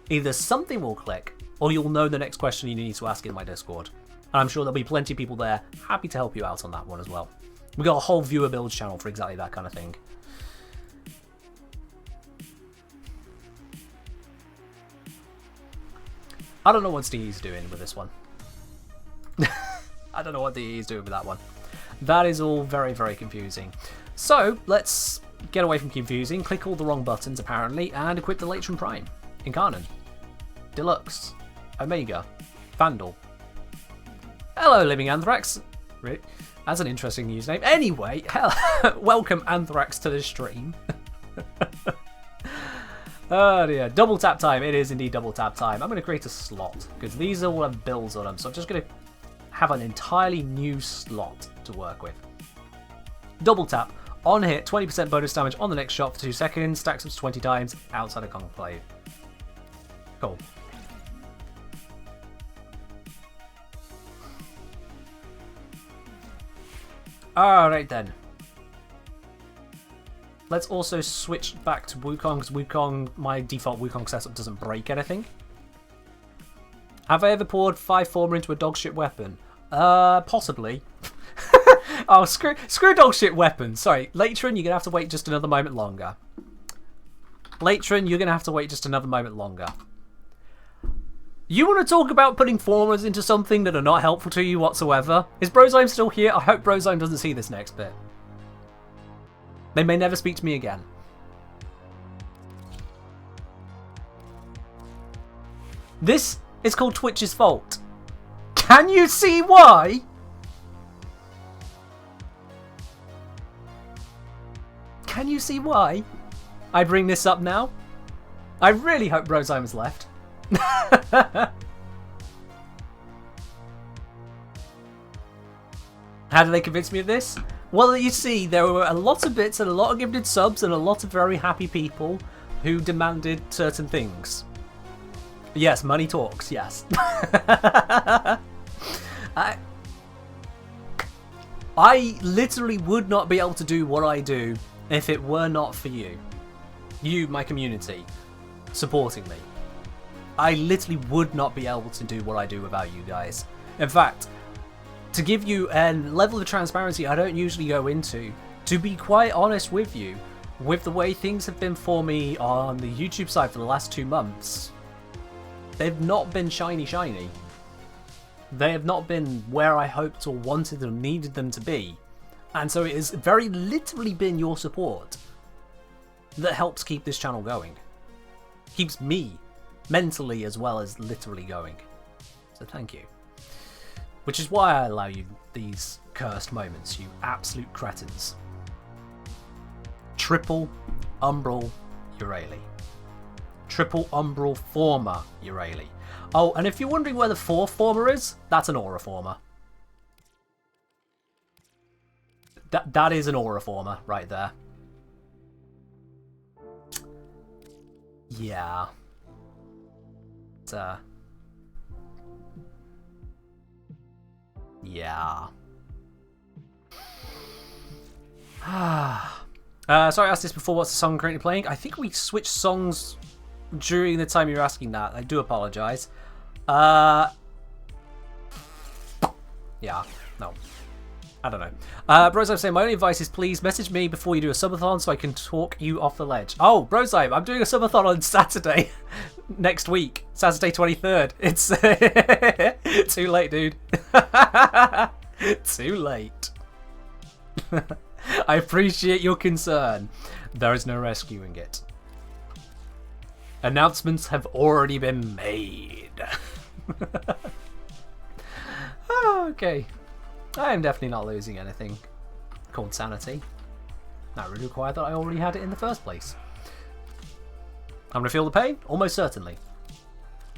either something will click, or you'll know the next question you need to ask in my Discord. And I'm sure there'll be plenty of people there happy to help you out on that one as well. We've got a whole viewer builds channel for exactly that kind of thing. I don't know what DE's doing with this one. I don't know what DE's doing with that one. That is all very, very confusing. So, let's get away from confusing, click all the wrong buttons apparently, and equip the Latron Prime. Incarnon. Deluxe. Omega. Vandal. Hello, Living Anthrax. Really? That's an interesting username. Anyway, welcome Anthrax to the stream. Oh dear, double tap time. It is indeed double tap time. I'm going to create a slot because these all have builds on them. So I'm just going to have an entirely new slot to work with. Double tap. On hit, 20% bonus damage on the next shot for 2 seconds. Stacks up to 20 times outside of Conclave. Cool. Alright then. Let's also switch back to Wukong, because Wukong, my default Wukong setup doesn't break anything. Have I ever poured 5 former into a dogshit weapon? Possibly. Oh, screw dogshit weapons. Sorry, Latron, you're going to have to wait just another moment longer. Latron, you're going to have to wait just another moment longer. You want to talk about putting formers into something that are not helpful to you whatsoever? Is Brozime still here? I hope Brozime doesn't see this next bit. They may never speak to me again. This is called Twitch's fault. Can you see why? Can you see why I bring this up now? I really hope Brozime has left. How did they convince me of this? Well, you see, there were a lot of bits and a lot of gifted subs and a lot of very happy people who demanded certain things. Yes, money talks, yes. I literally would not be able to do what I do if it were not for you. You, my community, supporting me. I literally would not be able to do what I do without you guys. In fact, to give you a level of transparency I don't usually go into, to be quite honest with you, with the way things have been for me on the YouTube side for the last 2 months, they've not been shiny. They have not been where I hoped or wanted or needed them to be. And so it has very literally been your support that helps keep this channel going. Keeps me mentally as well as literally going. So thank you. Which is why I allow you these cursed moments, you absolute cretins. Triple Umbral Eurali. Triple Umbral Former Eurali. Oh, and if you're wondering where the 4th former is, that's an Aura Former. That is an Aura Former right there. Yeah. Yeah. Sorry I asked this before, what's the song currently playing? I think we switched songs during the time you're asking that. I do apologise. Yeah, no. I don't know. Bros, I'm saying my only advice is please message me before you do a subathon so I can talk you off the ledge. Oh, Bros, I'm doing a subathon on Saturday next week. Saturday 23rd. It's too late, dude. Too late. I appreciate your concern. There is no rescuing it. Announcements have already been made. Okay. I am definitely not losing anything called sanity. That would require that I already had it in the first place. I'm going to feel the pain? Almost certainly.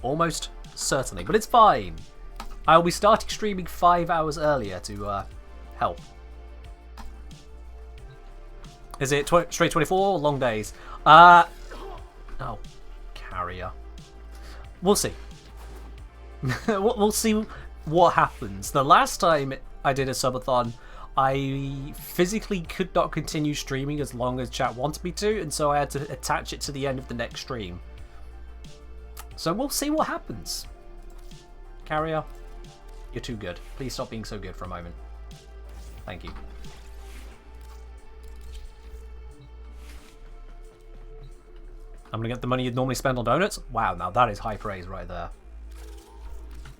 Almost certainly. But it's fine. I'll be starting streaming 5 hours earlier to help. Is it straight 24 or long days? Oh, carrier. We'll see. We'll see what happens. The last time I did a subathon, I physically could not continue streaming as long as chat wanted me to, and so I had to attach it to the end of the next stream. So we'll see what happens. Carrier, you're too good. Please stop being so good for a moment. Thank you. I'm gonna get the money you'd normally spend on donuts. Wow, now that is high praise right there.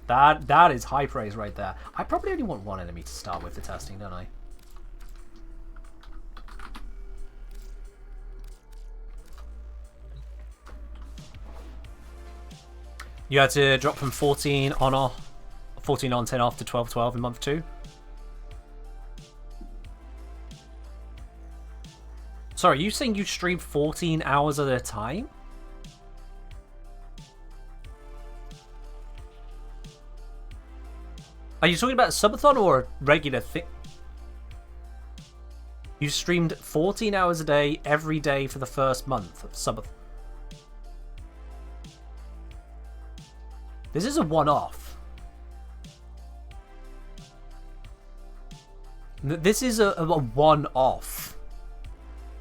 That is high praise right there. I probably only want one enemy to start with for testing, don't I? You had to drop from 14 on 10 off to 12 in month 2. Sorry, you saying you stream 14 hours at a time? Are you talking about a subathon or a regular thing? You streamed 14 hours a day every day for the first month of subathon. This is a one-off. This is a one-off.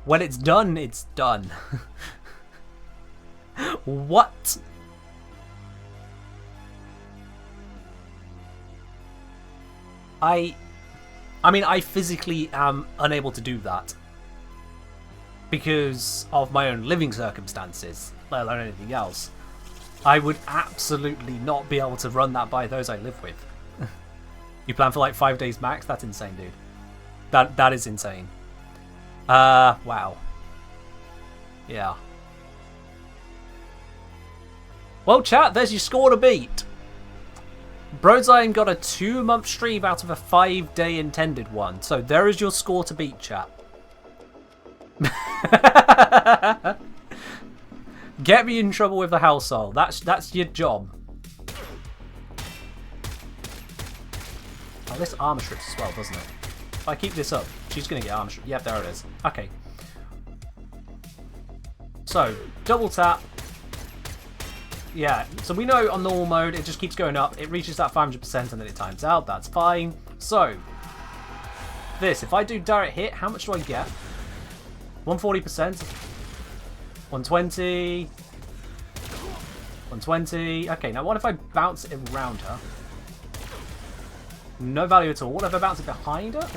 When it's done, it's done. What? I mean, I physically am unable to do that because of my own living circumstances, let alone anything else. I would absolutely not be able to run that by those I live with. You plan for like 5 days max? That's insane, dude. That is insane. Wow. Yeah. Well, chat, there's your score to beat. Brodzime got a 2-month stream out of a 5-day intended one. So there is your score to beat, chat. Get me in trouble with the household. That's your job. Oh, this armor strips as well, doesn't it? If I keep this up, she's going to get armor stripped. Yep, there it is. Okay. So, double tap. Yeah, so we know on normal mode, it just keeps going up. It reaches that 500% and then it times out. That's fine. So, this. If I do direct hit, how much do I get? 140%. 120. 120. Okay, now what if I bounce it around her? No value at all. What if I bounce it behind her?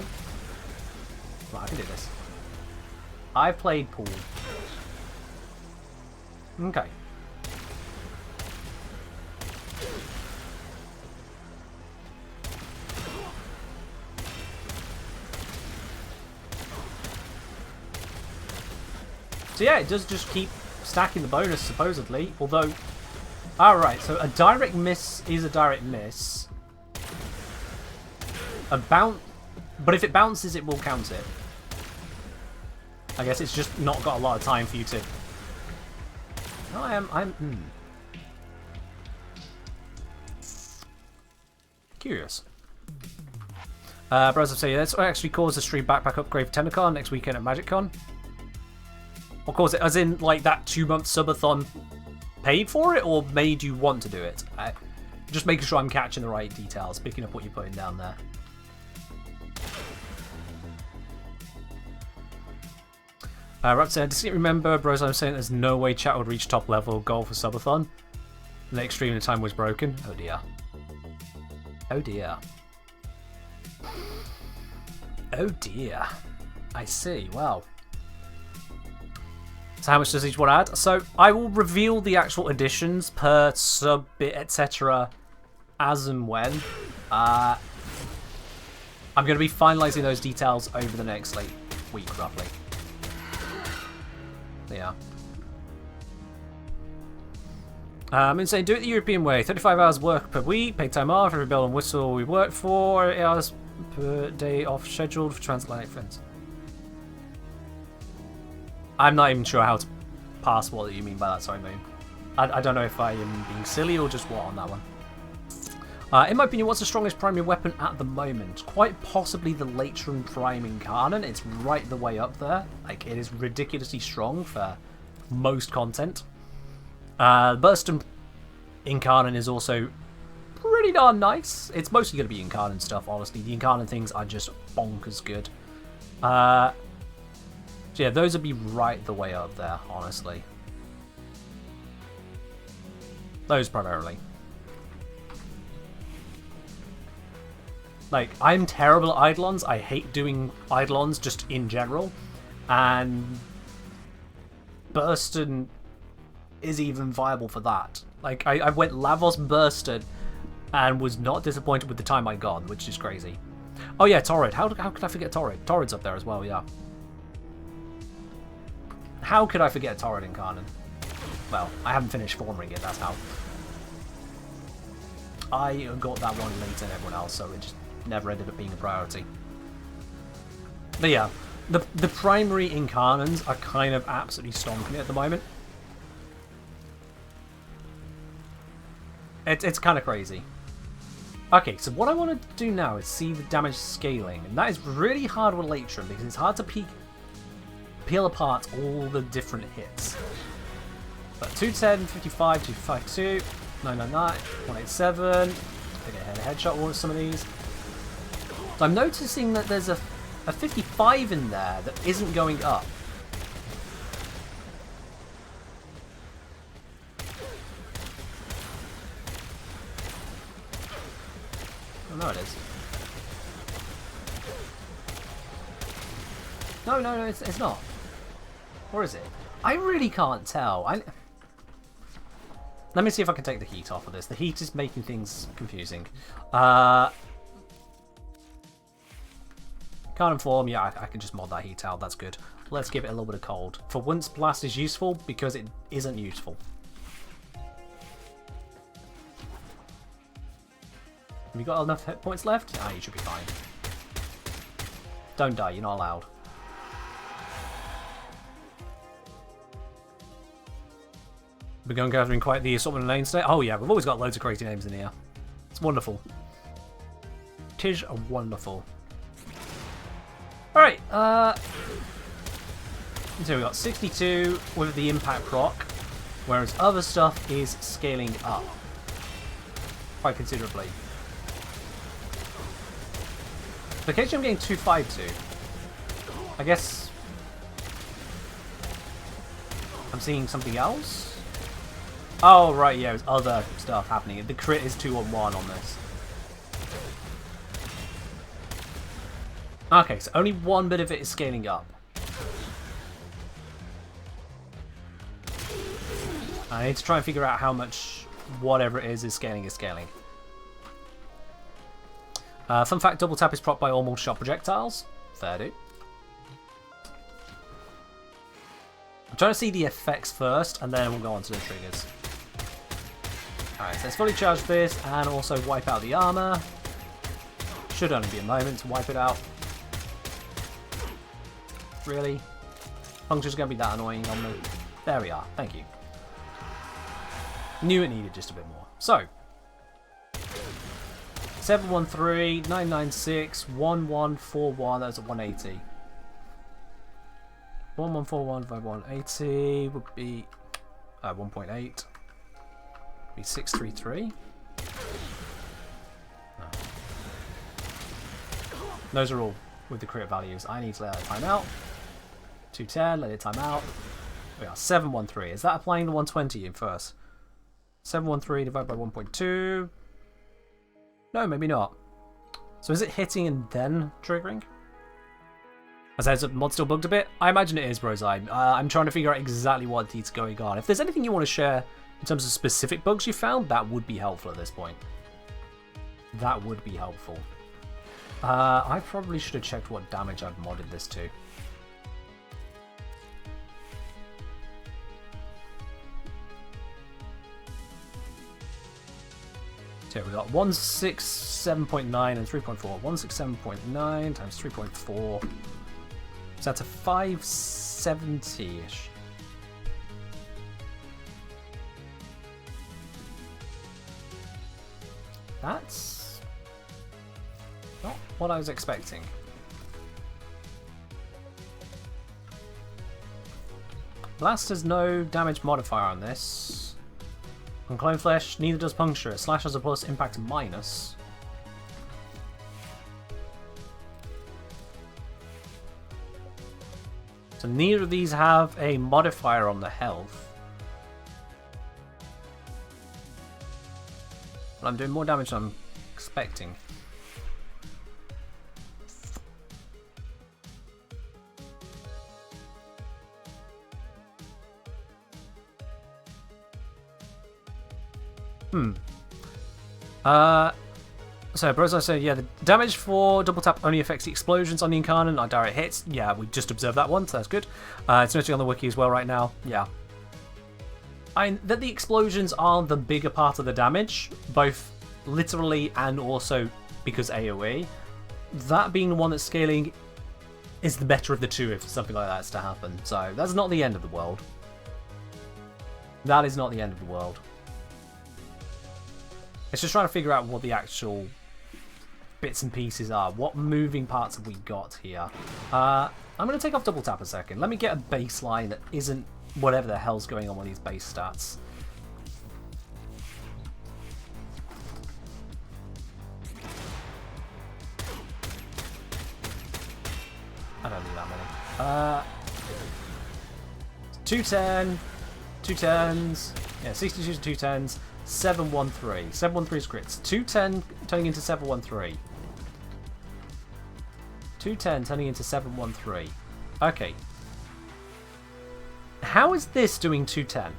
Right, I can do this. I've played pool. Okay. So yeah, it does just keep stacking the bonus, supposedly. Although, alright, so a direct miss is a direct miss. A bounce, but if it bounces, it will count it. I guess it's just not got a lot of time for you to. No, I'm curious. Bros, say let's actually cause a stream backpack upgrade for Tenacon next weekend at MagicCon. Of course, as in like that 2-month subathon paid for it or made you want to do it. Just making sure I'm catching the right details, picking up what you're putting down there. Raptor, I distinctly remember, bros, I'm saying there's no way chat would reach top level goal for subathon. The next stream time was broken. Oh dear. Oh dear. Oh dear. I see. Wow. So how much does each one add? So I will reveal the actual additions per sub bit, etc. as and when. I'm going to be finalising those details over the next week, roughly. Yeah. Insane. Do it the European way. 35 hours work per week. Paid time off. Every bell and whistle we work for. 8 hours per day off scheduled for transatlantic friends. I'm not even sure how to pass what you mean by that. Sorry, Moon. I don't know if I am being silly or just what on that one. In my opinion, what's the strongest primary weapon at the moment? Quite possibly the Latron Prime Incarnon. It's right the way up there. Like, it is ridiculously strong for most content. Burston Incarnon is also pretty darn nice. It's mostly going to be Incarnon stuff, honestly. The Incarnon things are just bonkers good. So yeah, those would be right the way up there, honestly. Those primarily. Like, I'm terrible at Eidolons. I hate doing Eidolons just in general. And Burston is even viable for that. Like, I went Lavos Burston and was not disappointed with the time I got, which is crazy. Oh yeah, Torrid. How could I forget Torrid? Torrid's up there as well, yeah. How could I forget Torrid Incarnon? Well, I haven't finished forming it, that's how. I got that one later than everyone else, so it just never ended up being a priority. But yeah, the primary Incarnons are kind of absolutely stonking it at the moment. It's kind of crazy. Okay, so what I want to do now is see the damage scaling, and that is really hard with Latron because it's hard to peel apart all the different hits. But 210, 55, 252, 999, 187. I think I had a headshot with some of these. So I'm noticing that there's a 55 in there that isn't going up. Oh, no, it is. No, it's not. Or is it? I really can't tell. Let me see if I can take the heat off of this. The heat is making things confusing. Can't inform, yeah, I can just mod that heat out, that's good. Let's give it a little bit of cold. For once, blast is useful because it isn't useful. Have you got enough hit points left? Ah, you should be fine. Don't die, you're not allowed. We're going gathering quite the assortment of names today. Oh yeah, we've always got loads of crazy names in here. It's wonderful. Tis wonderful. Alright, so we got 62 with the impact proc, whereas other stuff is scaling up quite considerably. So occasionally I'm getting 252. I guess I'm seeing something else? Oh right, yeah, there's other stuff happening. The crit is 2-on-1 on this. Okay, so only one bit of it is scaling up. I need to try and figure out how much whatever it is scaling is scaling. Fun fact, double tap is proc by all multi-shot projectiles. Fair do. I'm trying to see the effects first, and then we'll go on to the triggers. Alright, so let's fully charge this, and also wipe out the armor. Should only be a moment to wipe it out. Really? Puncture's going to be that annoying on me. There we are. Thank you. Knew it needed just a bit more. So, 713, 996, 1141. That was at 180. 1141 by 180 would be 1.8. Be 633. No. Those are all with the crit values. I need to let it time out. 210, let it time out. We are 713. Is that applying the 120 in first? 713 divided by 1.2. No, maybe not. So is it hitting and then triggering? I said the mod still bugged a bit. I imagine it is, Brozine. I'm trying to figure out exactly what is going on. If there's anything you want to share in terms of specific bugs you found, that would be helpful at this point. That would be helpful. I probably should have checked what damage I've modded this to. So we got 167.9 and 3.4. 167.9 times 3.4. So that's a 570-ish. That's not what I was expecting. Blast has no damage modifier on this. On Clone Flesh, neither does Puncture. Slash has a plus, impact a minus. So neither of these have a modifier on the health. But I'm doing more damage than I'm expecting. So Brozine said, yeah, the damage for double tap only affects the explosions on the Incarnate, not direct hits. Yeah, we just observed that one, so that's good. It's noting on the wiki as well right now. Yeah. That the explosions are the bigger part of the damage, both literally and also because AoE. That being the one that's scaling is the better of the two if something like that's to happen. So that's not the end of the world. That is not the end of the world. It's just trying to figure out what the actual bits and pieces are. What moving parts have we got here? I'm going to take off double tap a second. Let me get a baseline that isn't whatever the hell's going on with these base stats. I don't need that many. 210, 210s, yeah, 62 to 210s, 713. 713 is crits. 210 turning into 713. 210 turning into 713. Okay. How is this doing 210?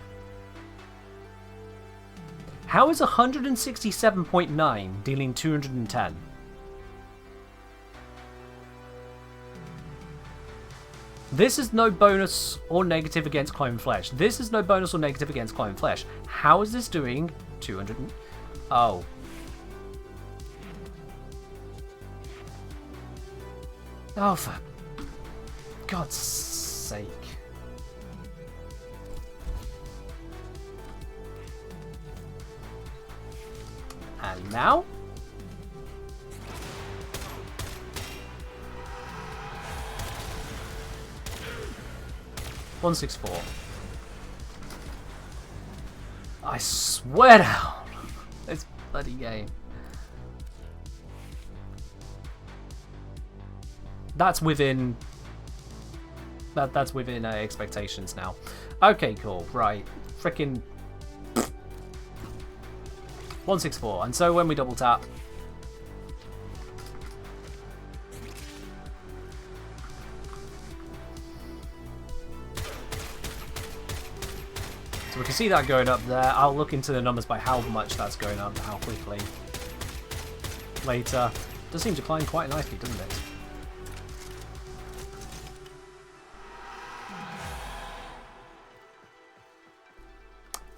How is 167.9 dealing 210? This is no bonus or negative against Clone Flesh. This is no bonus or negative against Clone Flesh. How is this doing 200? Oh. Oh, for God's sake. And now? $164. I swear down. This bloody game. That's within. That's within expectations now. Okay, cool. Right, freaking 164. And so when we double tap. We can see that going up there. I'll look into the numbers by how much that's going up, how quickly. Later. Does seem to climb quite nicely, doesn't it?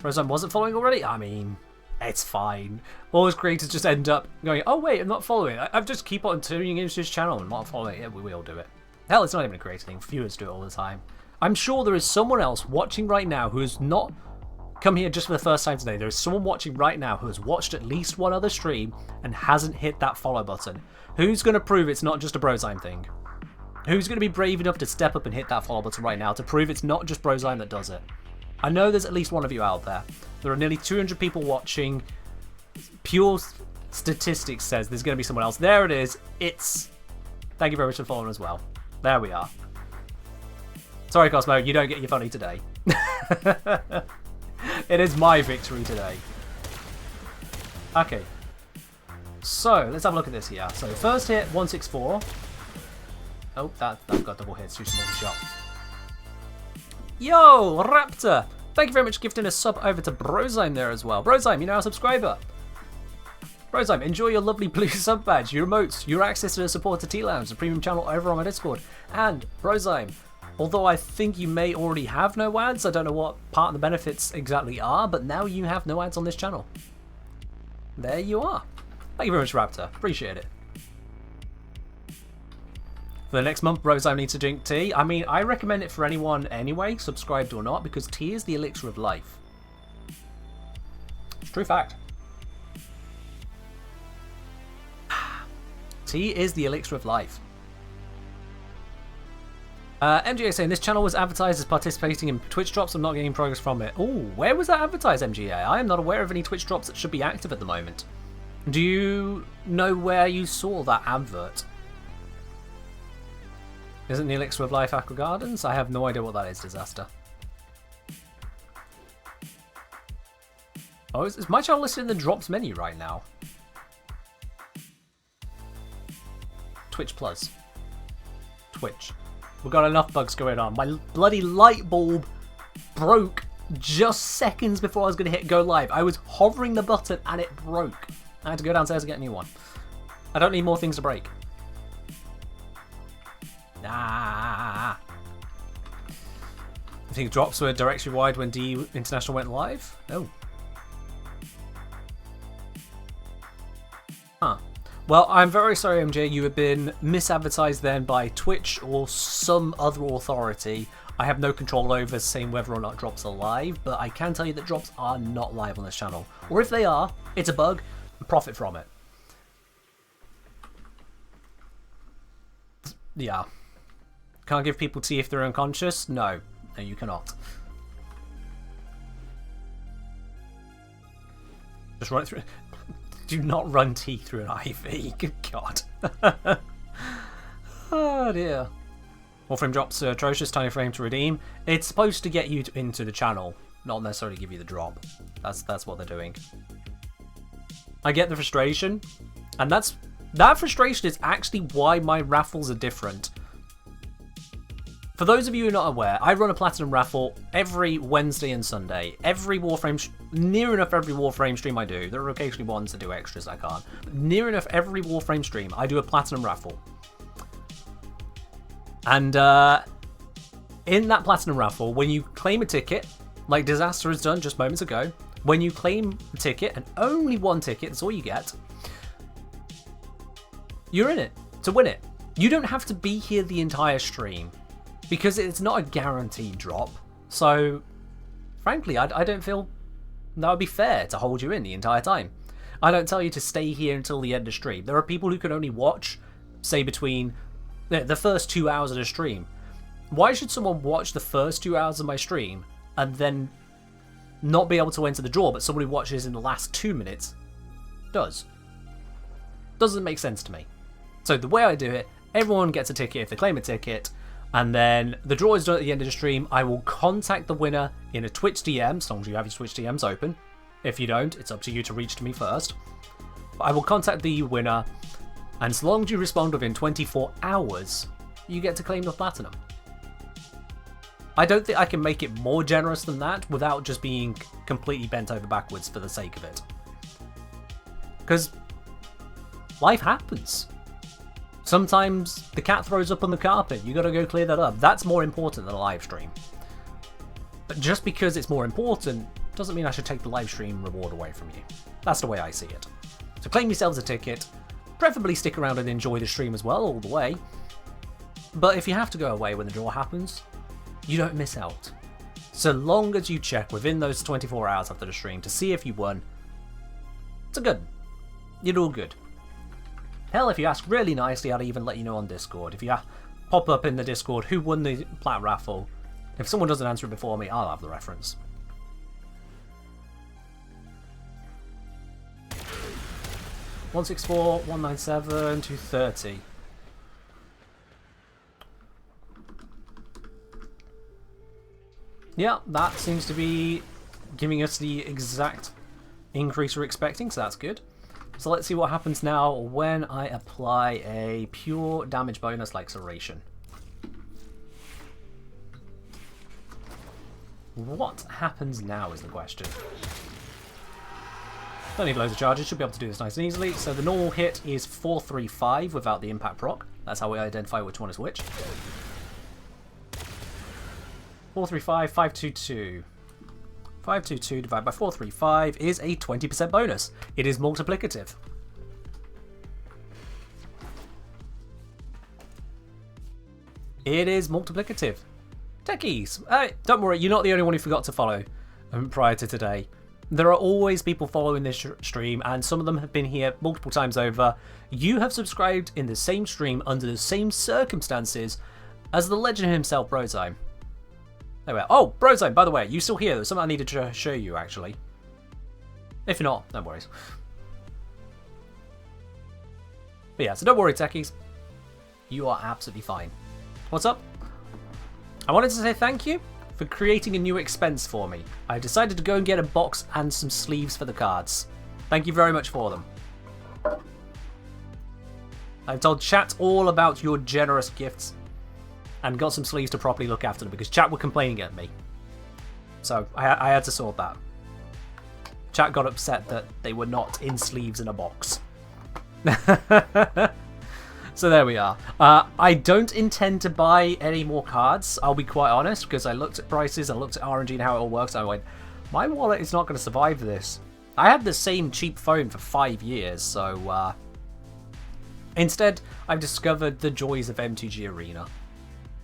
Roseanne wasn't following already? I mean, it's fine. All creators just end up going, oh wait, I'm not following. I just keep on tuning into his channel and not following it. We all do it. Hell, it's not even a creator thing. Viewers do it all the time. I'm sure there is someone else watching right now who has not come here just for the first time today. There is someone watching right now who has watched at least one other stream and hasn't hit that follow button. Who's going to prove it's not just a Brozine thing? Who's going to be brave enough to step up and hit that follow button right now to prove it's not just Brozine that does it? I know there's at least one of you out there. There are nearly 200 people watching. Pure statistics says there's going to be someone else. There it is. It's... Thank you very much for following as well. There we are. Sorry, Cosmo, you don't get your funny today. It is my victory today. Okay. So, let's have a look at this here. So, first hit, 164. Oh, that got double hits. Too small a shot. Yo, Raptor! Thank you very much for gifting a sub over to Brozyme there as well. Brozyme, you're now a subscriber. Brozyme, enjoy your lovely blue sub badge, your emotes, your access to the supporter T-Lounge, the premium channel over on my Discord. And, Brozyme, although I think you may already have no ads, I don't know what part of the benefits exactly are, but now you have no ads on this channel. There you are. Thank you very much, Raptor. Appreciate it. For the next month, Brozyme needs to drink tea. I mean, I recommend it for anyone anyway, subscribed or not, because tea is the elixir of life. It's a true fact. Tea is the elixir of life. MGA saying this channel was advertised as participating in Twitch drops. I'm not getting progress from it. Oh, where was that advertised, MGA? I am not aware of any Twitch drops that should be active at the moment. Do you know where you saw that advert? Isn't the elixir of life Aqua Gardens? I have no idea what that is, Disaster. Oh, is my channel listed in the drops menu right now? Twitch Plus. Twitch. We've got enough bugs going on. My bloody light bulb broke just seconds before I was going to hit go live. I was hovering the button and it broke. I had to go downstairs and get a new one. I don't need more things to break. Nah. I think drops were directory wide when D International went live? No. Huh. Well, I'm very sorry, MJ. You have been misadvertised then by Twitch or some other authority. I have no control over saying whether or not drops are live, but I can tell you that drops are not live on this channel. Or if they are, it's a bug, and profit from it. Yeah. Can't give people tea if they're unconscious? No. No, you cannot. Just run it through. Do not run tea through an IV. Good God. Oh dear. Warframe drops atrocious, tiny frame to redeem. It's supposed to get you into the channel, not necessarily give you the drop. That's what they're doing. I get the frustration, and that frustration is actually why my raffles are different. For those of you who are not aware, I run a Platinum raffle every Wednesday and Sunday. Every Warframe, near enough every Warframe stream I do. There are occasionally ones that do extras I can't. But near enough every Warframe stream, I do a Platinum raffle. And in that Platinum raffle, when you claim a ticket, like Disaster has done just moments ago, when you claim a ticket, and only one ticket, that's all you get, you're in it to win it. You don't have to be here the entire stream, because it's not a guaranteed drop. So, frankly, I don't feel that would be fair to hold you in the entire time. I don't tell you to stay here until the end of stream. There are people who can only watch, say, between the first 2 hours of the stream. Why should someone watch the first 2 hours of my stream and then not be able to enter the draw, but somebody watches in the last 2 minutes does? Doesn't make sense to me. So the way I do it, everyone gets a ticket if they claim a ticket, and then the draw is done at the end of the stream. I will contact the winner in a Twitch DM, as long as you have your Twitch DMs open. If you don't, it's up to you to reach to me first. But I will contact the winner, and as long as you respond within 24 hours, you get to claim the Platinum. I don't think I can make it more generous than that without just being completely bent over backwards for the sake of it. Because life happens. Sometimes the cat throws up on the carpet. You gotta go clear that up. That's more important than a live stream. But just because it's more important doesn't mean I should take the live stream reward away from you. That's the way I see it. So claim yourselves a ticket. Preferably stick around and enjoy the stream as well all the way. But if you have to go away when the draw happens, you don't miss out. So long as you check within those 24 hours after the stream to see if you won, it's a good. You're all good. Hell, if you ask really nicely, I'd even let you know on Discord. If you pop up in the Discord who won the Plat raffle, if someone doesn't answer it before me, I'll have the reference. $164, $197, $230. Yeah, that seems to be giving us the exact increase we're expecting, so that's good. So let's see what happens now when I apply a pure damage bonus like Serration. What happens now is the question. Don't need loads of charges, should be able to do this nice and easily. So the normal hit is 435 without the impact proc. That's how we identify which one is which. 435, 522. 522 divided by 435 is a 20% bonus. It is multiplicative. It is multiplicative. Techies, don't worry, you're not the only one who forgot to follow prior to today. There are always people following this stream, and some of them have been here multiple times over. You have subscribed in the same stream under the same circumstances as the legend himself, Brozime. There we are. Oh, Brozime, by the way, you still here? There's something I needed to show you, actually. If not, no worries. But yeah, so don't worry, techies. You are absolutely fine. What's up? I wanted to say thank you for creating a new expense for me. I decided to go and get a box and some sleeves for the cards. Thank you very much for them. I've told chat all about your generous gifts and got some sleeves to properly look after them because chat were complaining at me. So I had to sort that. Chat got upset that they were not in sleeves in a box. So there we are. I don't intend to buy any more cards, I'll be quite honest, because I looked at prices, I looked at RNG and how it all works, and I went, my wallet is not going to survive this. I had the same cheap phone for 5 years, so instead I've discovered the joys of MTG Arena,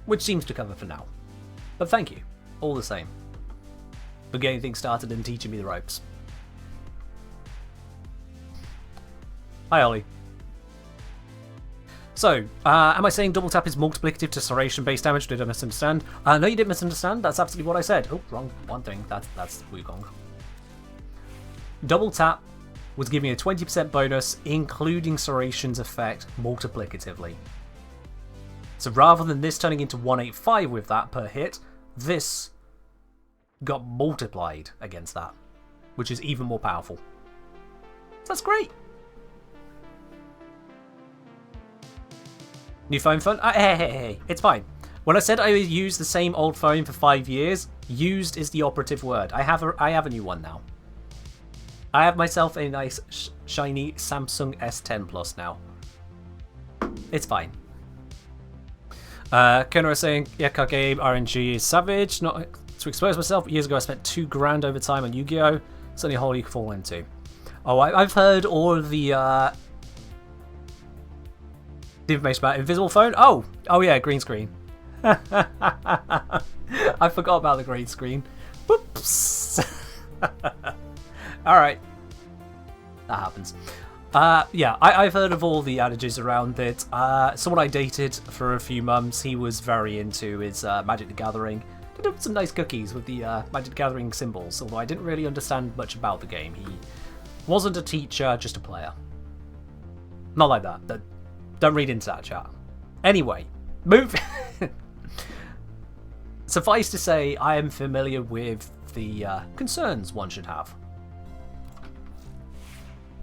which seems to cover for now. But thank you, all the same, for getting things started and teaching me the ropes. Hi Ollie. So, am I saying double tap is multiplicative to Serration based damage? Did I misunderstand? No, you didn't misunderstand. That's absolutely what I said. Oh, wrong. One thing. That's Wukong. Double tap was giving a 20% bonus, including Seration's effect, multiplicatively. So rather than this turning into 185 with that per hit, this got multiplied against that, which is even more powerful. So that's great. New phone fun? Hey, it's fine. When I said I would use the same old phone for 5 years, used is the operative word. I have a new one now. I have myself a nice shiny Samsung S10 Plus now. It's fine. Kenner is saying, yeah, card game RNG is savage. Not to expose myself. Years ago I spent $2,000 over time on Yu-Gi-Oh! It's only a hole you can fall into. Oh, I've heard all of the information about Invisible Phone. Oh yeah, green screen. I forgot about the green screen. Whoops. Alright. That happens. Yeah, I've heard of all the adages around it. Someone I dated for a few months, he was very into his Magic the Gathering. Did up some nice cookies with the Magic the Gathering symbols, although I didn't really understand much about the game. He wasn't a teacher, just a player. Not like that. Don't read into that, chat. Anyway, move. Suffice to say, I am familiar with the concerns one should have.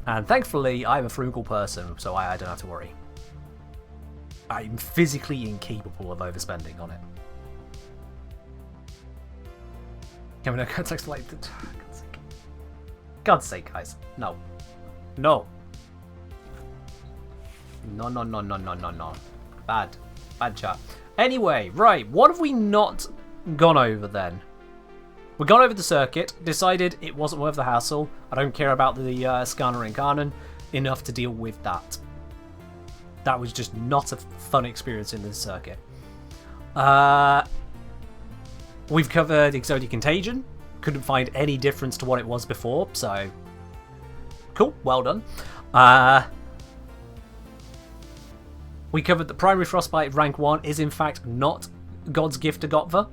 And thankfully, I'm a frugal person, so I don't have to worry. I'm physically incapable of overspending on it. Can we no context like that? God's sake, guys. No. No. No. Bad chat. Anyway, right, what have we not gone over then? We've gone over the circuit, decided it wasn't worth the hassle. I don't care about the Scanner and Ganon enough to deal with that. That was just not a fun experience in this circuit. We've covered Exodia Contagion. Couldn't find any difference to what it was before, so cool, well done. We covered that Primary Frostbite rank 1 is in fact not God's gift to Gotva.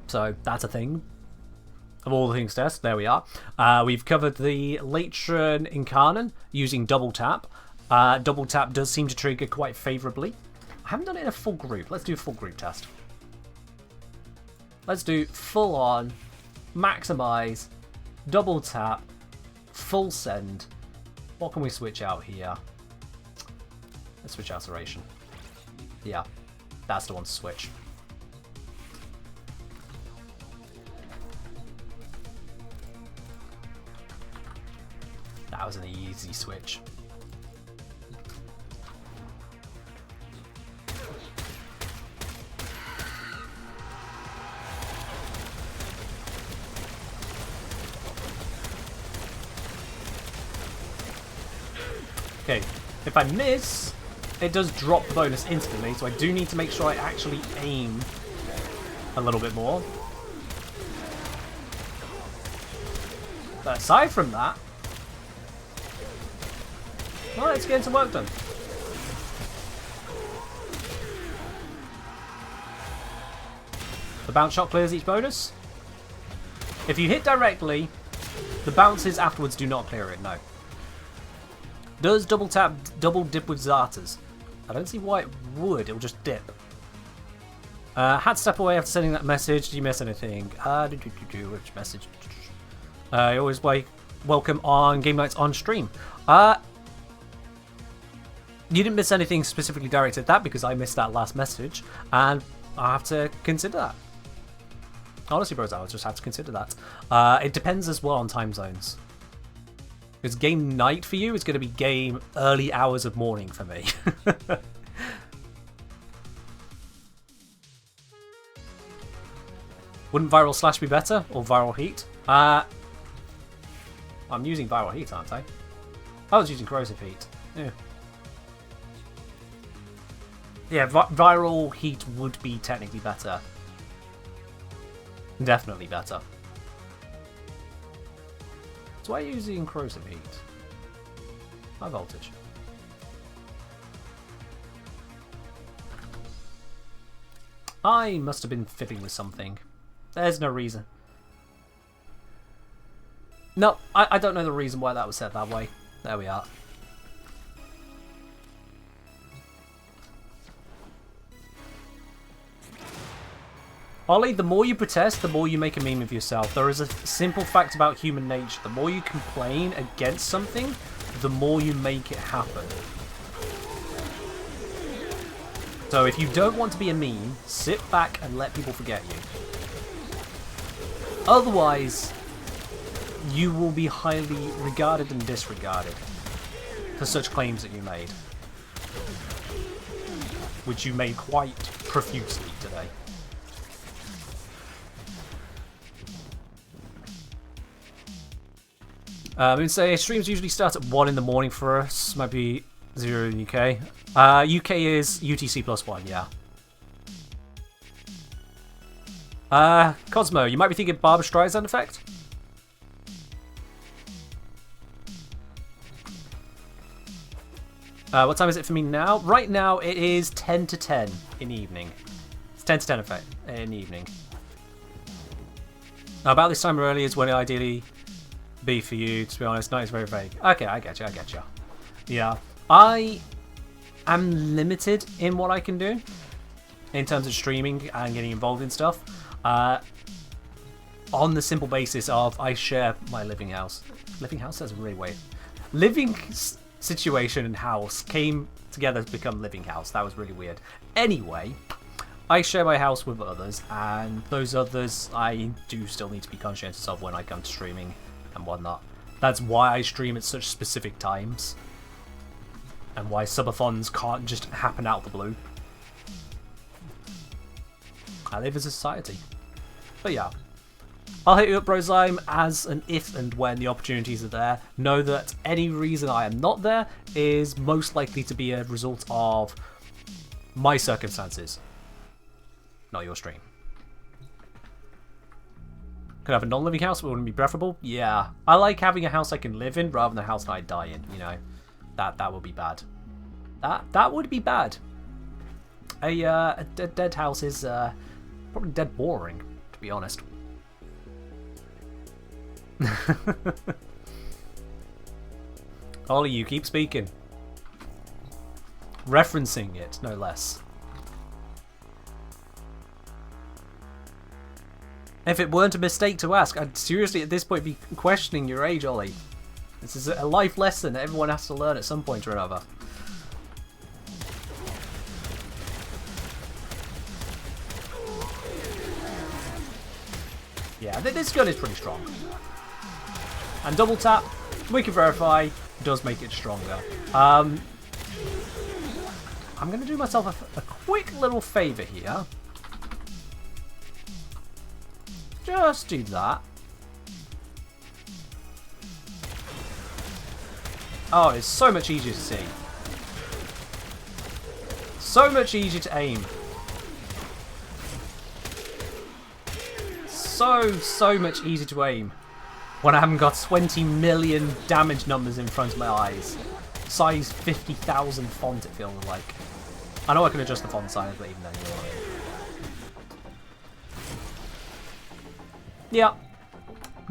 So that's a thing. Of all the things to test, there we are. We've covered the Latron Incarnon using double tap. Double tap does seem to trigger quite favourably. I haven't done it in a full group. Let's do a full group test. Let's do full on, maximise, double tap, full send. What can we switch out here? Let's switch out Serration. Yeah, that's the one to switch. That was an easy switch. Okay, if I miss, it does drop the bonus instantly, so I do need to make sure I actually aim a little bit more. But aside from that, well, let's get some work done. The bounce shot clears each bonus. If you hit directly, the bounces afterwards do not clear it, no. Does double tap, double dip with Zartas? I don't see why it would, it'll just dip. Had to step away after sending that message. Did you miss anything? Which message? You always welcome on game nights on stream. You didn't miss anything specifically directed at that because I missed that last message, and I have to consider that. Honestly, bros, I'll just have to consider that. It depends as well on time zones. Because game night for you is going to be game early hours of morning for me. Wouldn't viral slash be better? Or viral heat? I'm using viral heat, aren't I? I was using corrosive heat. Yeah. Yeah, viral heat would be technically better. Definitely better. So why are you using corrosive heat? High voltage. I must have been fiddling with something. There's no reason. No, I don't know the reason why that was set that way. There we are. Ollie, the more you protest, the more you make a meme of yourself. There is a simple fact about human nature. The more you complain against something, the more you make it happen. So if you don't want to be a meme, sit back and let people forget you. Otherwise, you will be highly regarded and disregarded for such claims that you made. Which you made quite profusely today. I would say streams usually start at 1 in the morning for us. Might be 0 in the UK. UK is UTC +1, yeah. Cosmo, you might be thinking Barbra Streisand effect? What time is it for me now? Right now it is 10 to 10 in the evening. It's 10 to 10 effect in the evening. About this time early is when it ideally be for you, to be honest. No, it's very vague. Okay, I get you. Yeah. I am limited in what I can do in terms of streaming and getting involved in stuff. On the simple basis of I share my living house. Living house? That's really weird. Living situation and house came together to become living house. That was really weird. Anyway, I share my house with others, and those others I do still need to be conscientious of when I come to streaming and whatnot. That's why I stream at such specific times, and why subathons can't just happen out of the blue. I live as a society. But yeah, I'll hit you up, Brozyme, as an if and when the opportunities are there. Know that any reason I am not there is most likely to be a result of my circumstances, not your stream. Could I have a non-living house, but wouldn't be preferable? Yeah. I like having a house I can live in rather than a house that I die in, you know. That would be bad. That would be bad. A dead house is probably dead boring, to be honest. Ollie, you keep speaking. Referencing it, no less. If it weren't a mistake to ask, I'd seriously at this point be questioning your age, Ollie. This is a life lesson that everyone has to learn at some point or another. Yeah, this gun is pretty strong. And double tap, we can verify, does make it stronger. I'm going to do myself a quick little favour here. Just do that. Oh, it's so much easier to see. So much easier to aim. So much easier to aim when I haven't got 20 million damage numbers in front of my eyes. Size 50,000 font, it feels like. I know I can adjust the font size, but even then, you know what I mean. Yeah.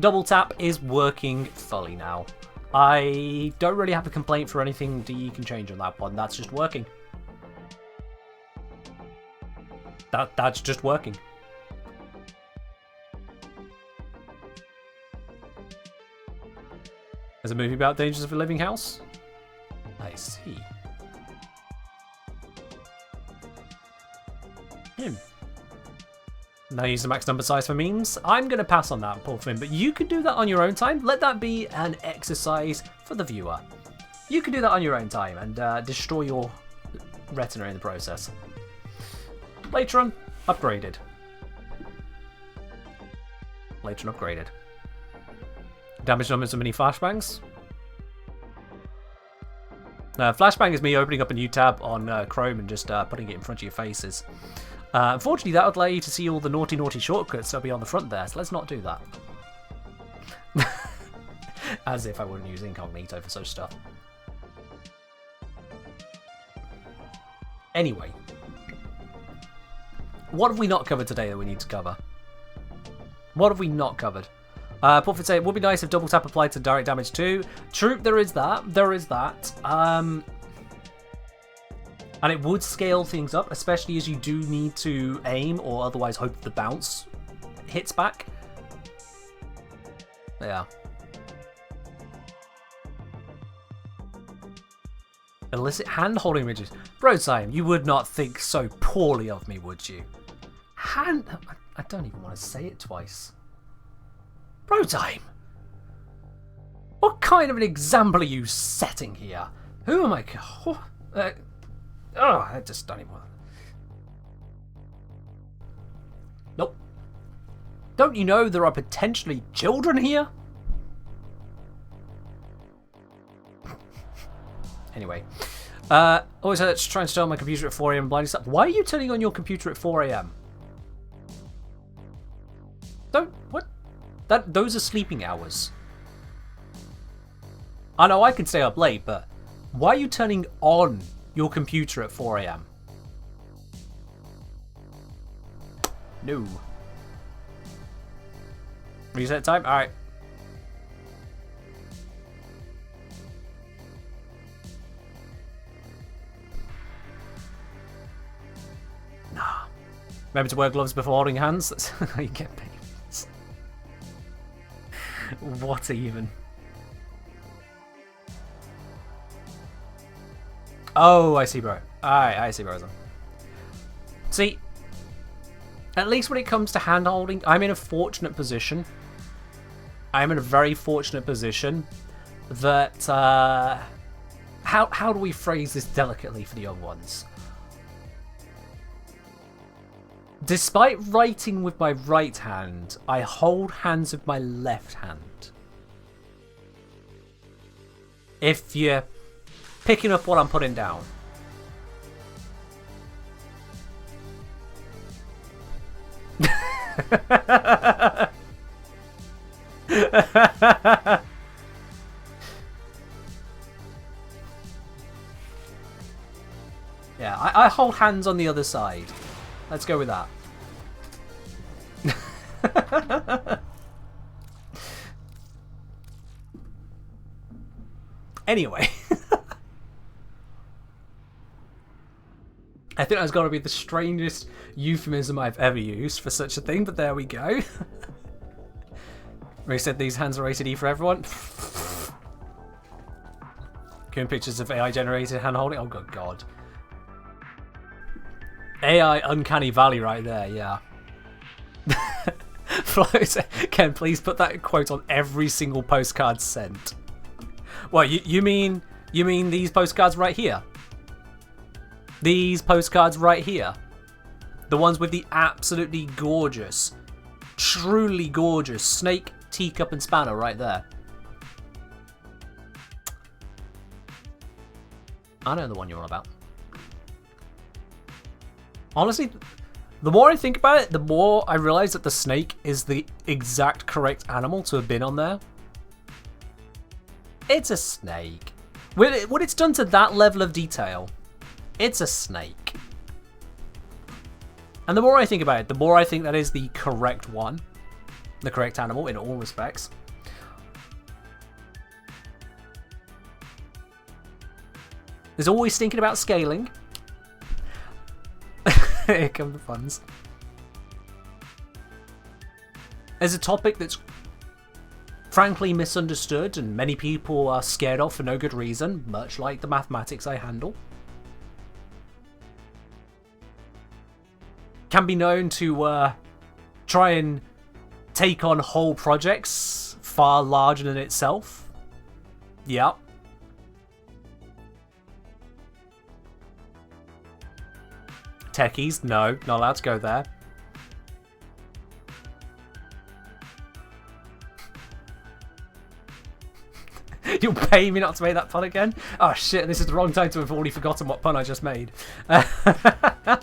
Double tap is working fully now. I don't really have a complaint for anything that you can change on that one. That's just working. That's just working. There's a movie about Dangers of a Living House? I see. Now use the max number size for memes. I'm going to pass on that, Paul Finn, but you can do that on your own time. Let that be an exercise for the viewer. You can do that on your own time and destroy your retina in the process. Later on, upgraded. Later on, upgraded. Damage numbers and mini flashbangs. Flashbang is me opening up a new tab on Chrome and just putting it in front of your faces. Unfortunately, that would allow you to see all the naughty shortcuts that'll be on the front there, so let's not do that. As if I wouldn't use incognito for such stuff. Anyway. What have we not covered today that we need to cover? What have we not covered? Puffin say it would be nice if double tap applied to direct damage too. True, there is that. There is that. And it would scale things up, especially as you do need to aim or otherwise hope the bounce hits back. Yeah. Illicit hand-holding images. Bro, Simon, you would not think so poorly of me, would you? I don't even want to say it twice. Bro time! What kind of an example are you setting here? Who am I? I just don't even want to. Nope. Don't you know there are potentially children here? Anyway. Always trying to turn on my computer at 4 AM blindly stuff. Why are you turning on your computer at 4 AM? What? Those are sleeping hours. I know I can stay up late, but why are you turning on your computer at 4 AM? No. Reset time? Alright. Nah. Remember to wear gloves before holding hands? That's how you get paid. What even? Oh, I see, bro. Alright, I see, bro. See, at least when it comes to hand holding, I'm in a fortunate position. I'm in a very fortunate position that, how do we phrase this delicately for the young ones? Despite writing with my right hand, I hold hands with my left hand. If you're picking up what I'm putting down. Yeah, I hold hands on the other side. Let's go with that. Anyway. I think that's got to be the strangest euphemism I've ever used for such a thing, but there we go. Ray said these hands are rated E for everyone. Coon pictures of AI generated hand holding. Oh good god. AI uncanny valley right there, yeah. Float, Ken, please put that quote on every single postcard sent. What, you mean these postcards right here? These postcards right here? The ones with the absolutely gorgeous, truly gorgeous snake, teacup and spanner right there. I know the one you're on about. Honestly, the more I think about it, the more I realise that the snake is the exact correct animal to have been on there. It's a snake. When it's done to that level of detail, it's a snake. And the more I think about it, the more I think that is the correct one. The correct animal in all respects. There's always thinking about scaling. Here come the puns. There's a topic that's frankly misunderstood and many people are scared of for no good reason, much like the mathematics I handle. Can be known to try and take on whole projects far larger than itself. Yep. Techies, no, not allowed to go there. You'll pay me not to make that pun again? Oh shit, this is the wrong time to have already forgotten what pun I just made. At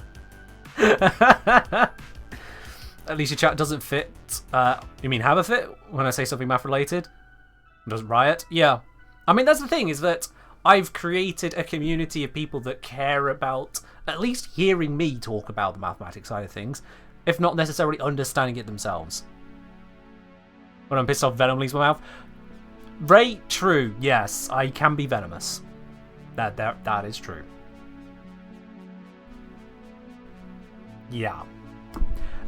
least your chat doesn't fit. You mean have a fit when I say something math related? Doesn't riot? Yeah. I mean, that's the thing, is that I've created a community of people that care about at least hearing me talk about the mathematics side of things, if not necessarily understanding it themselves. When I'm pissed off, venom leaves my mouth. Very true, yes, I can be venomous. That is true. Yeah.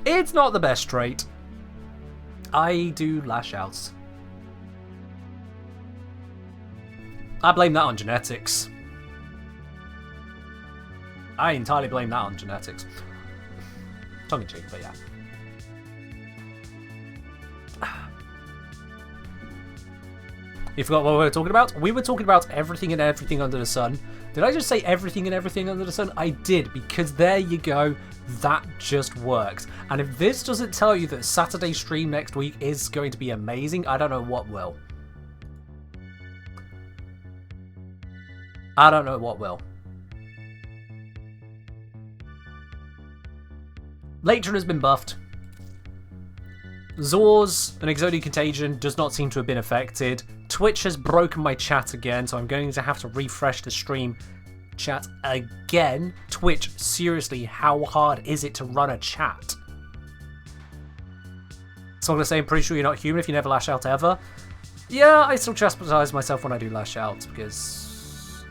It's not the best trait. I do lash outs. I blame that on genetics. I entirely blame that on genetics. Tongue in cheek, but yeah. You forgot what we were talking about? We were talking about everything and everything under the sun. Did I just say everything and everything under the sun? I did, because there you go. That just works. And if this doesn't tell you that Saturday's stream next week is going to be amazing, I don't know what will. I don't know what will. Latron has been buffed. Zor's and Exodia Contagion does not seem to have been affected. Twitch has broken my chat again, so I'm going to have to refresh the stream chat again. Twitch, seriously, how hard is it to run a chat? So I'm going to say, I'm pretty sure you're not human if you never lash out ever. Yeah, I still chastise myself when I do lash out, because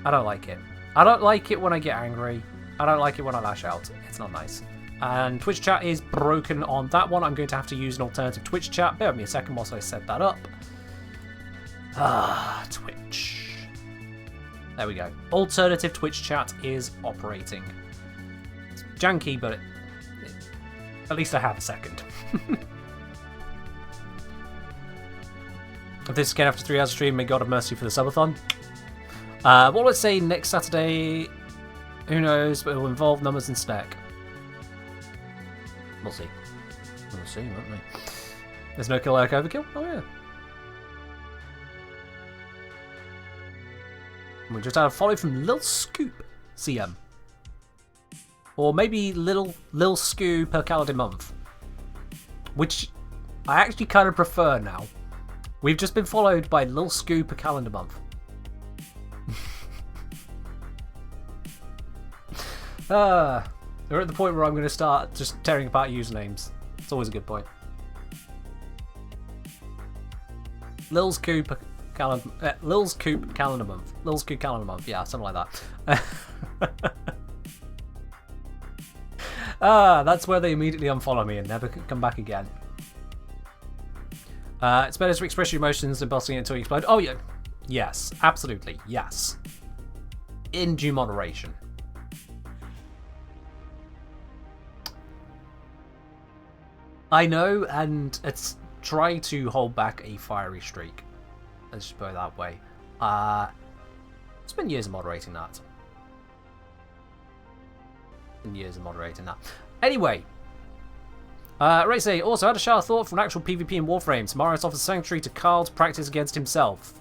I don't like it. I don't like it when I get angry. I don't like it when I lash out. It's not nice. And Twitch chat is broken on that one. I'm going to have to use an alternative Twitch chat. Bear with me a second whilst I set that up. Twitch. There we go. Alternative Twitch chat is operating. It's janky, but at least I have a second. If this is again after 3 hours of stream, may God have mercy for the subathon. What let's say next Saturday, who knows, but it will involve numbers and stack. We'll see. We'll see, won't we? There's no kill like overkill? Oh yeah. We just had a follow from Lil Scoop CM. Or maybe Lil Scoop per calendar month. Which I actually kind of prefer now. We've just been followed by Lil Scoop per calendar month. We're at the point where I'm going to start just tearing apart usernames. It's always a good point. Lil's Coop calendar month. Lil's Coop calendar month. Yeah, something like that. That's where they immediately unfollow me and never come back again. It's better to express your emotions than busting it until you explode. Oh yeah, Yes, absolutely, yes. In due moderation. I know, and it's try to hold back a fiery streak. Let's just put it that way. It's been years of moderating that. Anyway. Ray say, also had a shower thought from an actual PvP in Warframe. Tomorrow's offers Sanctuary to Carl to practice against himself.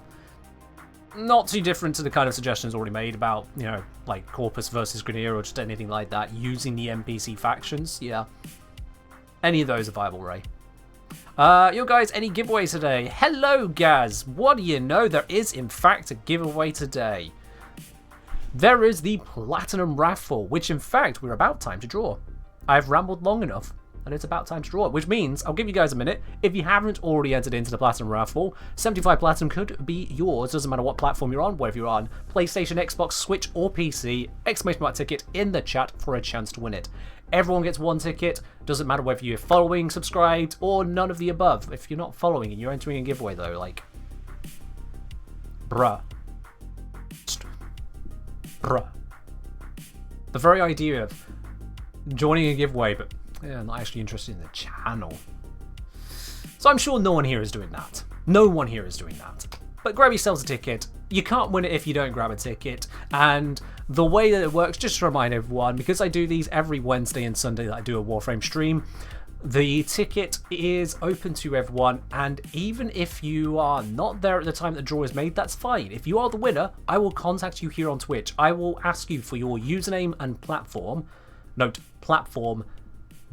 Not too different to the kind of suggestions already made about, you know, like Corpus versus Grineer or just anything like that, using the NPC factions. Yeah. Any of those are viable, Ray. Yo guys, any giveaways today? Hello, Gaz. What do you know? There is, in fact, a giveaway today. There is the Platinum Raffle, which, in fact, we're about time to draw. I've rambled long enough, and it's about time to draw it, which means I'll give you guys a minute. If you haven't already entered into the Platinum Raffle, 75 Platinum could be yours. Doesn't matter what platform you're on, whether you're on PlayStation, Xbox, Switch, or PC. Exclamation mark ticket in the chat for a chance to win it. Everyone gets one ticket. Doesn't matter whether you're following, subscribed, or none of the above. If you're not following and you're entering a giveaway, though, like... Bruh. Bruh. The very idea of joining a giveaway, but yeah, not actually interested in the channel. So I'm sure no one here is doing that. No one here is doing that. But grab yourselves a ticket. You can't win it if you don't grab a ticket. And the way that it works, just to remind everyone, because I do these every Wednesday and Sunday that I do a Warframe stream, the ticket is open to everyone, and even if you are not there at the time the draw is made, that's fine. If you are the winner, I will contact you here on Twitch. I will ask you for your username and platform. Note, platform,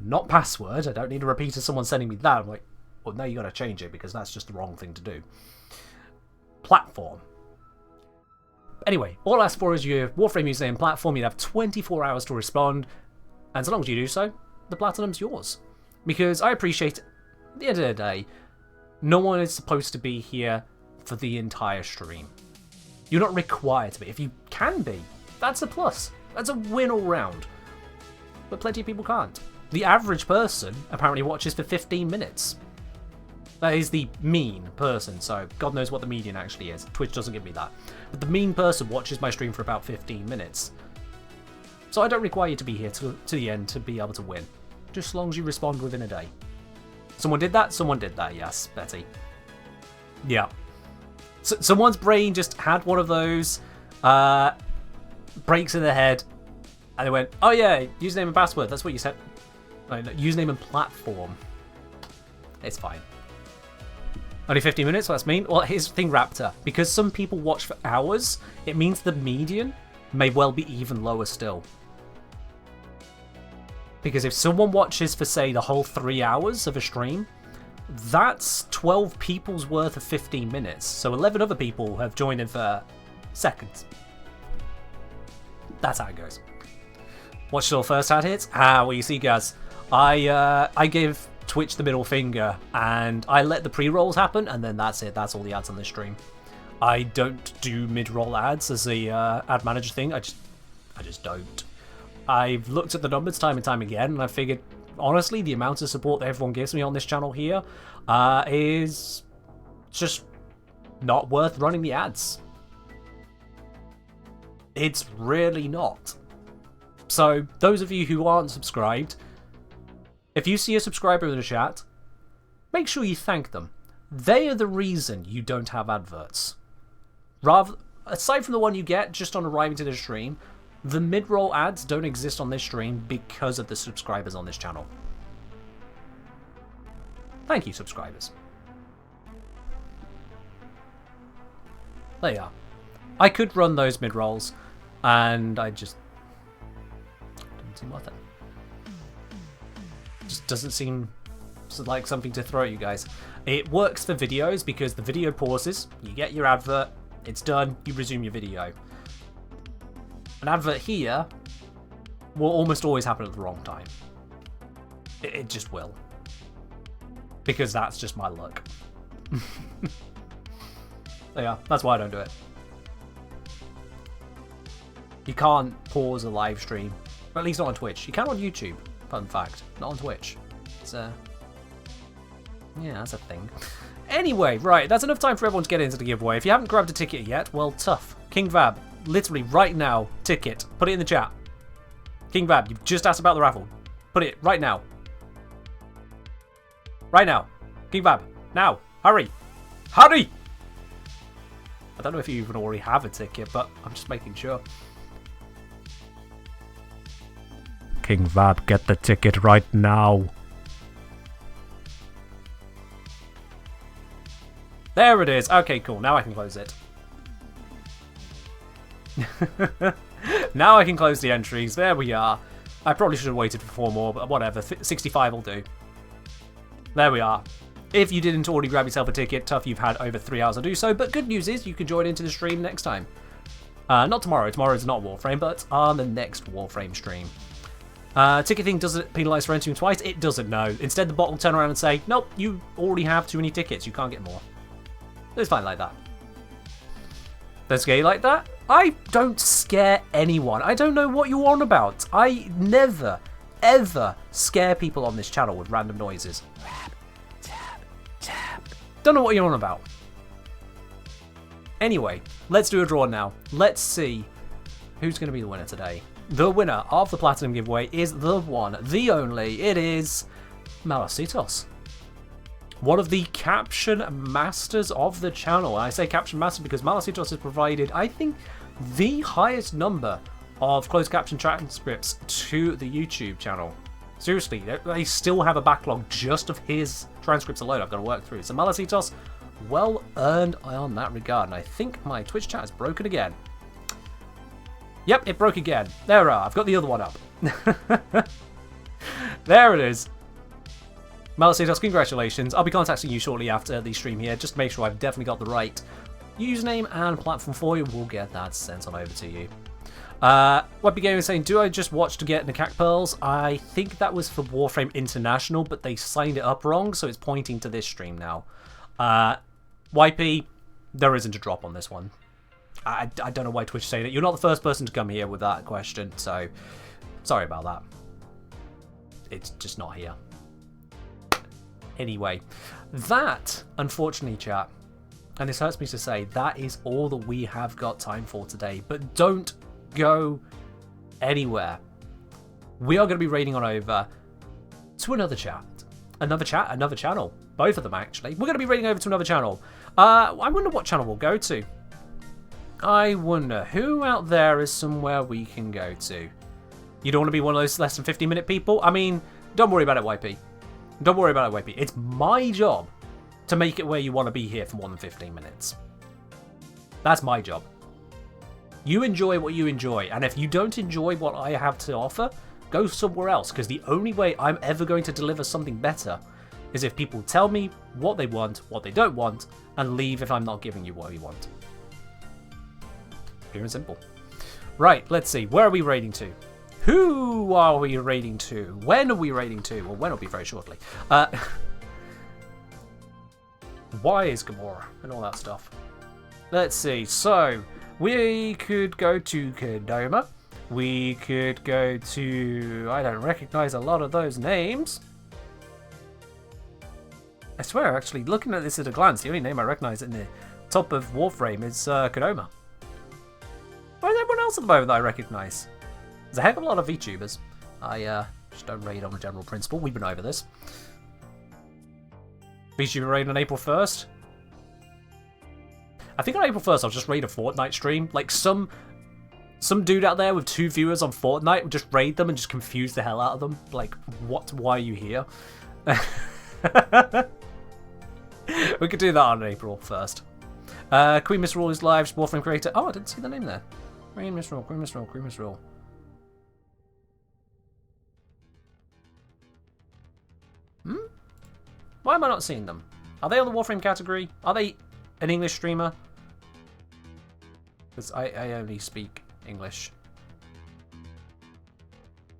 not password. I don't need a repeat of someone sending me that. I'm like, well, now you got to change it because that's just the wrong thing to do. Platform. Anyway, all I ask for is your Warframe username and platform. You have 24 hours to respond, and so long as you do so, the Platinum's yours. Because I appreciate, at the end of the day, no one is supposed to be here for the entire stream. You're not required to be. If you can be, that's a plus. That's a win all round. But plenty of people can't. The average person apparently watches for 15 minutes. That is the mean person, so God knows what the median actually is. Twitch doesn't give me that. But the mean person watches my stream for about 15 minutes. So I don't require you to be here to the end to be able to win. Just as long as you respond within a day. Someone did that? Someone did that, yes, Betty. Yeah. So, someone's brain just had one of those breaks in their head, and they went, oh yeah, username and password, that's what you said. No, username and platform. It's fine. Only 15 minutes, so that's mean. Well, here's the thing, Raptor. Because some people watch for hours, it means the median may well be even lower still. Because if someone watches for, say, the whole 3 hours of a stream, that's 12 people's worth of 15 minutes. So 11 other people have joined in for seconds. That's how it goes. What's your first ad hits? Well, you see, guys, I give Twitch the middle finger, and I let the pre-rolls happen, and then that's it. That's all the ads on this stream. I don't do mid-roll ads as a ad manager thing. I just don't. I've looked at the numbers time and time again, and I figured, honestly, the amount of support that everyone gives me on this channel here is just not worth running the ads. It's really not. So, those of you who aren't subscribed, if you see a subscriber in the chat, make sure you thank them. They are the reason you don't have adverts. Aside from the one you get just on arriving to the stream, the mid-roll ads don't exist on this stream because of the subscribers on this channel. Thank you, subscribers. There you are. I could run those mid-rolls, and I just... doesn't seem worth it. Just doesn't seem like something to throw at you guys. It works for videos because the video pauses, you get your advert, it's done, you resume your video. An advert here will almost always happen at the wrong time. It just will. Because that's just my luck. Yeah, that's why I don't do it. You can't pause a live stream. Or at least not on Twitch. You can on YouTube, fun fact. Not on Twitch. It's yeah, that's a thing. Anyway, right, that's enough time for everyone to get into the giveaway. If you haven't grabbed a ticket yet, well, tough. King Vab, literally right now, ticket. Put it in the chat. King Vab, you've just asked about the raffle. Put it right now. Right now. King Vab, now. Hurry. Hurry! I don't know if you even already have a ticket, but I'm just making sure. King Vab, get the ticket right now. There it is. Okay, cool. Now I can close it. Now I can close the entries. There we are. I probably should have waited for 4 more, but whatever. 65 will do. There we are. If you didn't already grab yourself a ticket, tough, you've had over 3 hours to do so. But good news is you can join into the stream next time. Not tomorrow. Tomorrow is not Warframe, but on the next Warframe stream. Ticket thing doesn't penalise for entering twice. It doesn't, no. Instead, the bot will turn around and say, nope, you already have too many tickets. You can't get more. It's fine like that. Don't scare you like that? I don't scare anyone. I don't know what you're on about. I never, ever scare people on this channel with random noises. Rap, tap, tap. Don't know what you're on about. Anyway, let's do a draw now. Let's see who's going to be the winner today. The winner of the Platinum giveaway is the one, the only. It is Malasitos. One of the caption masters of the channel. I say caption master because Malasitos has provided, I think, the highest number of closed caption transcripts to the YouTube channel. Seriously, they still have a backlog just of his transcripts alone I've got to work through. So Malasitos, well earned on that regard. And I think my Twitch chat is broken again. Yep, it broke again. There we are. I've got the other one up. There it is. Malasitos, congratulations. I'll be contacting you shortly after the stream here, just to make sure I've definitely got the right username and platform for you. We'll get that sent on over to you. Webby Gaming is saying, do I just watch to get Nakak Pearls? I think that was for Warframe International, but they signed it up wrong, so it's pointing to this stream now. YP, there isn't a drop on this one. I don't know why Twitch is saying it. You're not the first person to come here with that question, so sorry about that. It's just not here. Anyway, that, unfortunately, chat, and this hurts me to say, that is all that we have got time for today. But don't go anywhere. We are going to be raiding on over to another chat. Another channel. Both of them, actually. We're going to be raiding over to another channel. I wonder what channel we'll go to. I wonder who out there is somewhere we can go to. You don't want to be one of those less than 50-minute people? I mean, don't worry about it, YP. Don't worry about it, YP. It's my job to make it where you want to be here for more than 15 minutes. That's my job. You enjoy what you enjoy, and if you don't enjoy what I have to offer, go somewhere else, because the only way I'm ever going to deliver something better is if people tell me what they want, what they don't want, and leave if I'm not giving you what you want. Pure and simple. Right, let's see. Where are we raiding to? Who are we raiding to? When are we raiding to? Well, when will be very shortly. Why is Gamora and all that stuff? Let's see. So, we could go to Kedoma. We could go to... I don't recognize a lot of those names. I swear, actually, looking at this at a glance, the only name I recognize in the top of Warframe is Kedoma. Where's everyone else at the moment that I recognize? There's a heck of a lot of VTubers. I just don't raid on a general principle. We've been over this. VTuber raid on April 1st? I think on April 1st I'll just raid a Fortnite stream. Like some dude out there with 2 viewers on Fortnite would just raid them and just confuse the hell out of them. Like, what? Why are you here? We could do that on April 1st. Queen Miss Rule is live. Warframe creator. Oh, I didn't see the name there. Queen Miss Rule, Queen Miss Rule, Queen Miss Rule. Why am I not seeing them? Are they on the Warframe category? Are they an English streamer? Because I only speak English.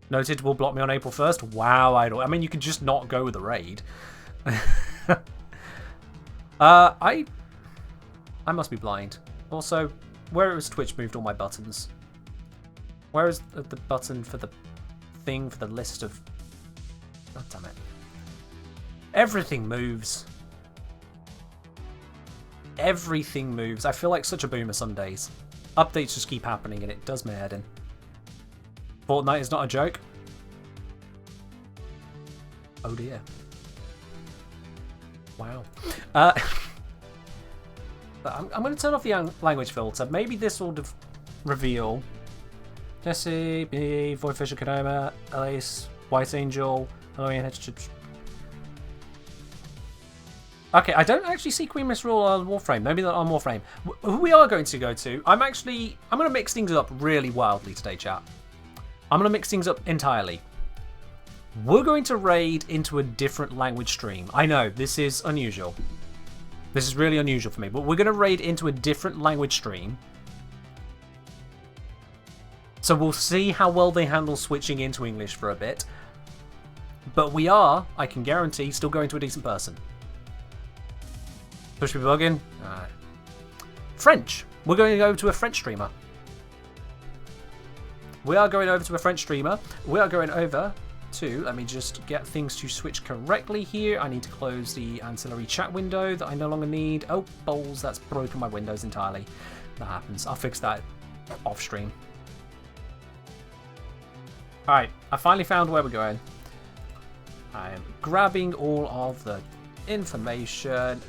Noted will block me on April 1st. Wow, I mean, you could just not go with the raid. I must be blind. Also, where has Twitch moved all my buttons? Where is the button for the thing for the list of... God damn it. Everything moves. everything moves. I feel like such a boomer some days. Updates just keep happening and it does my head in. Fortnite is not a joke. Oh dear. Wow. I'm going to turn off the language filter. Maybe this will reveal Jesse, B, Void Fisher, Konoma, Elise, White Angel, Halloween, Okay, I don't actually see Queen Misrule on Warframe. Maybe not on Warframe. Who we are going to go to, I'm going to mix things up really wildly today, chat. I'm going to mix things up entirely. We're going to raid into a different language stream. I know, this is unusual. This is really unusual for me, but we're going to raid into a different language stream. So we'll see how well they handle switching into English for a bit. But we are, I can guarantee, still going to a decent person. Push me bugging. French. We're going to go to a French streamer. We are going over to a French streamer. We are going over to, let me just get things to switch correctly here. I need to close the ancillary chat window that I no longer need. Oh, balls, that's broken my windows entirely. That happens. I'll fix that off stream. Alright, I finally found where we're going. I am grabbing all of the information.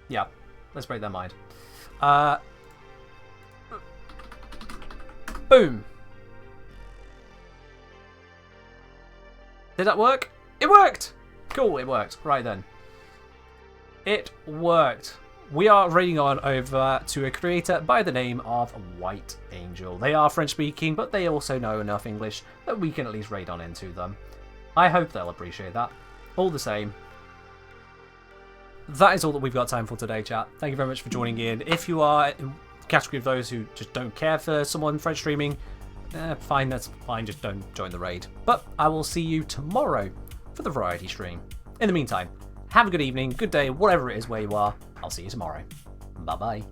Yeah, let's break their mind. Boom. Did that work? It worked! Cool, it worked. Right then. It worked. We are raiding on over to a creator by the name of White Angel. They are French speaking, but they also know enough English that we can at least raid on into them. I hope they'll appreciate that. All the same, that is all that we've got time for today, chat. Thank you very much for joining in. If you are in the category of those who just don't care for someone French streaming, fine, that's fine, just don't join the raid. But I will see you tomorrow for the variety stream. In the meantime, have a good evening, good day, whatever it is where you are. I'll see you tomorrow. Bye-bye.